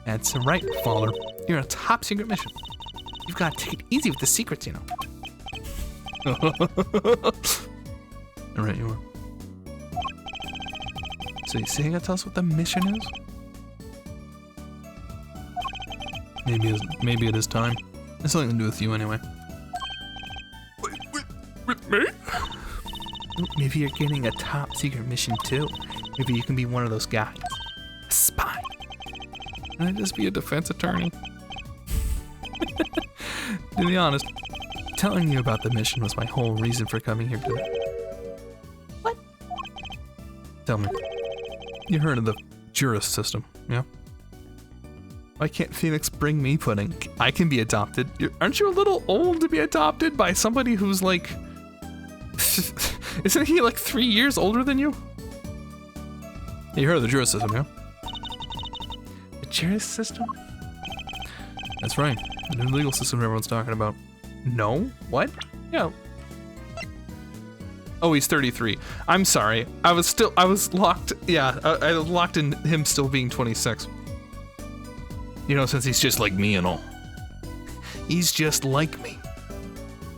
That's right, father. You're on a top secret mission. You've got to take it easy with the secrets, you know. Alright, you are. So you say you gotta tell us what the mission is? Maybe it is time. It's something to do with you anyway. With me? Maybe you're getting a top secret mission too. Maybe you can be one of those guys. A spy. Can I just be a defense attorney? To be honest, telling you about the mission was my whole reason for coming here today. What? Tell me. You heard of the Juris system, yeah? Why can't Phoenix bring me pudding? I can be adopted. Aren't you a little old to be adopted by somebody who's like... Isn't he like 3 years older than you? You heard of the Juris system, yeah? The Juris system? That's right. The new legal system everyone's talking about. No? What? Yeah. Oh, he's 33. I'm sorry. I was locked. Yeah, I was locked in him still being 26. You know, since he's just like me and all. He's just like me.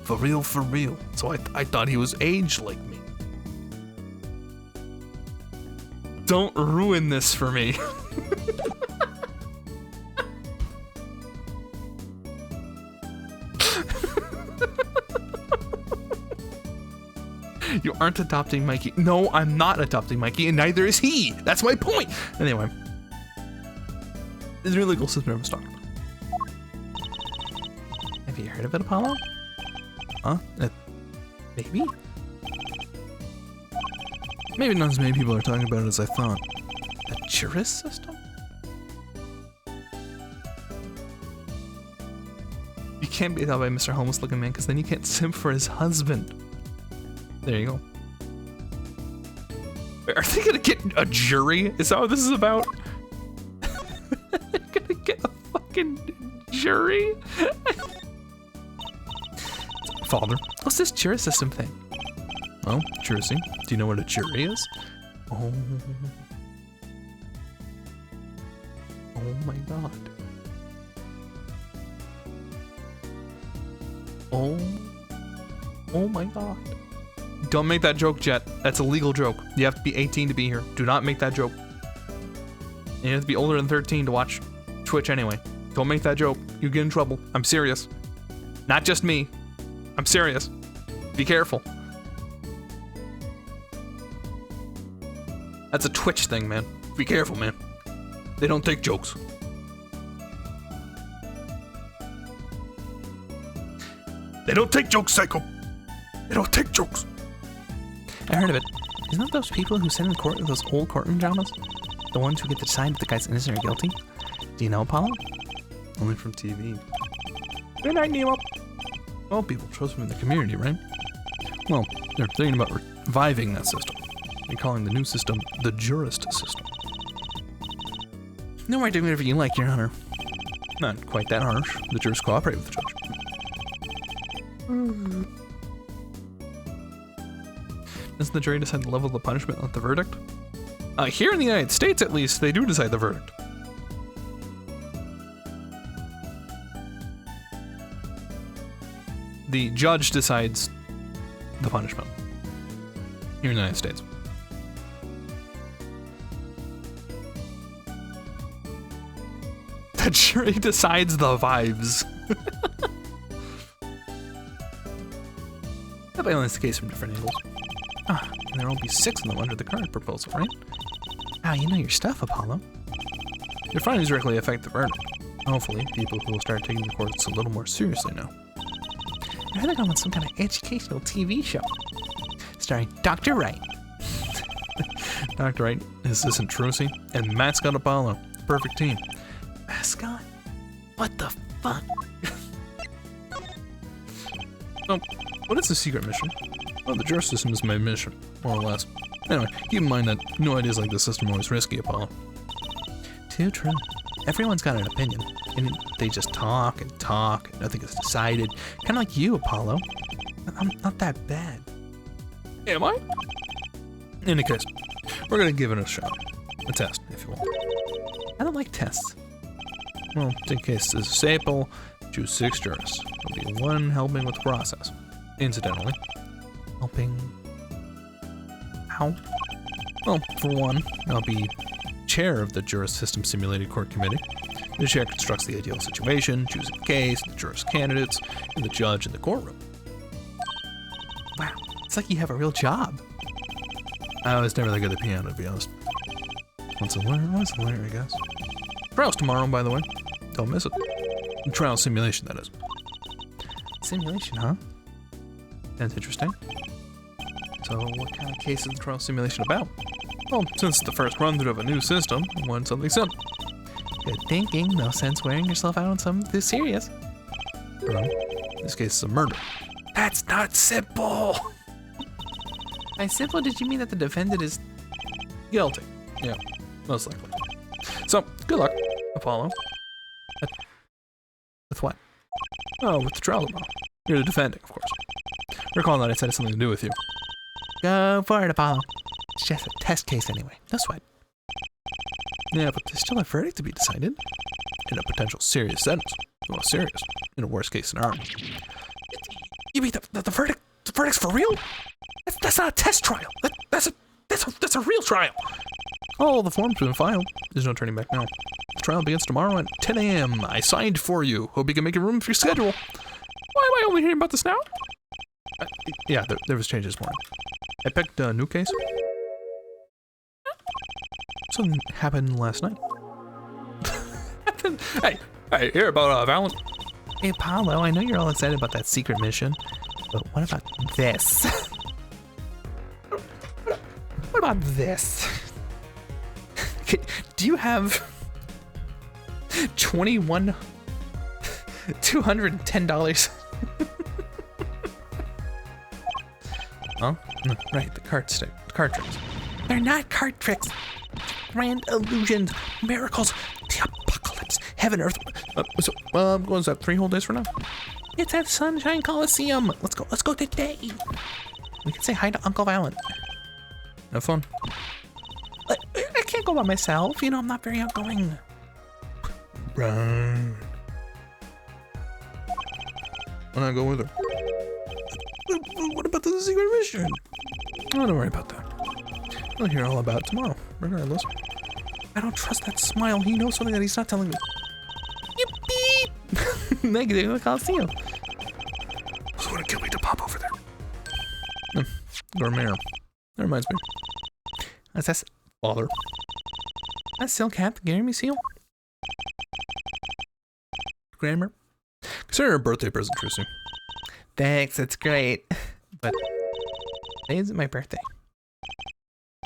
For real, for real. So I thought he was aged like me. Don't ruin this for me. You aren't adopting Mikey. No, I'm not adopting Mikey, and neither is he. That's my point. Anyway. This is really cool system I was talking about. Have you heard of it, Apollo? Huh? Maybe? Maybe not as many people are talking about it as I thought. The Juris system? You can't be adopted by Mr. Homeless Looking Man, because then you can't simp for his husband. There you go. Wait, are they gonna get a jury? Is that what this is about? They're gonna get a fucking jury? Father, what's this jury system thing? Well, Jersey, do you know what a jury is? Oh my god. Oh my god. Don't make that joke, Jet. That's a legal joke. You have to be 18 to be here. Do not make that joke. And you have to be older than 13 to watch Twitch anyway. Don't make that joke. You get in trouble. I'm serious. Not just me. I'm serious. Be careful. That's a Twitch thing, man. Be careful, man. They don't take jokes. They don't take jokes, Psycho. They don't take jokes. I heard of it. Isn't that those people who sit in court with those old courtroom dramas? The ones who get to decide if the guy's innocent or guilty? Do you know, Apollo? Only from TV. Good night, Nemo. Well, people trust him in the community, right? Well, they're thinking about reviving that system. They're calling the new system the Jurist system. No more doing whatever you like, Your Honor. Not quite that harsh. The jurors cooperate with the judge. Doesn't the jury decide the level of the punishment, not the verdict? Here in the United States, at least, they do decide the verdict. the judge decides the punishment here in the United States. The jury decides the vibes. That balanced the case from different angles. And there will be 6 of them under the current proposal, right? Wow, you know your stuff, Apollo. Your findings directly affect the verdict. Hopefully, people who will start taking the courts a little more seriously now. I heard they're going on some kind of educational TV show. Starring Dr. Wright. Dr. Wright, Assistant Trucy, and Mascot Apollo. Perfect team. Mascot? What the fuck? So, what is the secret mission? Well, the jury system is my mission, more or less. Anyway, keep in mind that new ideas like this system are always risky, Apollo. Too true. Everyone's got an opinion, and they just talk and talk, and nothing is decided. Kind of like you, Apollo. I'm not that bad. Am I? In any case, we're gonna give it a shot. A test, if you will. I don't like tests. Well, in case this is a staple, choose 6 jurists. There'll be 1 helping with the process. Incidentally, helping... How? Well, for 1, I'll be chair of the Jurist System Simulated Court Committee. The chair constructs the ideal situation, choosing the case, the jurist candidates, and the judge in the courtroom. Wow, it's like you have a real job. I was never that good at piano, to be honest. Once a learner, I guess. Trial's tomorrow, by the way. Don't miss it. Trial simulation, that is. Simulation, huh? That's interesting. So, what kind of case is the trial simulation about? Well, since it's the first run-through of a new system, I wanted something simple. Good thinking. No sense wearing yourself out on something too serious. In this case, it's a murder. That's not simple! By simple, did you mean that the defendant is guilty? Yeah, most likely. So, good luck, Apollo. With what? Oh, with the trial tomorrow. You're the defending, of course. Recall that I said it had something to do with you. Go for it, Apollo. It's just a test case anyway. No sweat. Yeah, but there's still a verdict to be decided. In a potential serious sentence. Well, serious. In a worst case scenario. You mean the verdict? The verdict's for real? That's not a test trial. That's a real trial. Oh, the form's been filed. There's no turning back now. The trial begins tomorrow at 10 a.m. I signed for you. Hope you can make a room for your schedule. Why am I only hearing about this now? Yeah, there was changes this morning. I picked a new case. Something happened last night. Hey, hear about Valent? Hey, Apollo, I know you're all excited about that secret mission, but what about this? What about this? Do you have $210? Huh? No, right, the card tricks. They're not card tricks. Grand illusions, miracles, the apocalypse, heaven, earth. What was that? 3 whole days from now? It's at Sunshine Coliseum. Let's go today. We can say hi to Uncle Valent. Have fun. I can't go by myself. You know, I'm not very outgoing. Right. Why not go with her? What about the secret mission? Oh, don't worry about that. We'll hear all about it tomorrow, regardless. I don't trust that smile. He knows something that he's not telling me. Yippee! Negative in the Coliseum. Who's gonna kill me to pop over there? Gormare. That reminds me. That's father. That's still Captain Gary Seal. Grammar. Consider a birthday present, Trucy. Thanks, that's great. But today isn't my birthday.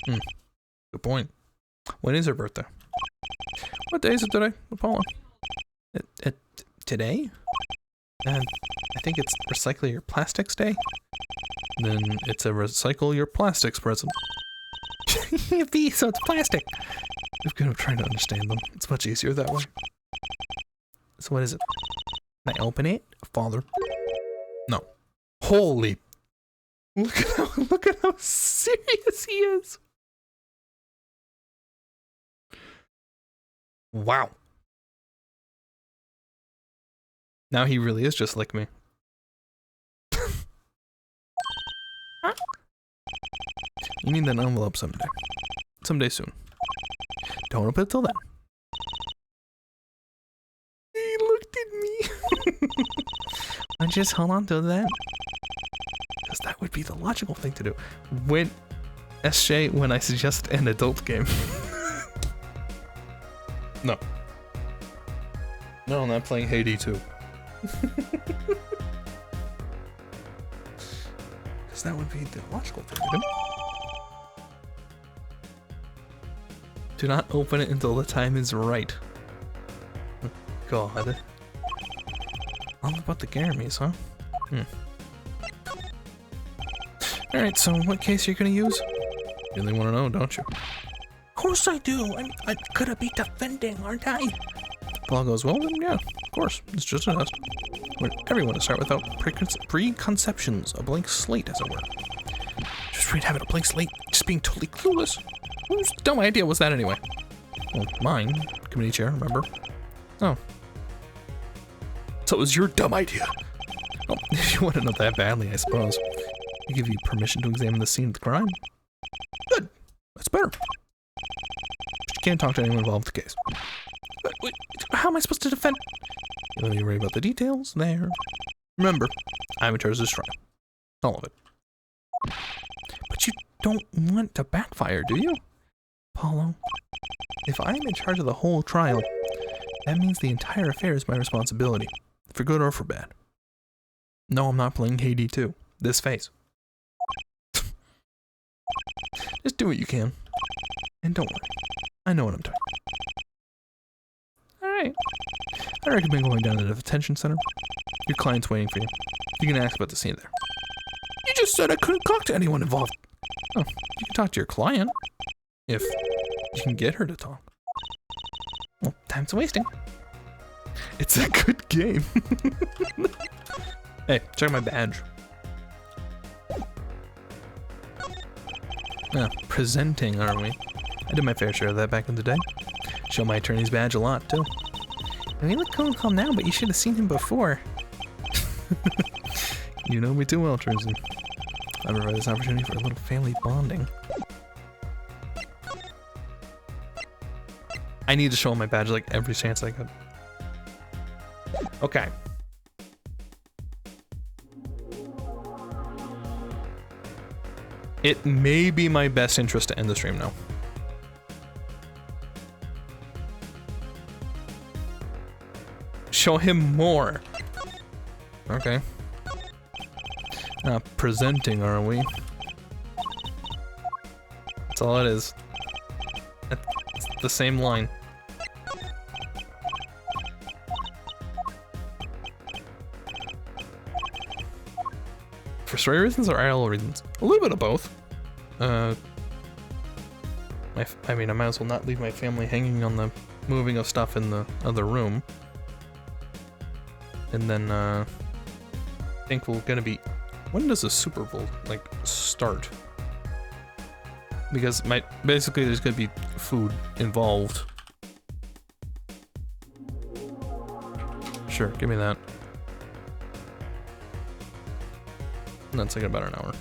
Good point. When is her birthday? What day is it today, Apollo? Today? I think it's Recycle Your Plastics Day. Then it's a Recycle Your Plastics present. Yippee, so it's plastic. We've got to try to understand them. It's much easier that way. So what is it? Can I open it? Father? No. Holy. Look at how serious he is. Wow. Now he really is just like me. You need that envelope someday. Someday soon. Don't open it till then. He looked at me. I just hold on to that. Because that would be the logical thing to do. When SJ, when I suggest an adult game. No. No, I'm not playing Hades 2. Because that would be the logical thing to do. Do not open it until the time is right. God. All about the Garamies, huh? Alright, so what case are you gonna use? You really wanna know, don't you? Of course I do. I'm gonna be defending, aren't I? Paul goes, well then yeah, of course. It's just a test. We want everyone to start without preconceptions, a blank slate as it were. Just afraid having a blank slate, just being totally clueless. Whose dumb idea was that anyway? Well, mine, committee chair, remember? Oh. So it was your dumb idea. Oh, if you want to know that badly, I suppose. I give you permission to examine the scene of the crime. Good. That's better. But you can't talk to anyone involved with the case. Wait, how am I supposed to defend? You don't need to worry about the details there. Remember, I'm in charge of this trial. All of it. But you don't want to backfire, do you? Paulo, if I'm in charge of the whole trial, that means the entire affair is my responsibility, for good or for bad. No, I'm not playing Hades 2. This face. Just do what you can. And don't worry. I know what I'm doing. Alright. I recommend going down to the detention center. Your client's waiting for you. You can ask about the scene there. You just said I couldn't talk to anyone involved. Oh, you can talk to your client. If you can get her to talk. Well, time's wasting. It's a good game. Hey, check my badge. Ah, presenting, are we? I did my fair share of that back in the day. Show my attorney's badge a lot, too. I mean, look cool and calm now, but you should have seen him before. You know me too well, Tracy. I've provided this opportunity for a little family bonding. I need to show him my badge like every chance I could. Okay. It may be my best interest to end the stream now. Show him more. Okay. Presenting, are we? That's all it is. It's the same line. For story reasons or IRL reasons? A little bit of both. I mean, I might as well not leave my family hanging on the moving of stuff in the other room. And then, I think we're gonna be... When does the Super Bowl, like, start? Because basically there's gonna be food involved. Sure, give me that. And that's like about an hour.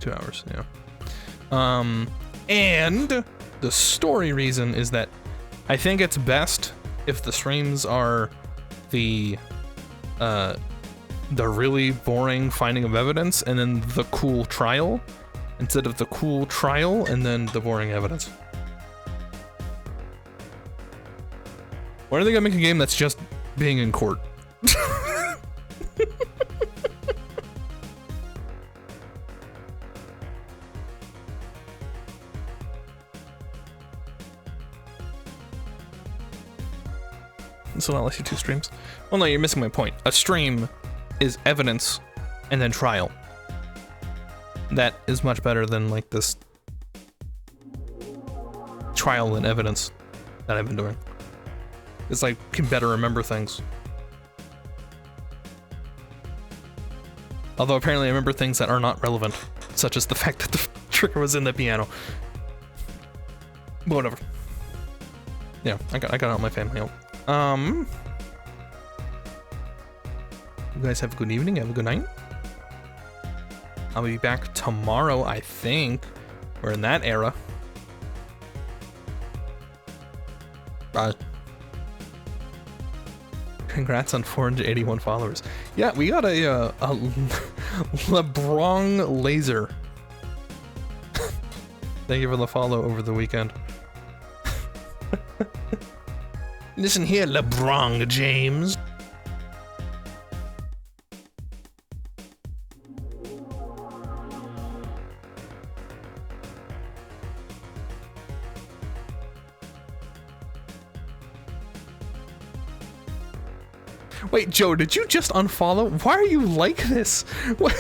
2 hours, yeah. And the story reason is that I think it's best if the streams are the really boring finding of evidence and then the cool trial, instead of the cool trial and then the boring evidence. Why are they gonna make a game that's just being in court? So not less you 2 streams. Well, no, you're missing my point. A stream is evidence and then trial. That is much better than like this trial and evidence that I've been doing. It's like, can better remember things. Although apparently I remember things that are not relevant, such as the fact that the trigger was in the piano. But whatever. Yeah, I got out my family out. You guys have a good evening, have a good night. I'll be back tomorrow, I think, We're in that era. Congrats on 481 followers. Yeah, we got a LeBron Laser. Thank you for the follow over the weekend. Listen here, LeBron James. Wait, Joe, did you just unfollow? Why are you like this? What?